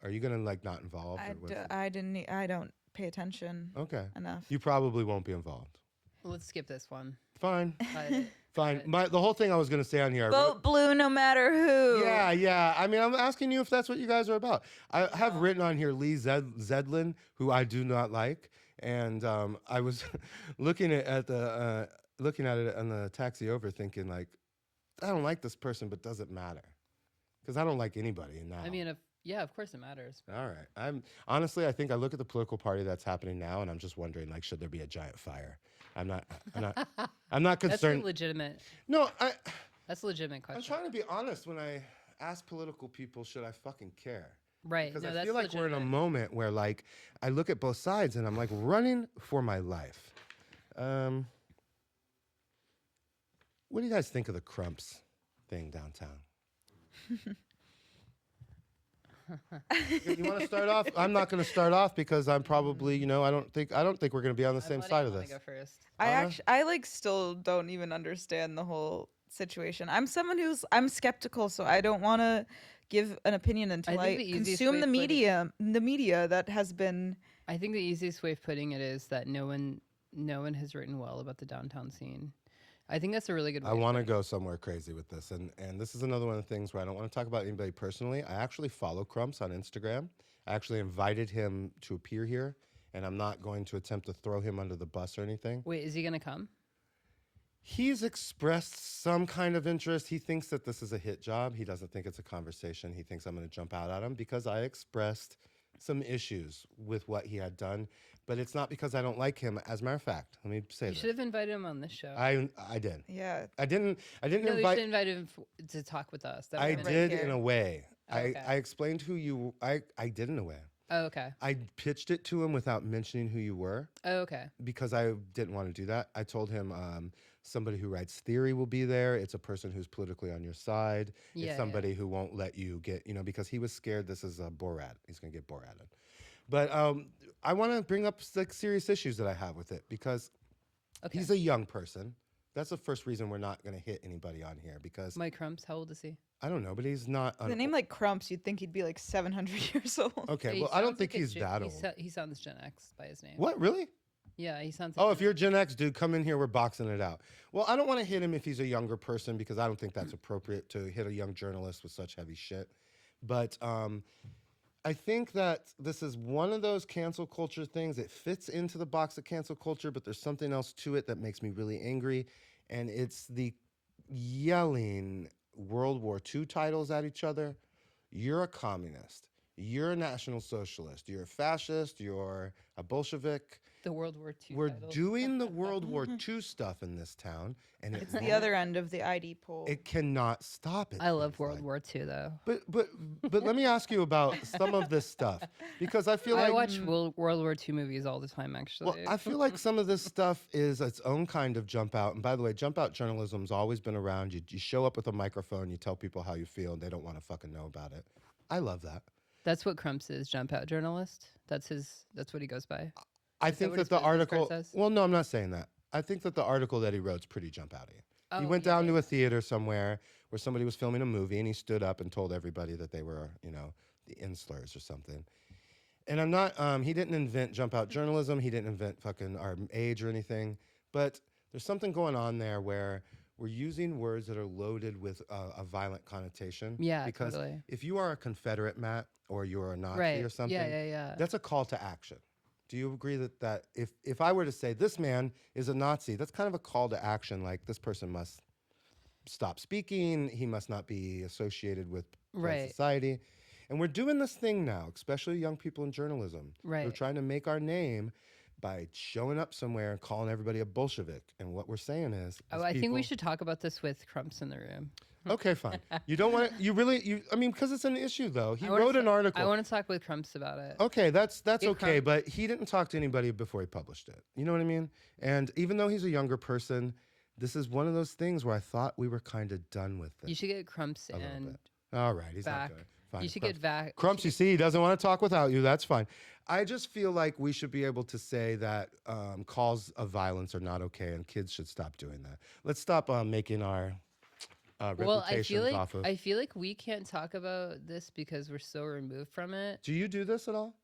Are you gonna like not involved? I don't pay attention Okay. enough. You probably won't be involved. Well, let's skip this one. Fine. But Fine. The whole thing I was gonna say on here. I Vote blue no matter who. Yeah. I mean, I'm asking you if that's what you guys are about. I have written on here Lee Zedlin, who I do not like, and I was looking at it on the taxi over, thinking like, I don't like this person, but does it matter? Because I don't like anybody now. I mean, yeah, of course it matters. All right. I think I look at the political party that's happening now, and I'm just wondering, like, should there be a giant fire? I'm not That's concerned. a legitimate. No, That's a legitimate I'm question. trying to be honest when I ask political people, should I fucking care? Right. Because No, I that's feel like we're in a legitimate. moment where, like, I look at both sides and I'm like running for my life. What do you guys think of the Crumps thing downtown? You want to start off? I'm not going to start off because I'm probably, I don't think we're going to be on the same side of this. Go first. I like still don't even understand the whole situation. I'm someone I'm skeptical, so I don't want to give an opinion until think I the easiest consume way the of media that has been. I think the easiest way of putting it is that no one has written well about the downtown scene. I think that's a really good way. I want to go somewhere crazy with this. And this is another one of the things where I don't want to talk about anybody personally. I actually follow Crumps on Instagram. I actually invited him to appear here, and I'm not going to attempt to throw him under the bus or anything. Wait, is he going to come? He's expressed some kind of interest. He thinks that this is a hit job. He doesn't think it's a conversation. He thinks I'm going to jump out at him because I expressed some issues with what he had done. But it's not because I don't like him. As a matter of fact, let me say You this. should have invited him on this show. I did. Yeah. I didn't no, you invite. should invite him to talk with us. That I would've been- did here. in a way. Oh, okay. I explained who you. I did in a way. Oh, okay. I pitched it to him without mentioning who you were Oh, okay. because I didn't want to do that. I told him somebody who writes theory will be there. It's a person who's politically on your side. Yeah, It's somebody who won't let you get, because he was scared this is a Borat. He's going to get Borated. But I want to bring up like serious issues that I have with it because Okay. he's a young person. That's the first reason we're not going to hit anybody on here because Mike Crumps, how old is he? I don't know, but he's not. The name like Crumps, you'd think he'd be like 700 years old. Okay, He well, I don't sounds think like a he's that he old. He sounds Gen X by his name. What, really? Yeah, he sounds like Oh, if you're Gen X, dude, come in here. We're boxing it out. Well, I don't want to hit him if he's a younger person because I don't think that's appropriate to hit a young journalist with such heavy shit. But I think that this is one of those cancel culture things. It fits into the box of cancel culture, but there's something else to it that makes me really angry. And it's the yelling World War II titles at each other. You're a communist. You're a National Socialist. You're a fascist. You're a Bolshevik. the World War II. We're titles. doing the World War II stuff in this town, and It's the other end of the ID poll. It cannot stop it. I love seems World like. War II though. But let me ask you about some of this stuff because I feel I like watch World War II movies all the time, actually. well, I feel like some of this stuff is its own kind of jump out. And by the way, jump out journalism's always been around. You show up with a microphone, you tell people how you feel, and they don't want to fucking know about it. I love that. That's what Crumps is, jump out journalist. That's what he goes by. I Is that think what that his the business card article. says? Well, no, I'm not saying that. I think that the article that he wrote's pretty jump outy. He Oh, went yeah, down to yeah. a theater somewhere where somebody was filming a movie, and he stood up and told everybody that they were, the inslers or something. And I'm not. He didn't invent jump out journalism. He didn't invent fucking our age or anything. But there's something going on there where we're using words that are loaded with a violent connotation. Yeah, because totally. if you are a Confederate, Matt, or you're a Nazi Right. or something, Yeah. that's a call to action. Do you agree that if I were to say this man is a Nazi, that's kind of a call to action, like this person must stop speaking, he must not be associated with Right. society. And we're doing this thing now, especially young people in journalism. We're Right. trying to make our name by showing up somewhere and calling everybody a Bolshevik. And what we're saying is, Oh, as I think we people- should talk about this with Crumps in the room. Okay, fine. You don't want to. I mean, because it's an issue, though. He I wanna wrote an ta- article. I want to talk with Crumps about it. Okay, that's Get okay, Crump. but he didn't talk to anybody before he published it. You know what I mean? And even though he's a younger person, this is one of those things where I thought we were kind of done with it. You should get Crumps a little and bit. All right, he's back. not doing it. Fine. You should get back. Crumps, you see, he doesn't want to talk without you. That's fine. I just feel like we should be able to say that calls of violence are not okay, and kids should stop doing that. Let's stop making our Well, reputations off of. I feel like we can't talk about this because we're so removed from it. Do you do this at all?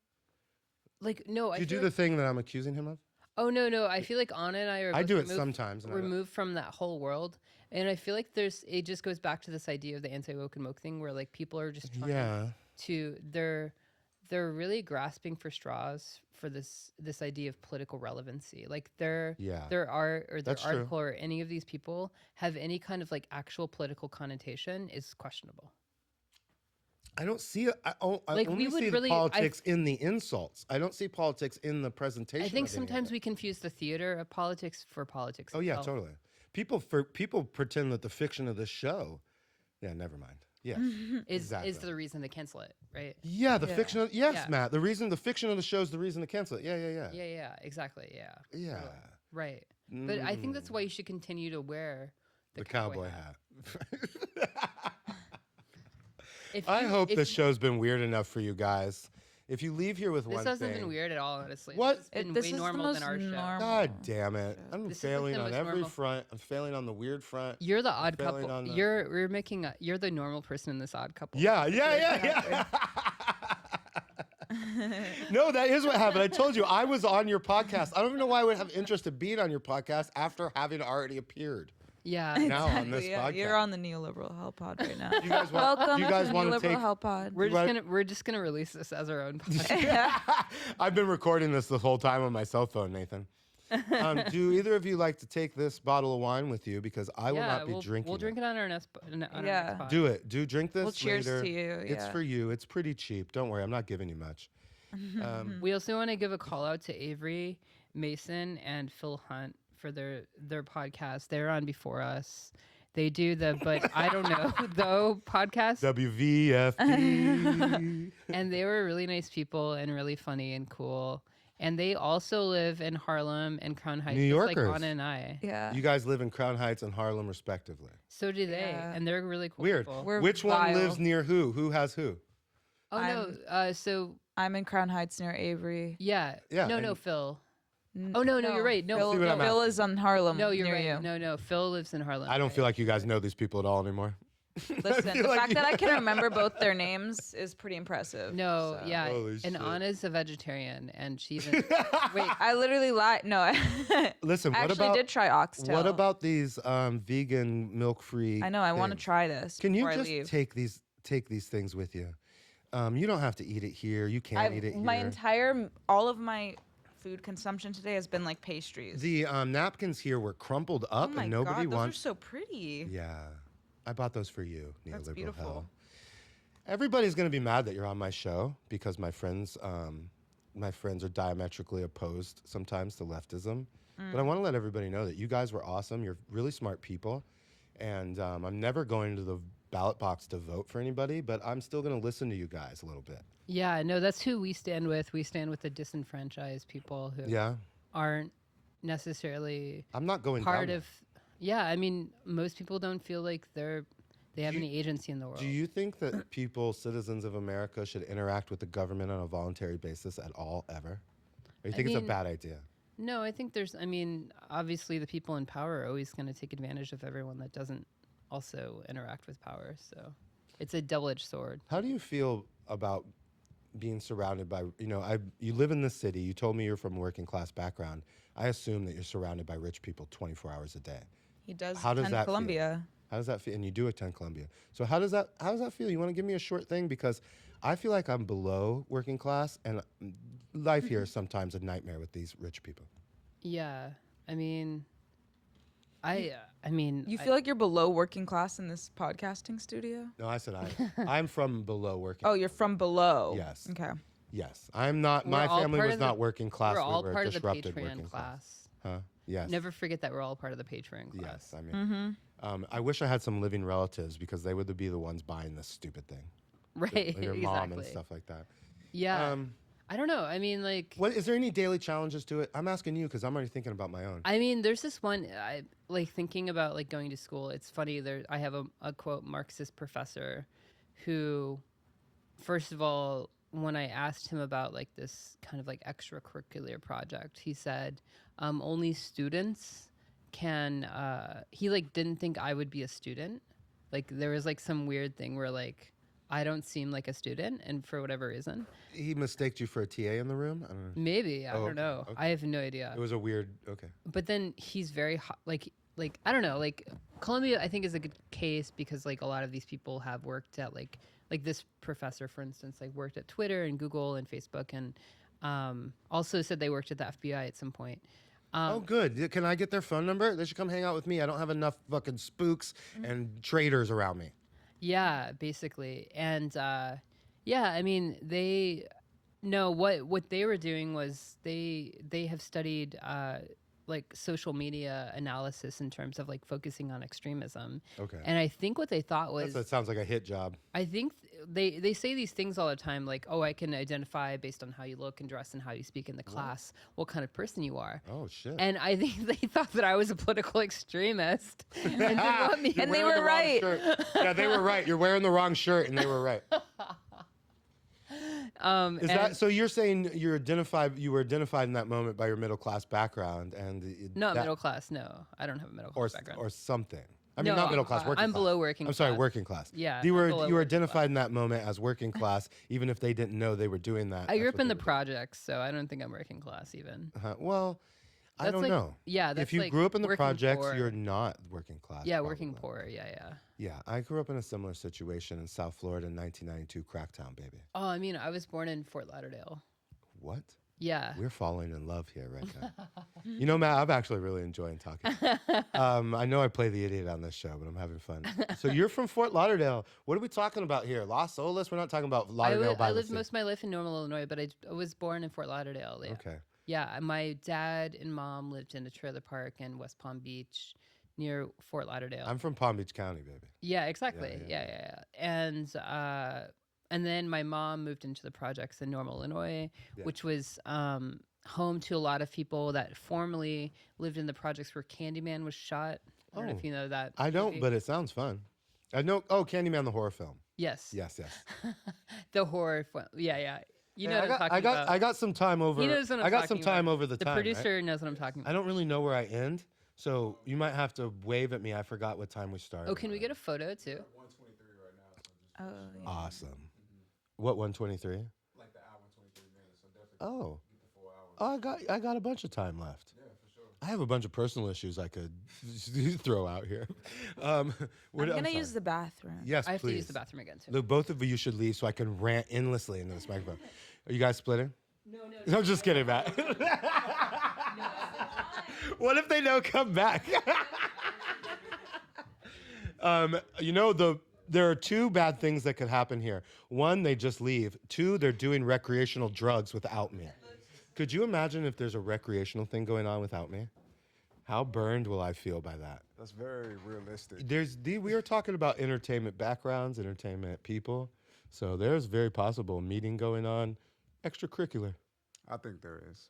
Like, no, I Do you feel do the thing that I'm accusing him of? Oh no! I feel like Anna and I are. I both do it removed- sometimes. And I don't- Removed from that whole world, and I feel like it just goes back to this idea of the anti-woke and woke thing, where like people are just trying Yeah. to they're really grasping for straws for this idea of political relevancy. Like their art or their That's true. article or any of these people have any kind of like actual political connotation is questionable. I don't see it. I Like, only we would see really- the politics in the insults. I don't see politics in the presentation. I think of any of sometimes it. we confuse the theater of politics for politics. Oh yeah, itself. totally. People pretend that the fiction of the show. Yeah, never mind. Yes. Is Exactly. the reason to cancel it, right? Yeah, the Yeah. fiction of yes, Yeah. Matt. The fiction of the show is the reason to cancel it. Yeah. Yeah, exactly. Yeah. Yeah. Right. But I think that's why you should continue to wear The cowboy hat. If I you- hope if this you- show's been weird enough for you guys. If you leave here with This one hasn't thing, been weird at all, honestly. What? It's been This way is the normal than most our show. normal. God damn it! I'm This is like failing the on most every normal- front. I'm failing on the weird front. You're the odd failing couple. on the- You're the normal person in this odd couple. Yeah. No, that is what happened. I told you I was on your podcast. I don't even know why I would have interest in being on your podcast after having already appeared. Yeah. Now on this Yeah, podcast. you're on the Neoliberalhell pod right now. You guys want? Welcome You guys to the want to take? Neoliberalhell pod. We're just gonna release this as our own podcast. I've been recording this the whole time on my cell phone, Nathan. Do either of you like to take this bottle of wine with you? Because I will not be drinking. We'll drink it on our next. Our Yeah. next pod. Do it. Do drink this Well, cheers later. to you, It's yeah. for you. It's pretty cheap. Don't worry. I'm not giving you much. We also want to give a call out to Avery Mason and Phil Hunt for their podcast. They're on before us. They do the but I don't know though podcast, WVFD. and they were really nice people and really funny and cool. And they also live in Harlem and Crown Heights, New just like Yorkers. Anna and I. Yeah. You guys live in Crown Heights and Harlem, respectively. So do they, Yeah. and they're really cool. Weird. People. We're Which one vile. lives near who? Who has who? Oh no, so I'm in Crown Heights near Avery. yeah, Yeah, no, and- Phil. Oh no, you're right. No, Phil, See what I'm Phil asking. is on Harlem. no, you're near right. You. No, Phil lives in Harlem. I don't feel like you guys know these people at all anymore. Listen, feel the like fact you- that I can remember both their names is pretty impressive. No, so. yeah, Holy and shit. Anna's a vegetarian, and she's in, Wait, I literally lied. No, I Listen, what actually about did try oxtail. what about these vegan milk-free? I know. I want to things? try this. Can you before just I leave. take these things with you? You don't have to eat it here. You can't eat it here. My entire, all of my food consumption today has been like pastries. The napkins here were crumpled oh up, my and nobody God, those wants. are so pretty. Yeah, I bought those for you, That's Neoliberal beautiful. Hell. Everybody's gonna be mad that you're on my show because my friends are diametrically opposed sometimes to leftism. But I want to let everybody know that you guys were awesome. You're really smart people, and I'm never going to the ballot box to vote for anybody, but I'm still gonna listen to you guys a little bit. yeah, no, that's who we stand with. We stand with the disenfranchised people who Yeah, aren't necessarily I'm not going part down of. Yeah, I mean, most people don't feel like they have any agency in the world. Do you think that people, citizens of America, should interact with the government on a voluntary basis at all, ever? Or you think it's a mean, bad idea? No, I think I mean, obviously the people in power are always going to take advantage of everyone that doesn't also interact with power. So it's a double-edged sword. How do you feel about being surrounded by, you live in the city. You told me you're from a working class background. I assume that you're surrounded by rich people 24 hours a day. He does How does attend that feel? Columbia. How does that feel? And you do attend Columbia. So how does that feel? You want to give me a short thing? Because I feel like I'm below working class, and life here is sometimes a nightmare with these rich people. Yeah, I mean, I mean, You feel like you're below working class in this podcasting studio? No, I said I'm from below working. Oh, you're from below. Yes. Okay. Yes, I'm not. We're My all family part was of the- not working class. we're all we were part of the disrupted Patreon working class. Huh? Yes. Never forget that we're all part of the Patreon class. Yes, I mean, I wish I had some living relatives because they would be the ones buying this stupid thing. Right, Your mom and exactly. stuff like that. Yeah. I don't know. I mean, like, What is there any daily challenges to it? I'm asking you because I'm already thinking about my own. I mean, there's this one, I like thinking about like going to school. It's funny. I have a quote Marxist professor who, first of all, when I asked him about like this kind of like extracurricular project, he said, only students can, he like didn't think I would be a student. Like there was like some weird thing where like, I don't seem like a student, and for whatever reason. He mistaked you for a TA in the room? I don't know. Maybe, I Oh, don't okay, know. okay. I have no idea. It was a weird, okay. But then he's very like I don't know, like Columbia I think is a good case because like a lot of these people have worked at like this professor, for instance, like worked at Twitter and Google and Facebook, and also said they worked at the FBI at some point. Oh, good. Can I get their phone number? They should come hang out with me. I don't have enough fucking spooks and traitors around me. Yeah, basically. And yeah, I mean, what they were doing was they have studied like social media analysis in terms of like focusing on extremism. Okay. And I think what they thought was That sounds like a hit job. I think they say these things all the time, like, oh, I can identify based on how you look and dress and how you speak in the class what kind of person you are. Oh, shit. And I think they thought that I was a political extremist. And they want me. And they Wearing were the wrong right. shirt. Yeah, they were right. You're wearing the wrong shirt, and they were right. Is that so? You're saying you were identified in that moment by your middle class background, and not middle class. No, I don't have a middle class background. or something. I mean, No, not middle class. Working I'm class. below working I'm sorry, class. working class. Yeah, you I'm below were working identified in that moment as working class, even if they didn't know they were doing that. I grew that's up what in they the were doing. projects, so I don't think I'm working class even. Well, I That's don't like- know. yeah, that's if you like grew up in the working projects, poor. you're not working class. Yeah, probably. working poor. Yeah. Yeah, I grew up in a similar situation in South Florida in 1992, Cracktown, baby. Oh, I mean, I was born in Fort Lauderdale. What? Yeah. We're falling in love here right now. You know, Matt, I'm actually really enjoying talking. I know I play the idiot on this show, but I'm having fun. So you're from Fort Lauderdale. What are we talking about here? Los Olas? We're not talking about Lauderdale by I the lived sea. most of my life in Normal, Illinois, but I was born in Fort Lauderdale. Yeah. Okay. Yeah, my dad and mom lived in a trailer park in West Palm Beach near Fort Lauderdale. I'm from Palm Beach County, baby. Yeah, exactly. Yeah. Yeah. And then my mom moved into the projects in Normal, Illinois, which was home to a lot of people that formerly lived in the projects where Candyman was shot. I don't know if you know that. I don't, movie. but it sounds fun. I know. Oh, Candyman, the horror film. Yes. Yes. The horror film. Yeah. You know Yeah, what I'm talking about. I got some time over. He knows what I'm I got some talking time about. over the time. The right? producer knows what I'm talking about. I don't really know where I end, so you might have to wave at me. I forgot what time we started. Oh, can we get a photo too? Oh, yeah. Awesome. What 123? Like the hour and 23 minutes, so definitely Oh. get the 4 hours. I got a bunch of time left. Yeah, for sure. I have a bunch of personal issues I could throw out here. I'm gonna use the bathroom. Yes, I have please. to use the bathroom again too. Look, both of you should leave so I can rant endlessly into this microphone. Are you guys splitting? No. I'm just kidding, Matt. What if they don't come back? There are two bad things that could happen here. One, they just leave. Two, they're doing recreational drugs without me. Could you imagine if there's a recreational thing going on without me? How burned will I feel by that? That's very realistic. We are talking about entertainment backgrounds, entertainment people. So there's very possible meeting going on, extracurricular. I think there is.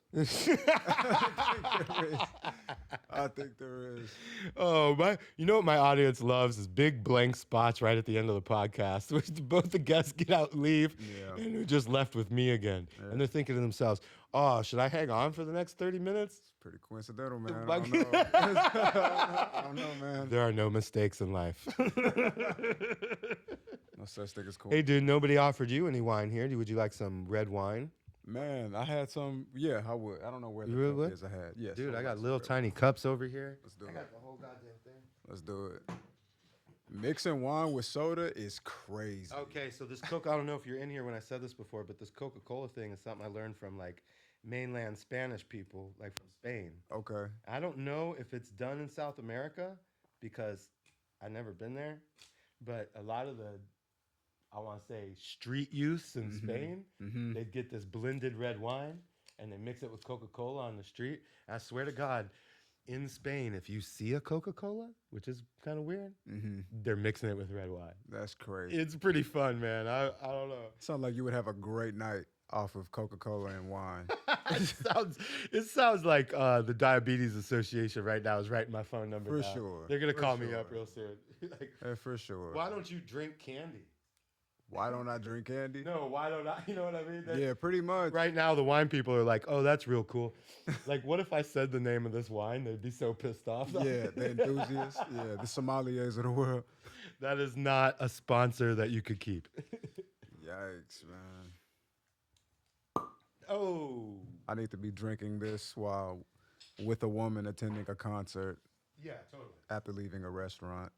I think there is. Oh, you know what my audience loves is big blank spots right at the end of the podcast, which both the guests get out and leave, Yeah. and we're just left with me again. Yeah. And they're thinking to themselves, oh, should I hang on for the next 30 minutes? It's pretty coincidental, man. I Like- don't know. I don't know, man. There are no mistakes in life. No such thing as cool. Hey, dude, nobody offered you any wine here. Would you like some red wine? Man, I had some. Yeah, I would. I don't know where the You really cup would? is. I had. Yes. Dude, I hold got on. little tiny cups over here. Let's do I it. got the whole goddamn thing. Let's do it. Mixing wine with soda is crazy. Okay, so this Coke, I don't know if you're in here when I said this before, but this Coca-Cola thing is something I learned from like mainland Spanish people, like from Spain. Okay. I don't know if it's done in South America because I've never been there, but a lot of the, I want to say, street use in Spain, Mm-hmm. they'd get this blended red wine and they mix it with Coca-Cola on the street. And I swear to God, in Spain, if you see a Coca-Cola, which is kind of weird, Mm-hmm. they're mixing it with red wine. That's crazy. It's pretty fun, man. I don't know. Sounds like you would have a great night. off of Coca-Cola and wine. it sounds like the Diabetes Association right now is writing my phone number For down. sure. They're gonna For call me sure. up real soon. Like, For sure. why don't you drink candy? Why don't I drink candy? No, why don't I? You know what I mean? Yeah, pretty much. Right now, the wine people are like, "Oh, that's real cool." Like, what if I said the name of this wine? They'd be so pissed off. Yeah, the enthusiasts. Yeah, the sommeliers of the world. That is not a sponsor that you could keep. Yikes, man. Oh. I need to be drinking this while with a woman attending a concert Yeah, totally. after leaving a restaurant.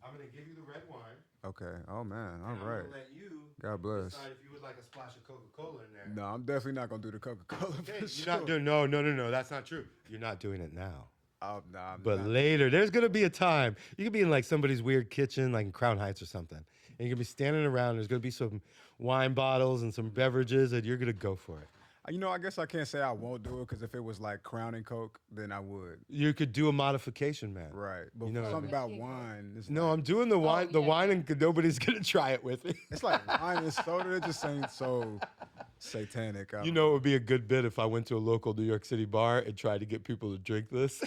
I'm gonna give you the red wine. Okay. Oh, man. All and right. I'm gonna let you God bless. decide if you would like a splash of Coca-Cola in there. No, I'm definitely not going to do the Coca-Cola. Okay, for you're sure. not doing. No. That's not true. You're not doing it now. Nah, I'm But not. later, there's gonna be a time you could be in like somebody's weird kitchen, like in Crown Heights or something, and you're gonna be standing around. There's gonna be some wine bottles and some beverages, and you're gonna go for it. You know, I guess I can't say I won't do it because if it was like Crown and Coke, then I would. You could do a modification, man. Right. But You know what I something mean? about wine. It's No, like, I'm doing the wine. The yeah, wine, and nobody's gonna try it with me. it's like wine and soda. It just ain't so satanic. You know, it would be a good bit if I went to a local New York City bar and tried to get people to drink this.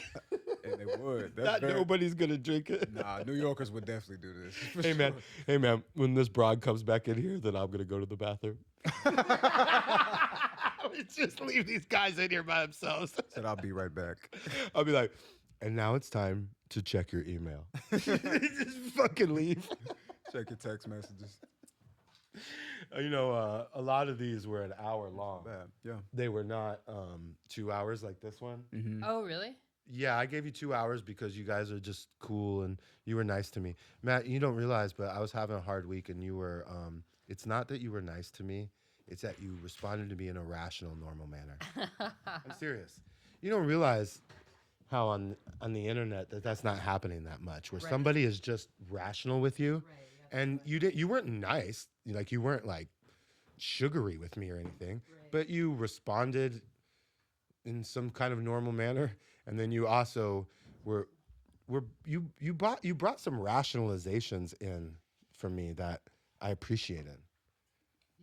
And they would. That's Not very, nobody's gonna drink it. Nah, New Yorkers would definitely do this. for Hey man, sure. hey man, when this broad comes back in here, then I'm gonna go to the bathroom. Just leave these guys in here by themselves. Said I'll be right back. I'll be like, and now it's time to check your email. Just fucking leave. Check your text messages. You know, a lot of these were an hour long. Bad. Yeah. They were not 2 hours like this one. Oh, really? Yeah, I gave you 2 hours because you guys are just cool and you were nice to me. Matt, you don't realize, but I was having a hard week and you were, it's not that you were nice to me. It's that you responded to me in a rational, normal manner. I'm serious. You don't realize how on the internet that's not happening that much, where Right. somebody is just rational with you, Right, yeah, and you weren't nice, like you weren't like sugary with me or anything, Right. but you responded in some kind of normal manner, and then you also you brought some rationalizations in for me that I appreciated.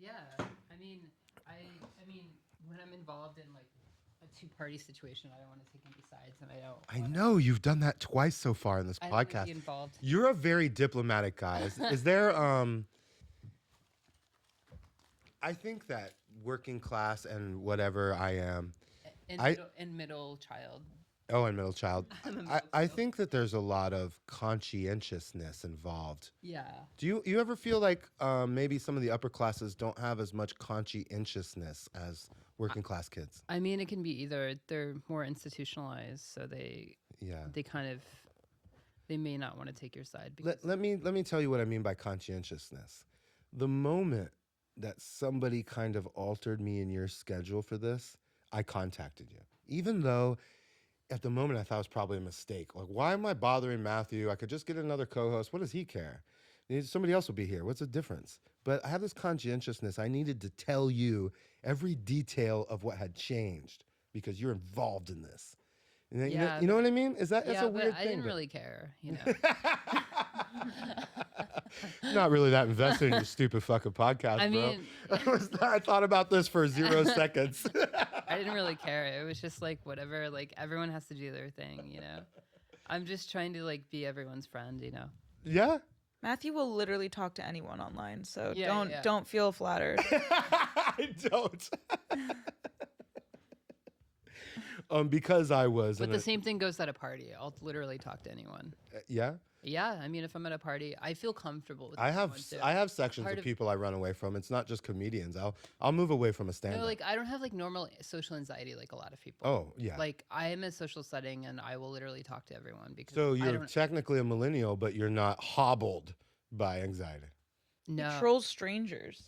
Yeah, I mean, when I'm involved in like a two-party situation, I don't want to take any sides, and I don't. I wanna- know you've done that twice so far in this I don't wanna be podcast. involved. You're a very diplomatic guy. Is there I think that working class and whatever I am, And middle child. oh, and middle child, I'm a I middle child. think that there's a lot of conscientiousness involved. Yeah. Do you ever feel like maybe some of the upper classes don't have as much conscientiousness as working class kids? I mean, it can be either. They're more institutionalized, so Yeah. they kind of they may not want to take your side. Because Let me tell you what I mean by conscientiousness. The moment that somebody kind of altered me in your schedule for this, I contacted you. Even though at the moment I thought it was probably a mistake. Like, why am I bothering Matthew? I could just get another co-host. What does he care? Somebody else will be here. What's the difference? But I have this conscientiousness. I needed to tell you every detail of what had changed because you're involved in this. And then, Yeah, you know what I mean? That's yeah, a weird but thing. I didn't to- really care, you know. Not really that invested in your stupid fucking podcast, I bro. mean- I thought about this for 0 seconds. I didn't really care. It was just like whatever. Like everyone has to do their thing, you know. I'm just trying to like be everyone's friend, you know. Yeah. Matthew will literally talk to anyone online, so Yeah, yeah. don't feel flattered. I don't. Because I was. But in the a- same thing goes at a party. I'll literally talk to anyone. Yeah. Yeah, I mean, if I'm at a party, I feel comfortable with. I have everyone, too. sections Part of of- people I run away from. It's not just comedians. I'll move away from a stand-up. No, like I don't have like normal social anxiety like a lot of people. Oh, yeah. Like I am in a social setting and I will literally talk to everyone because So I you're don't technically a millennial, but you're not hobbled by anxiety. no. Trolls strangers.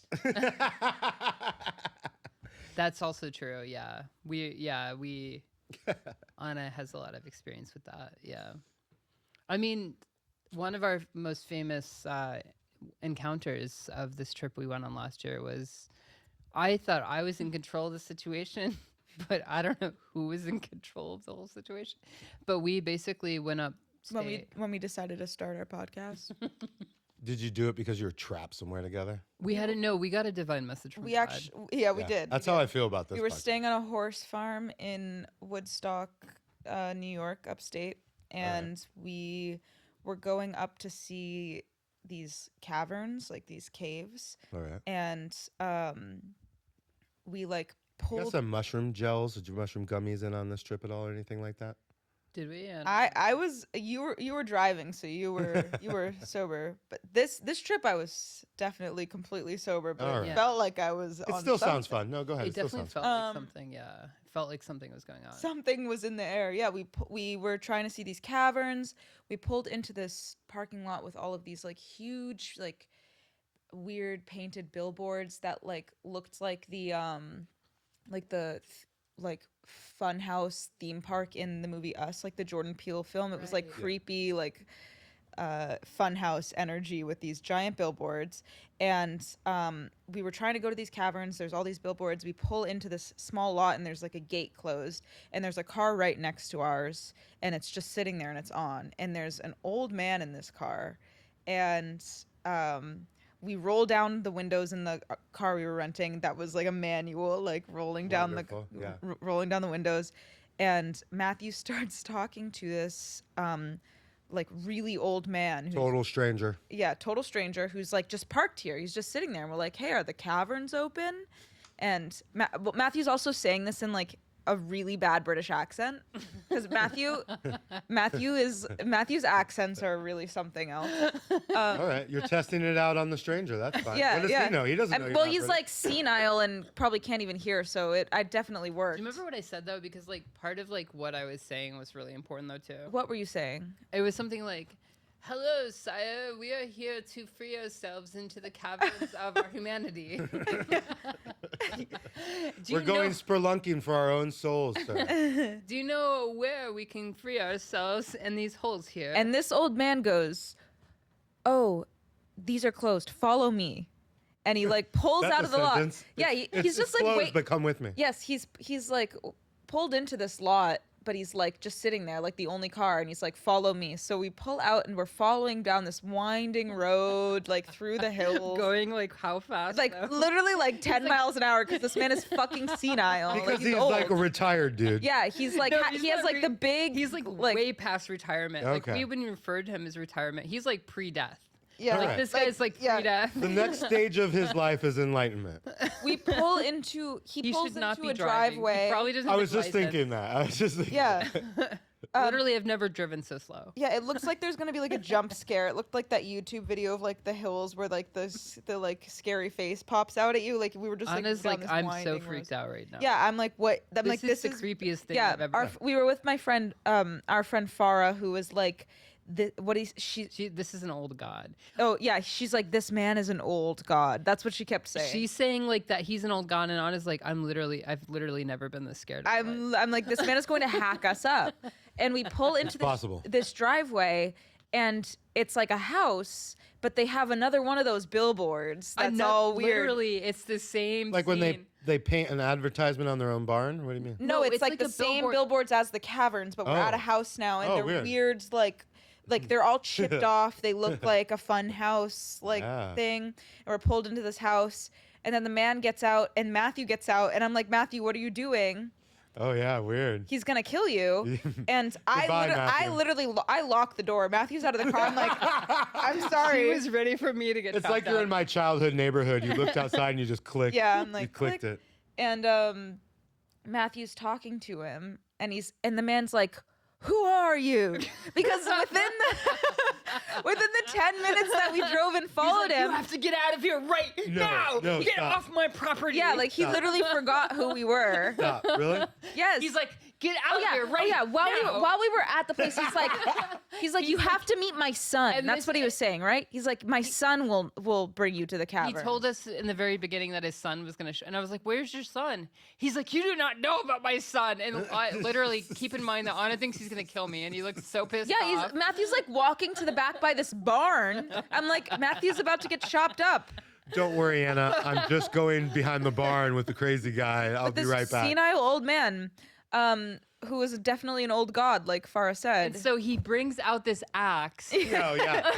That's also true. Yeah. We Anna has a lot of experience with that. Yeah. I mean, one of our most famous encounters of this trip we went on last year was I thought I was in control of the situation, but I don't know who was in control of the whole situation. But we basically went up when we decided to start our podcast. Did you do it because you were trapped somewhere together? We had to know. We got a divine message from We God. actually, yeah, we Yeah, did. That's we how did. I feel about this. We were podcast. staying on a horse farm in Woodstock, New York, upstate, and we were going up to see these caverns, like these caves, All right. and we like You got pulled. some mushroom gels? Did you mushroom gummies in on this trip at all or anything like that? Did we? Yeah. I was you were driving, so you were sober. But this trip I was definitely completely sober, but All it right. felt like I was. It on still sounds something. fun. No, go ahead. It It still definitely sounds felt fun. like something. Yeah, it felt like something was going on. Something was in the air. Yeah, we were trying to see these caverns. We pulled into this parking lot with all of these like huge like weird painted billboards that like looked like the like funhouse theme park in the movie Us, like the Jordan Peele film. It was like Right. creepy like funhouse energy with these giant billboards. And we were trying to go to these caverns. There's all these billboards. We pull into this small lot and there's like a gate closed and there's a car right next to ours and it's just sitting there and it's on. And there's an old man in this car. And we roll down the windows in the car we were renting. That was like a manual, like rolling down Wonderful, yeah. rolling down the windows. And Matthew starts talking to this like really old man who's Total stranger. total stranger who's like just parked here. He's just sitting there and we're like, hey, are the caverns open? And Matthew's also saying this in like a really bad British accent because Matthew's accents are really something else. All right. You're testing it out on the stranger. That's fine. Yeah, What does yeah. he know? He doesn't know. Well, he's like senile and probably can't even hear, so I definitely worked. Do you remember what I said though? Because like part of like what I was saying was really important though too. What were you saying? It was something like, "Hello, sire. We are here to free ourselves into the caverns of our humanity." Do We're you going know, spelunking for our own souls, sir. do you know where we can free ourselves in these holes here? And this old man goes, "Oh, these are closed. Follow me." And he like pulls That's out a of the lot. sentence. Yeah, he's just like, closed, wait. but come with me. Yes, he's like pulled into this lot, but he's like just sitting there, like the only car, and he's like, "Follow me." So we pull out and we're following down this winding road, like through the hills. going like how fast? Like though? literally like 10 miles an hour because this man is fucking senile. Because like, he's old. like a retired dude. Yeah, he's like No, he has like the big. He's like way past retirement. Like Okay. we wouldn't refer to him as retirement. He's like pre-death. yeah. All Like right. this guy's like yeah. pre-death. The next stage of his life is enlightenment. We pull into He pulls should not into be a driving. driveway. He probably doesn't. I have was a just license. thinking that. I was just thinking. Yeah. Literally, I've never driven so slow. Yeah, it looks like there's gonna be like a jump scare. It looked like that YouTube video of like the hills where like the like scary face pops out at you. Like we were just like, Anna's down like, this I'm so winding freaked road. out right now. Yeah, I'm like, what? I'm this like, is this the is creepiest thing yeah. I've ever done. We were with my friend, our friend Farah, who was like, This is an old god. oh yeah, she's like, this man is an old god. That's what she kept saying. She's saying like that he's an old god, and Anna's like, I've literally never been this scared. in my life." I'm like, this man is going to hack us up. And we pull into possible. this driveway, and it's like a house, but they have another one of those billboards. That's all weird. Literally, it's the same. Like when scene. they paint an advertisement on their own barn? What do you mean? No, No, it's it's like like the a same billboard- billboards as the caverns, but we're at a Oh. house now, and Oh, they're weird. weird, like they're all chipped off. They look like a fun house Yeah. thing. And we're pulled into this house, and then the man gets out, and Matthew gets out, and I'm like, Matthew, what are you doing? Oh, yeah, weird. He's gonna kill you. And Goodbye, Matthew. I lock the door. Matthew's out of the car. I'm like, I'm sorry. He was ready for me to get. It's like chopped you're up. in my childhood neighborhood. You looked outside and you just clicked. Yeah, I'm like, you clicked click. it. And Matthew's talking to him, and the man's like, who are you? Because within the 10 minutes that we drove and He's followed like, him, You have to get out of here right now. no, Get stop. off my property. yeah, like he literally forgot who we were. Stop. Really? Yes. He's like, get out of here right yeah. While now. we were at the place, he's like, you have to meet my son. And That's this- what he was saying, right? He's like, my son will bring you to the He cavern. told us in the very beginning that his son was going to and I was like, where's your son? He's like, you do not know about my son. And I literally, keep in mind that Anna thinks he's going to kill me, and he looks so pissed off. Matthew's like walking to the back by this barn. I'm like, Matthew's about to get chopped up. Don't worry, Anna. I'm just going behind the barn with the crazy guy. I'll be This right back. senile old man. who was definitely an old god, like Farah said. And so he brings out this axe. No, yeah.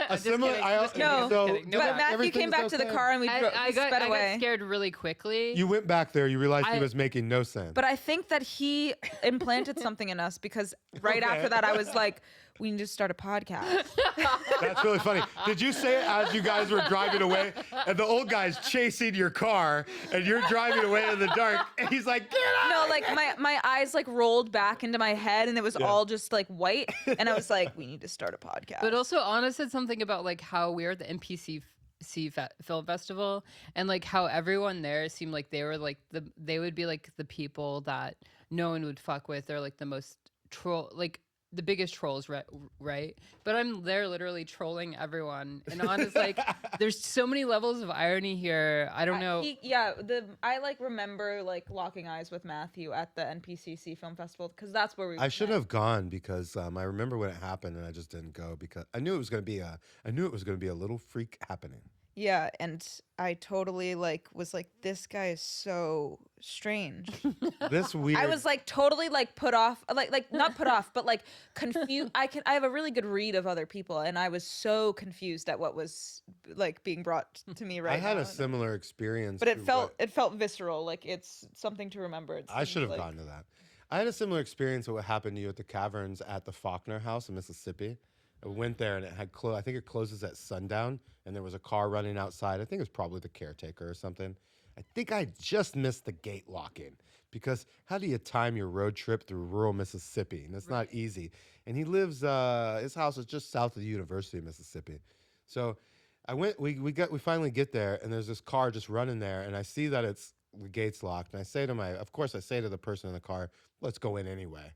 A similar. kidding, I, just kidding, No, just kidding. No, but back. Matthew everything came is back to the okay. car and we, I sped got away. scared really quickly. You went back there. You realized he I- was making no sense. But I think that he implanted something in us because right Okay. after that I was like, we need to start a podcast. That's really funny. Did you say it as you guys were driving away, and the old guy's chasing your car, and you're driving away in the dark, and he's like, "Get out!" No, like my eyes like rolled back into my head and it was all just like white. And I was like, we need to start a podcast. But also, Anna said something about like how we're at the Film Festival, and like how everyone there seemed like they were like they would be like the people that no one would fuck with, or like the most troll, like the biggest trolls, right? But I'm there literally trolling everyone, and Anna's like, there's so many levels of irony here. I don't know. I like remember like locking eyes with Matthew at the NPCC Film Festival because that's where we. I should have gone because I remember when it happened, and I just didn't go because I knew it was going to be a little freak happening. Yeah, and I totally like was like, this guy is so strange. This weird. I was like totally like put off, like not put off, but like confused. I have a really good read of other people, and I was so confused at what was like being brought to me right I had now. a similar experience, But it to felt what- visceral. Like it's something to remember. I should have gone to that. I had a similar experience with what happened to you at the caverns at the Faulkner House in Mississippi. I went there and it had I think it closes at sundown, and there was a car running outside. I think it was probably the caretaker or something. I think I just missed the gate lock-in because how do you time your road trip through rural Mississippi? And it's not easy. And he lives. His house is just south of the University of Mississippi. So I went. We finally get there, and there's this car just running there, and I see that the gate's locked. And I say to I say to the person in the car, "Let's go in anyway."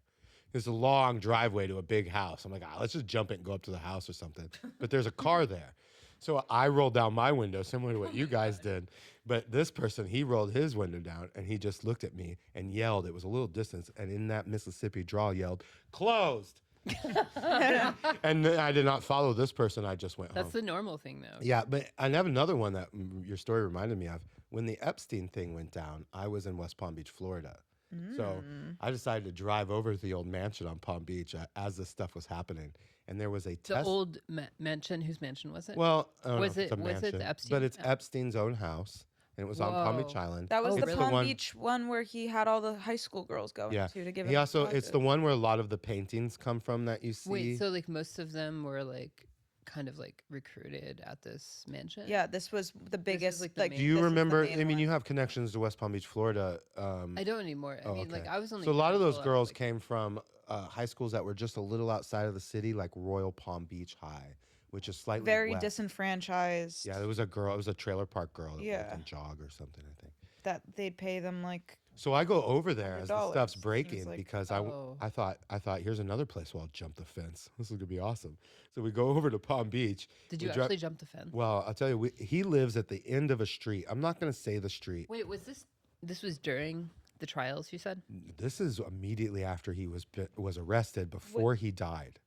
It's a long driveway to a big house. I'm like, let's just jump it and go up to the house or something. But there's a car there. So I rolled down my window, similar to what you guys did. But this person, he rolled his window down, and he just looked at me and yelled. It was a little distance. And in that Mississippi drawl, yelled, "Closed." And then I did not follow this person. I just went That's home. the normal thing, though. Yeah, but I have another one that your story reminded me of. When the Epstein thing went down, I was in West Palm Beach, Florida. So I decided to drive over to the old mansion on Palm Beach as this stuff was happening. And there was a The old mansion. Whose mansion was it? Well, I don't know Was if it's a it- was it the mansion, Epstein? but it's Epstein's own house, and it was on Palm Beach Whoa. Island. That was Oh, the really? Palm Beach one where he had all the high school girls going Yeah. to give He him also it's the classes. one where a lot of the paintings come from that you see. Wait, so like most of them were like kind of like recruited at this mansion? Yeah, this was the biggest. like, the like, main- Do you this was the remember? main I mean, one. you have connections to West Palm Beach, Florida. I don't anymore. I mean, like okay. I was only. So a lot of those handful girls like- came from high schools that were just a little outside of the city, like Royal Palm Beach High, which is slightly very west. disenfranchised. Yeah, there was a girl. It was a trailer park girl that lived Yeah. in Jog or something, I think. That they'd pay them like. So I go over there as the $100, stuff's seems breaking like. because Oh. I thought here's another place where I'll jump the fence. This is gonna be awesome. So we go over to Palm Beach. Did we you dri- actually jump the fence? Well, I'll tell you, he lives at the end of a street. I'm not gonna say the street. Wait, was this? This was during the trials. You said. This is immediately after he was arrested, before he died.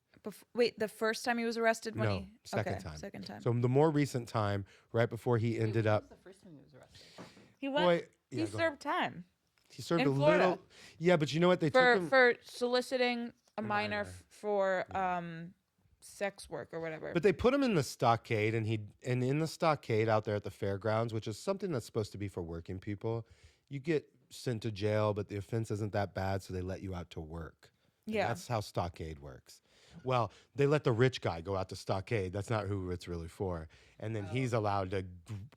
Wait, the first time he was arrested when No, he second okay, time. Second time. So the more recent time, right before he ended up. the first time he was arrested? he went. Boy, he yeah, go ahead. served time He served in a Florida. little. Yeah, but you know what? They took him. for soliciting a minor minor. for sex work or whatever. But they put him in the stockade, and in the stockade out there at the fairgrounds, which is something that's supposed to be for working people. You get sent to jail, but the offense isn't that bad, so they let you out to work. And Yeah. that's how stockade works. Well, they let the rich guy go out to stockade. That's not who it's really for. And then he's allowed to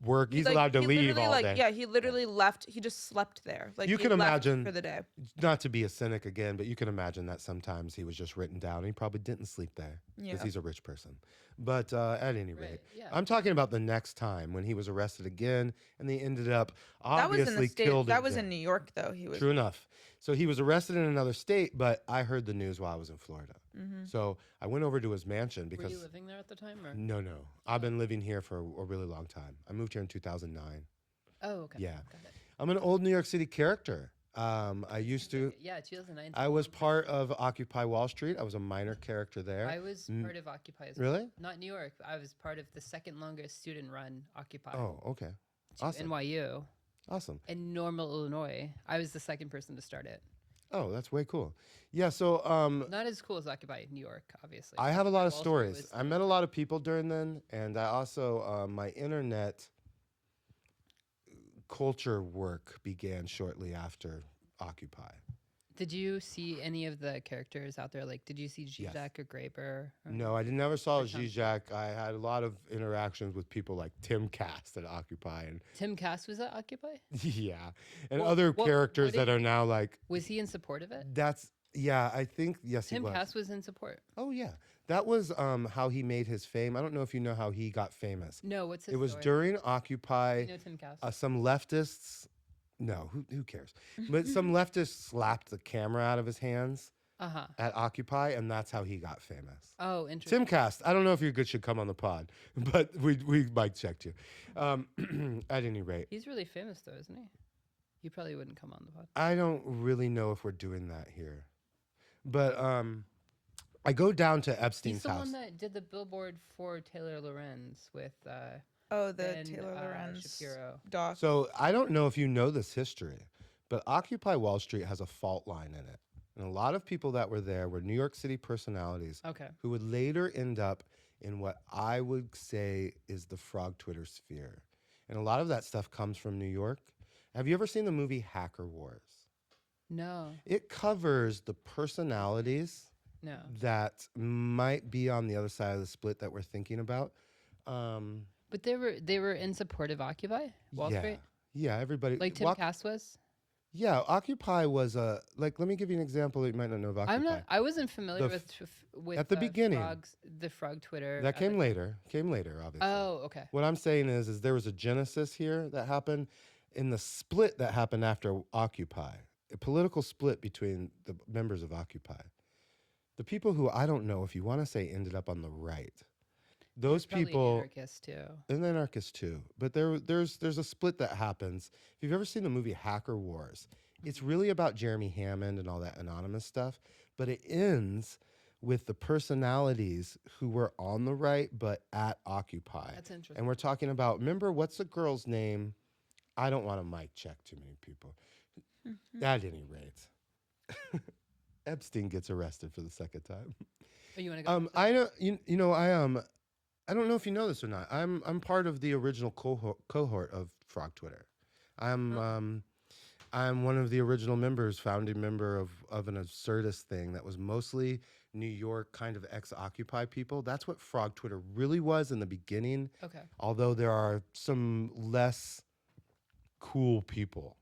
work. He's allowed to he leave literally, all day. Yeah, he literally left. He just slept there. Like You he can left imagine- for the day. Not to be a cynic again, but you can imagine that sometimes he was just written down. And he probably didn't sleep there because Yeah. he's a rich person. But at any rate, Right, yeah. I'm talking about the next time when he was arrested again, and they ended up That was in obviously the state. killed. That it was there. in New York, though. He was. True enough. So he was arrested in another state, but I heard the news while I was in Florida. So I went over to his mansion Were because you living there at the time, or? no, I've been living here for a really long time. I moved here in 2009. Oh, okay. Yeah. Got it. I'm an old New York City character. I used to. Yeah, 2009. I was part of Occupy Wall Street. I was a minor character there. I was part of Occupy as Really? well. Not New York. But I was part of the second longest student-run Occupy. Oh, okay. to Awesome. NYU Awesome. in Normal, Illinois. I was the second person to start it. Oh, that's way cool. Yeah, so Not as cool as Occupy New York, obviously. I have a lot of Wall Street stories. was I met a lot of people during then, and I also my internet culture work began shortly after Occupy. Did you see any of the characters out there? Like, did you see Yes. Zizek or Graeber? Or No, I never saw Or Tom Zizek. I had a lot of interactions with people like Tim Cast at Occupy, and Tim Cass was at Occupy? yeah, and Well, other what characters that did- are now like Was he in support of it? that's yeah. I think yes, he Tim was. Cass was in support. Oh yeah, that was how he made his fame. I don't know if you know how he got famous. No, what's his It was story? during Occupy. You know Tim Cass? Some leftists, no, who cares? But some leftists slapped the camera out of his hands Uh-huh. at Occupy, and that's how he got famous. Oh, interesting. Tim Cast, I don't know if you should come on the pod, but we mic checked you. At any rate, He's really famous though, isn't he? He probably wouldn't come on the pod. I don't really know if we're doing that here, but I go down to Epstein's He's the house. one that did the billboard for Taylor Lorenz with Oh, the Ben, Taylor Lorenz Shapiro. doc. So I don't know if you know this history, but Occupy Wall Street has a fault line in it. And a lot of people that were there were New York City personalities Okay. who would later end up in what I would say is the frog Twitter sphere. And a lot of that stuff comes from New York. Have you ever seen the movie Hacker Wars? No. It covers the personalities No. that might be on the other side of the split that we're thinking about. But they were in support of Occupy Wall yeah. Street? Yeah, everybody. Like Tim Cass was? Yeah, Occupy was a like. Let me give you an example that you might not know of Occupy. I wasn't familiar The with at the beginning. the frog Twitter. That came later. Came later, obviously. Oh, okay. What I'm saying is there was a genesis here that happened in the split that happened after Occupy, a political split between the members of Occupy. The people who I don't know if you want to say ended up on the right. Those Probably people anarchists too. and anarchists too. But there's a split that happens. If you've ever seen the movie Hacker Wars, it's really about Jeremy Hammond and all that anonymous stuff. But it ends with the personalities who were on the right but at Occupy. That's interesting. And we're talking about, remember, what's the girl's name? I don't want to mic check too many people. At any rate, Epstein gets arrested for the second time. Oh, you want to go? I know you know I don't know if you know this or not. I'm part of the original cohort of Frog Twitter. I'm one of the original members, founding member of an absurdist thing that was mostly New York kind of ex-Occupy people. That's what Frog Twitter really was in the beginning. Okay. Although there are some less cool people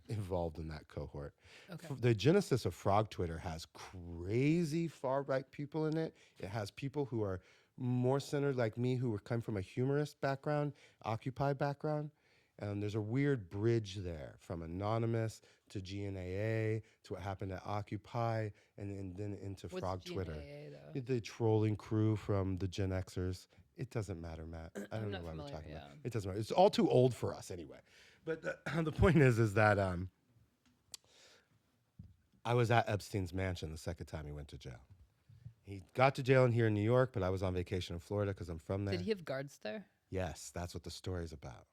involved in that cohort. Okay. The genesis of Frog Twitter has crazy far-right people in it. It has people who are more centered like me, who come from a humorist background, Occupy background. And there's a weird bridge there from Anonymous to GNAA to what happened at Occupy and then into What's Frog Twitter. GNAA, though? The trolling crew from the Gen Xers. It doesn't matter, Matt. I I'm don't know not why we're familiar, talking about yeah. it. It doesn't matter. It's all too old for us anyway. But the point is that I was at Epstein's mansion the second time he went to jail. He got to jail here in New York, but I was on vacation in Florida because I'm from there. Did he have guards there? Yes, that's what the story's about.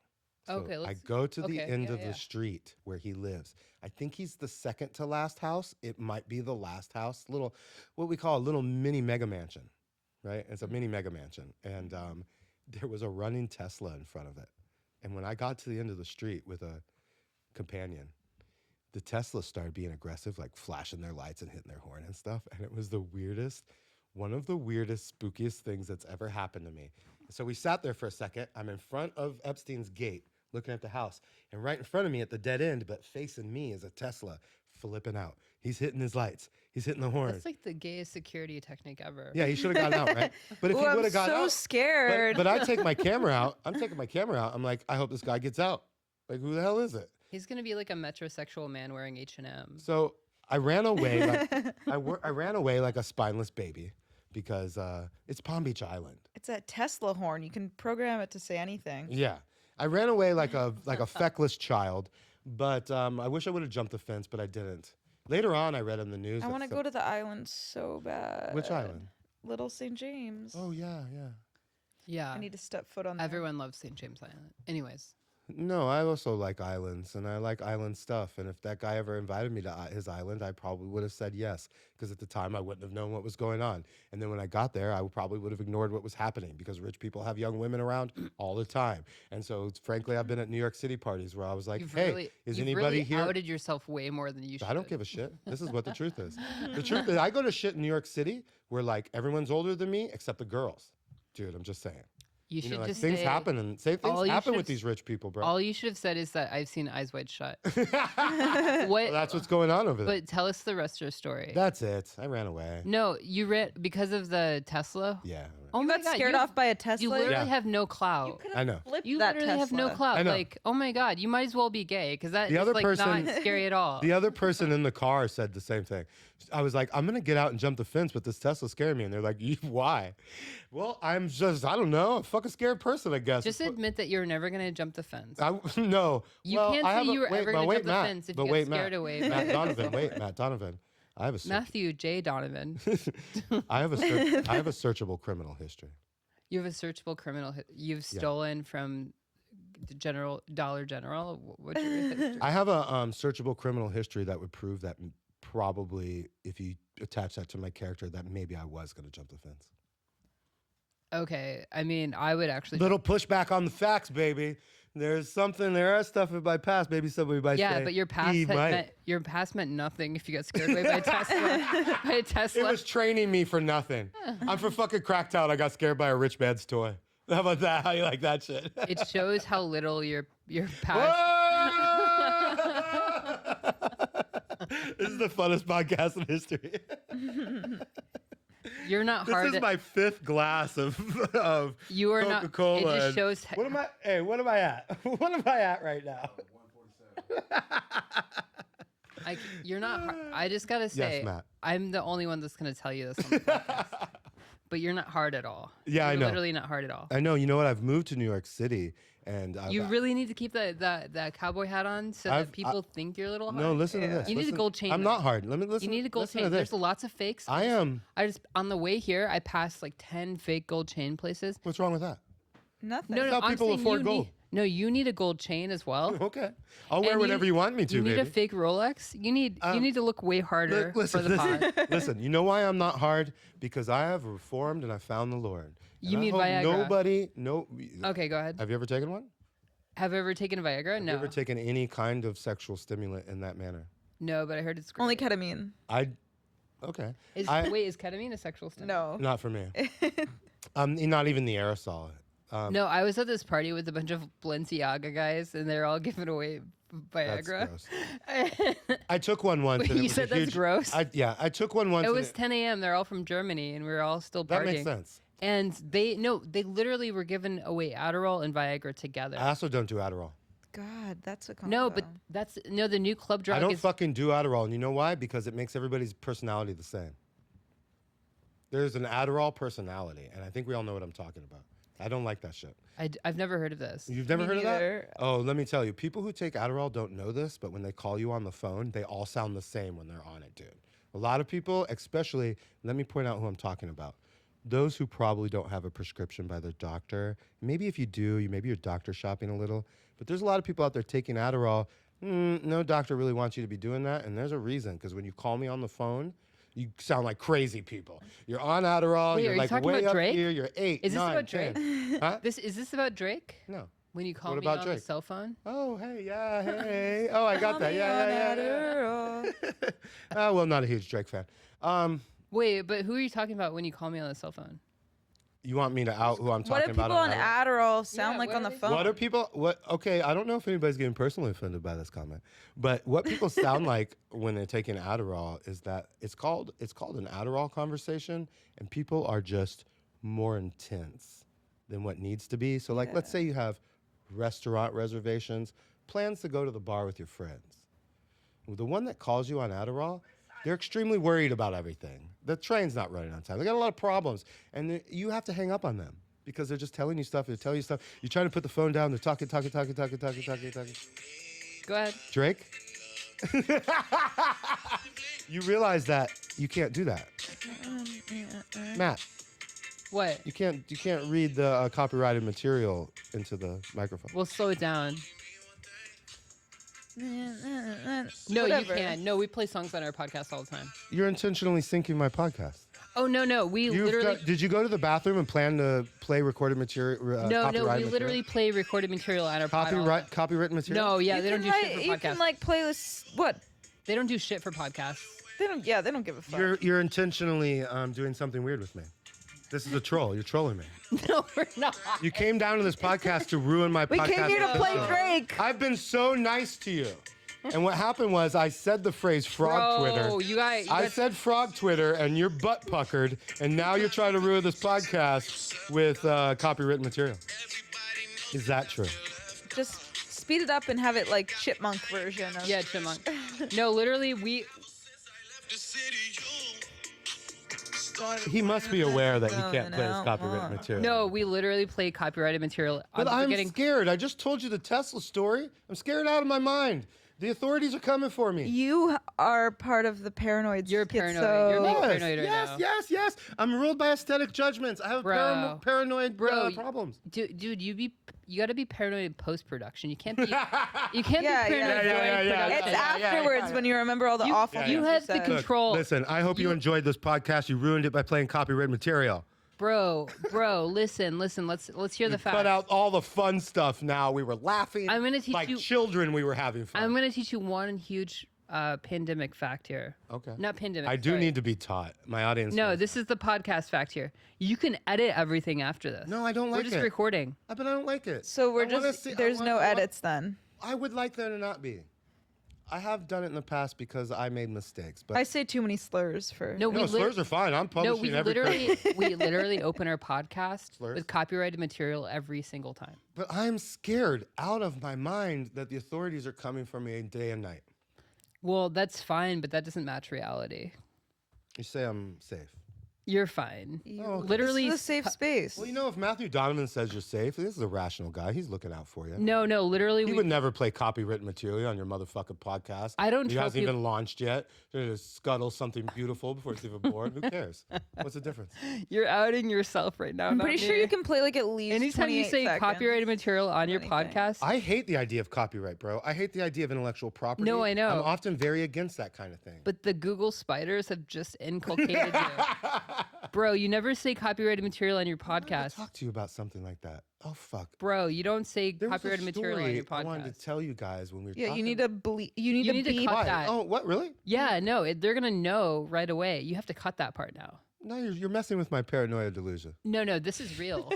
Okay, I let's- go to the okay, end yeah, of yeah. the street where he lives. I think he's the second to last house. It might be the last house. Little, what we call a little mini mega mansion, right? It's a mini mega mansion. And there was a running Tesla in front of it. And when I got to the end of the street with a companion, the Tesla started being aggressive, like flashing their lights and hitting their horn and stuff. And it was the weirdest, one of the weirdest, spookiest things that's ever happened to me. So we sat there for a second. I'm in front of Epstein's gate, looking at the house. And right in front of me at the dead end, but facing me, is a Tesla flipping out. He's hitting his lights. He's hitting the horn. That's like the gayest security technique ever. Yeah, he should have gotten out, right? But if he Ooh, would I'm have gotten so out, scared. but I take my camera out. I'm taking my camera out. I'm like, I hope this guy gets out. Like, who the hell is it? He's gonna be like a metrosexual man wearing H&M. So I ran away. Like, I ran away like a spineless baby because it's Palm Beach Island. It's a Tesla horn. You can program it to say anything. Yeah, I ran away like a feckless child. But I wish I would have jumped the fence, but I didn't. Later on, I read in the news. I that want to go to the island so bad. Which island? Little St. James. Oh yeah, yeah. Yeah. I need to step foot on there. Everyone loves St. James Island. Anyways, No, I also like islands, and I like island stuff. And if that guy ever invited me to his island, I probably would have said yes, because at the time I wouldn't have known what was going on. And then when I got there, probably would have ignored what was happening, because rich people have young women around all the time. And so, frankly, I've been at New York City parties where I was like, "Hey, is you've anybody really here?" outed yourself way more than you should. I don't give a shit. This is what the truth is. The truth is, I go to shit in New York City where like everyone's older than me except the girls. Dude, I'm just saying. You should Like, just things say, happen, and things all you happen should with have- these rich people, bro. All you should have said is that I've seen Eyes Wide Shut. Well, What? that's what's going on over there. But tell us the rest of your story. That's it. I ran away. No, you read because of the Tesla. Yeah. Oh You my got God, scared off by a Tesla. You literally Yeah. have no clout. I know. Flipped You that literally have no Tesla. clout. I know. Like, oh my God, you might as well be gay because that The is other like person- not scary at all. The other person in the car said the same thing. I was like, I'm going to get out and jump the fence, but this Tesla scared me. And they're like, why? Well, I don't know, a fucking scared person, I guess. Just admit that you're never gonna jump the fence. No. You Well, can't I say have a- you were wait, ever but gonna wait, jump the Matt, fence if but you wait, get scared Matt. away. Matt Donovan, wait, Matt Donovan. I have a Matthew J. Donovan. I have a searchable criminal history. You have a searchable criminal. You've stolen from Dollar General. What's your history? I have a searchable criminal history that would prove that probably, if you attach that to my character, that maybe I was going to jump the fence. Okay, I mean, I would actually. Little pushback on the facts, baby. There is stuff in my past. Maybe somebody might say, Yeah, but your past he might. meant nothing if you got scared away by a Tesla. By a It Tesla. was training me for nothing. I'm from fucking Cracktown. I got scared by a rich man's toy. How about that? How you like that shit? It shows how little your past. This is the funnest podcast in history. You're not This hard. is my fifth glass of You are not. Coca-Cola. It just and- shows. What am I? What am I at? What am I at right now? You're not. I just gotta say, Matt. I'm the only one that's gonna tell you this on the podcast. But you're not hard at all. Yeah, You're I know. Literally not hard at all. I know. You know what? I've moved to New York City, and You really need to keep that cowboy hat on so that people think you're a little hard. No, listen to this. You need a Listen. gold chain, I'm though. not hard. Let me listen. You need a gold listen chain. To this. There's lots of fakes. I am. I just on the way here, I passed like 10 fake gold chain places. What's wrong with that? Nothing. No, how I'm people saying afford you gold. you need a gold chain as well. Okay, I'll wear And whatever you want me to, You need baby. a fake Rolex. You need to look way harder Listen, for the pod. listen. You know why I'm not hard? Because I have reformed and I found the Lord. You And I mean hope Viagra? Okay, go ahead. Have you ever taken one? Have you ever taken Viagra? Have No. you ever taken any kind of sexual stimulant in that manner? No, but I heard it's great. Only ketamine. Okay. Wait, is ketamine a sexual stimulant? No. Not for me. Not even the aerosol. No, I was at this party with a bunch of Balenciaga guys, and they're all giving away That's Viagra. gross. I took one once. Wait, and it you was a said that's huge- gross? I took one once. It and was 10 a.m. They're all from Germany, and we were all still partying. that makes sense. And they literally were giving away Adderall and Viagra together. I also don't do Adderall. God, that's a No, combo. but the new club drug I don't is fucking do Adderall, and you know why? Because it makes everybody's personality the same. There's an Adderall personality, and I think we all know what I'm talking about. I don't like that shit. I've never heard of this. You've never Me heard of that? neither. Oh, let me tell you. People who take Adderall don't know this, but when they call you on the phone, they all sound the same when they're on it, dude. A lot of people, especially, let me point out who I'm talking about. Those who probably don't have a prescription by their doctor. Maybe if you do, maybe you're doctor shopping a little. But there's a lot of people out there taking Adderall. No doctor really wants you to be doing that, and there's a reason. Because when you call me on the phone, you sound like crazy people. You're on Adderall. Wait, you're are you like talking way about up Drake? here. You're 8, Is this 9, about 10. Drake? Huh? Is this about Drake? No. When you call What me about on Drake? the cell phone? Oh, hey, yeah, hey. Oh, I got that. Yeah. Well, not a huge Drake fan. Wait, but who are you talking about when you call me on the cell phone? You want me to out who I'm What talking do about? people on Adderall? Adderall sound Yeah, like what on are the they- phone? What are people? Okay, I don't know if anybody's getting personally offended by this comment, but what people sound like when they're taking Adderall is that it's called an Adderall conversation, and people are just more intense than what needs to be. So, like, let's say you have restaurant reservations, plans to go to the bar with your friends. The one that calls you on Adderall, they're extremely worried about everything. The train's not running on time. They got a lot of problems, and you have to hang up on them because they're just telling you stuff. They're telling you stuff. You're trying to put the phone down. They're talking. Go ahead. Drake, you realize that you can't do that, Matt. What? You can't read the copyrighted material into the microphone. We'll slow it down. No, Whatever. you can't. No, we play songs on our podcast all the time. You're intentionally syncing my podcast. Oh no, we literally. Did you go to the bathroom and plan to play recorded material? No, copyrighted we literally material? play recorded material on our podcast. Copywritten material. No, yeah, You they don't can do write- shit for You podcasts. can like playlists. What? They don't do shit for podcasts. They don't. Yeah, they don't give a fuck. You're intentionally doing something weird with me. This is a troll. You're trolling me. No, we're not. You came down to this podcast to ruin my We podcast. came here to play episode. Drake. I've been so nice to you. And what happened was I said the phrase frog Bro, Twitter. you guys. I said frog Twitter, and your butt puckered, and now you're trying to ruin this podcast with copywritten material. Is that true? Just speed it up and have it like chipmunk version. Of, Yeah, chipmunk. No, literally, we. He must be aware that he can't play his copywritten material. No, we literally play copyrighted material. But I'm getting. scared. I just told you the Tesla story. I'm scared out of my mind. The authorities are coming for me. You are part of the paranoid. You're paranoid. schizo- You're being paranoid right yes, now. yes. I'm ruled by aesthetic judgments. I have Bro. paranoid Bro, problems. Dude, you got to be paranoid in post production. You can't be. You Yeah, can't be yeah, paranoid yeah, during yeah, yeah. production. It's afterwards when you remember all the awful. You things have the said. control. Listen, I hope you enjoyed this podcast. You ruined it by playing copywritten material. Bro, listen. Let's hear the facts. Cut out all the fun stuff now. We were laughing. I'm gonna teach like you- children. We were having fun. I'm gonna teach you one huge pandemic fact here. Okay. Not pandemic. I do sorry. need to be taught. My audience. No, knows. this is the podcast fact here. You can edit everything after this. No, I don't like We're just it. recording. But I don't like it. So we're I wanna just see- I there's want- no I want- edits then. I would like there to not be. I have done it in the past because I made mistakes. But I say too many slurs for. No, no, slurs are fine. I'm No, publishing every we literally open our podcast Slurs? with copyrighted material every single time. But I'm scared out of my mind that the authorities are coming for me day and night. Well, that's fine, but that doesn't match reality. You say I'm safe. You're fine. Oh, okay. Literally, This is a safe space. Well, you know, if Matthew Donovan says you're safe, this is a rational guy. He's looking out for you. no, literally, He we would never play copywritten material on your motherfucking podcast. I don't He troll hasn't even people- launched yet. They're going to scuttle something beautiful before it's even born. Who cares? What's the difference? You're outing yourself right now. I'm not pretty sure me. you can play like at least. Anytime you 28 say seconds. copyrighted material on your anything. podcast, I hate the idea of copyright, bro. I hate the idea of intellectual property. No, I know. I'm often very against that kind of thing. but the Google spiders have just inculcated you. Bro, you never say copyrighted material on your I wanted to podcast. talk to you about something like that. Oh, fuck. Bro, you don't say There was a copyrighted material on story your I wanted podcast. to tell you guys when we were Yeah, talking. you need to bleep. You need You to need to beep. cut Why? that. Oh, what? Really? Yeah, no, they're gonna know right away. You have to cut that part now. No, you're messing with my paranoia delusion. No, this is real.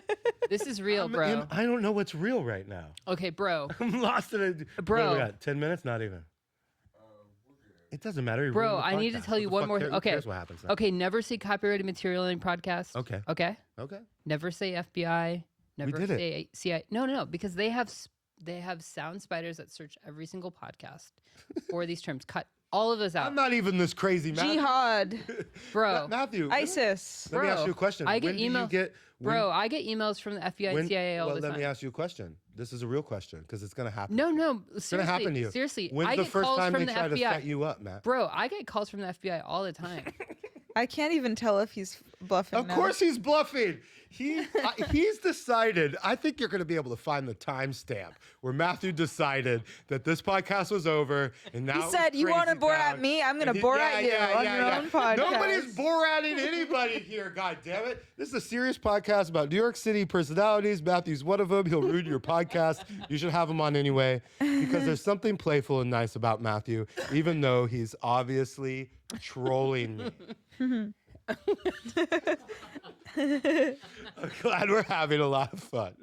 This is real, bro. I don't know what's real right now. Okay, bro. I'm lost in a... Bro. What do we got? 10 minutes? Not even. It doesn't matter. You're Bro, ruining the I need to podcast. tell you What the one more. fuck Who Okay, cares what happens now? okay. Never say copyrighted material on your podcast. Okay. Okay. Okay. Never say FBI. Never did it. say CIA. No, because they have sound spiders that search every single podcast for these terms. Cut all of those out, I'm not even this crazy, Matthew. Jihad, bro. Matthew. ISIS. Let me ask Bro, you a question. I get when do email- you get... Bro, I get emails from the FBI and CIA all well, the let time. me ask you a question. This is a real question because it's going to happen. No, It's going seriously, to happen to you. seriously. When's I the get first calls time from they the try to FBI. set you up, Matt? Bro, I get calls from the FBI all the time. I can't even tell if he's bluffing. Of now. course he's bluffing. He's decided. I think you're going to be able to find the timestamp where Matthew decided that this podcast was over, and now He it was said, "You want to crazy bore town." at me? I'm going And to bore at you on your yeah. own podcast." Nobody's boratting anybody here. God damn it! This is a serious podcast about New York City personalities. Matthew's one of them. He'll ruin your podcast. You should have him on anyway because there's something playful and nice about Matthew, even though he's obviously trolling me. I'm glad we're having a lot of fun.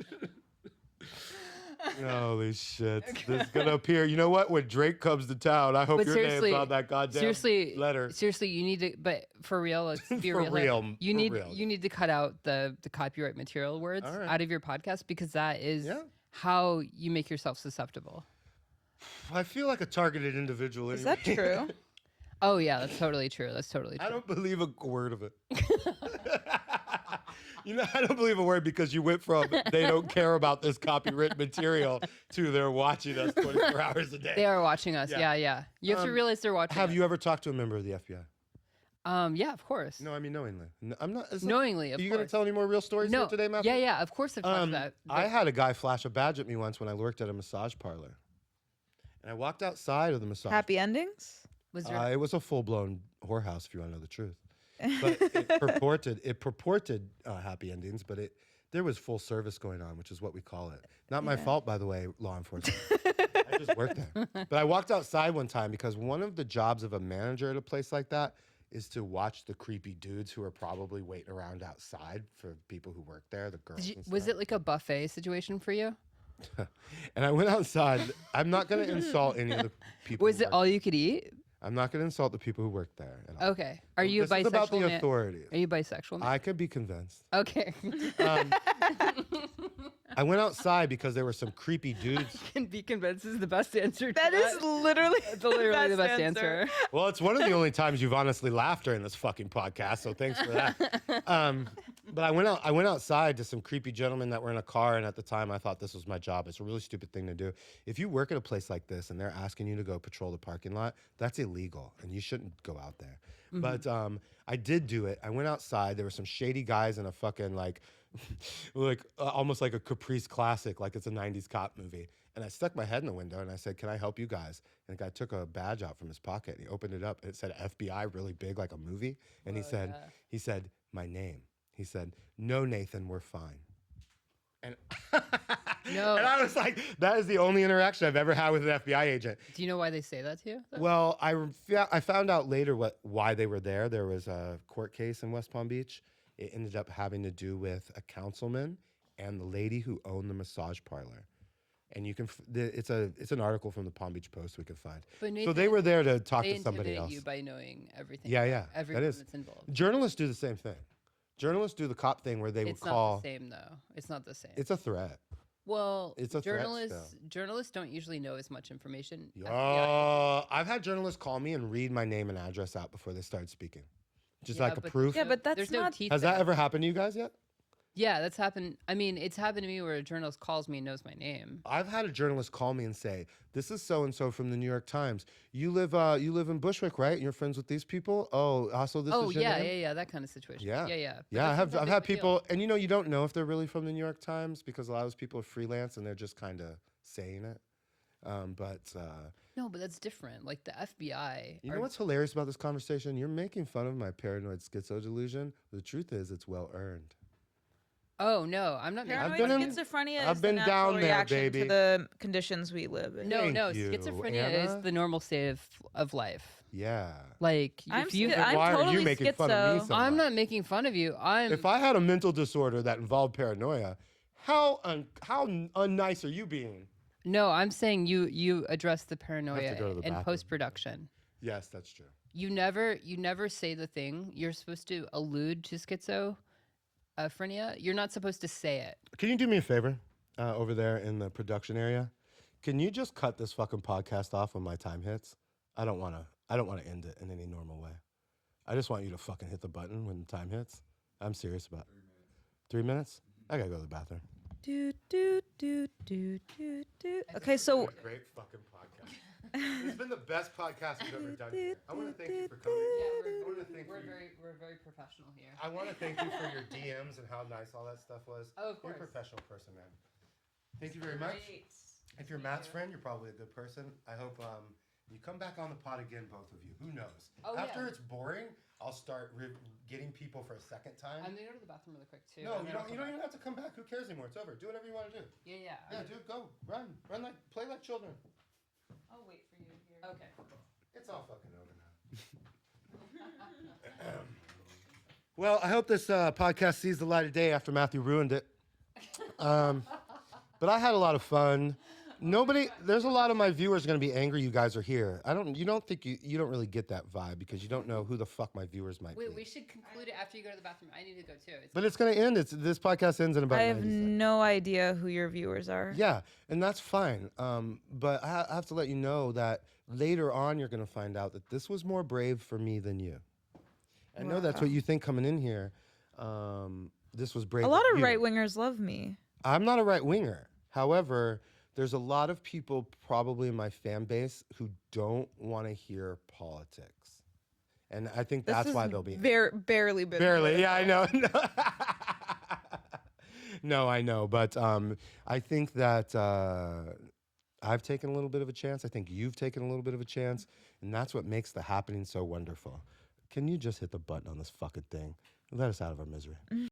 Holy shit. This is going to appear. You know what? When Drake comes to town, I hope But your seriously, name's on that goddamn seriously, letter. Seriously, you need to. But for real, let's be For real. real, You for need real. you need to cut out the copyright material words All right. out of your podcast because that is Yeah. how you make yourself susceptible. I feel like a targeted individual. Is anyway. that true? Oh yeah, that's totally true. That's totally true. I don't believe a word of it. You know, I don't believe a word because you went from they don't care about this copyright material to they're watching us 24 hours a day. They are watching us. Yeah. Yeah. You have to realize they're watching. Have us. you ever talked to a member of the FBI? Yeah, of course. No, I mean knowingly. I'm not. it's not- Knowingly, of Are you course. going to tell any more real stories no. here today, Matthew? Yeah, of course I've talked that. I had a guy flash a badge at me once when I worked at a massage parlor. And I walked outside of the massage. Happy endings? Was your It was a full-blown whorehouse, if you want to know the truth. But it purported happy endings, but there was full service going on, which is what we call it. Not my fault, by the way, law enforcement. I just worked there. But I walked outside one time because one of the jobs of a manager at a place like that is to watch the creepy dudes who are probably waiting around outside for people who work there, the girls. And was stuff. it like a buffet situation for you? And I went outside. I'm not going to insult any of the people. Was who it work all you could eat? I'm not going to insult the people who work there at all. Okay. Are you a This is bisexual about the man? authorities. Are you bisexual? Man? I could be convinced. Okay. I went outside because there were some creepy dudes. Can be convinced is the best answer. To That is literally literally the best answer. Well, it's one of the only times you've honestly laughed during this fucking podcast, so thanks for that. But I went outside to some creepy gentlemen that were in a car, and at the time I thought this was my job. It's a really stupid thing to do. If you work at a place like this and they're asking you to go patrol the parking lot, that's illegal, and you shouldn't go out there. But I did do it. I went outside. There were some shady guys in a fucking almost like a Caprice classic, like it's a 90s cop movie. And I stuck my head in the window and I said, "Can I help you guys?" And the guy took a badge out from his pocket and he opened it up and it said FBI really big, like a movie. And he said, "My name." He said, "No, Nathan, we're fine." And No. and I was like, that is the only interaction I've ever had with an FBI agent. Do you know why they say that to you? though? Well, I found out later why they were there. There was a court case in West Palm Beach. It ended up having to do with a councilman and the lady who owned the massage parlor. And you can it's an article from the Palm Beach Post we could find. But So they were there to talk they to somebody intimidate else. you by knowing everything. Yeah, about yeah, that Everyone is. that's involved. Journalists do the same thing. Journalists do the cop thing where they It's would call. not the same though. It's not the same. It's a threat. Well, it's a threat journalists don't usually know as much information. I've had journalists call me and read my name and address out before they started speaking. Just Yeah, like a but proof. Yeah, but that's there's not- no teeth. Has that there. ever happened to you guys yet? Yeah, that's happened. I mean, it's happened to me where a journalist calls me and knows my name. I've had a journalist call me and say, "This is so and so from the New York Times. You live in Bushwick, right? You're friends with these people. Oh, also this Oh is your yeah, name?" yeah, yeah, that kind of situation. Yeah. yeah. But Yeah, that's not I've a had big deal. people, and you don't know if they're really from the New York Times because a lot of those people are freelance and they're just kind of saying it. No, but that's different. Like the FBI. You know what's hilarious about this conversation? You're making fun of my paranoid schizo delusion. The truth is, it's well earned. Oh no, I'm not. Paranoid been in- schizophrenia I've is been the down natural there, reaction baby. to the conditions we live in. No, Thank no. you, Schizophrenia is Anna. the normal state of life. Yeah. Like I'm if you, schi- I'm Why are totally you making fun of me schizo. so I'm much? not making fun of you. I'm. If I had a mental disorder that involved paranoia, how unnice are you being? No, I'm saying you address the go paranoia to the in bathroom. post production. Yes, that's true. You never say the thing. You're supposed to allude to schizophrenia. You're not supposed to say it. Can you do me a favor over there in the production area? Can you just cut this fucking podcast off when my time hits? I don't want to end it in any normal way. I just want you to fucking hit the button when the time hits. I'm serious about it. 3 minutes? I gotta go to the bathroom. Do, do, do, do, do, do. Okay, so Great fucking podcast. It's been the best podcast we've ever done here. I want to thank you for coming. I want to thank you. We're very professional here. I want to thank you for your DMs and how nice all that stuff was. Oh, of You're a course. professional person, man. Thank you very much. If you're Matt's friend, you're probably a good person. I hope you come back on the pod again, both of you. Who knows? Oh, After yeah. it's boring, I'll start getting people for a second time. I'm gonna go to the bathroom really quick too. No, and you then I'll don't come even back. have to come back. Who cares anymore? It's over. Do whatever you want to do. Yeah. Yeah, dude, go. Run like, play like children. I'll wait for you here. Okay. It's all fucking over now. Well, I hope this podcast sees the light of day after Matthew ruined it. But I had a lot of fun. There's a lot of my viewers going to be angry you guys are here. You don't really get that vibe because you don't know who the fuck my viewers might Wait, be. we should conclude it after you go to the bathroom. I need to go too. But it's going to end. This podcast ends in about I have 90 seconds. no idea who your viewers are. Yeah, and that's fine. But I have to let you know that later on you're going to find out that this was more brave for me than you. I know that's what you think coming in here. This was brave. A lot for of you. right wingers love me. I'm not a right winger. However, there's a lot of people probably in my fan base who don't want to hear politics. And I think This that's is why they'll be barely been barely. Yeah, I know. No, I know, but I think that I've taken a little bit of a chance. I think you've taken a little bit of a chance. And that's what makes the happening so wonderful. Can you just hit the button on this fucking thing? Let us out of our misery.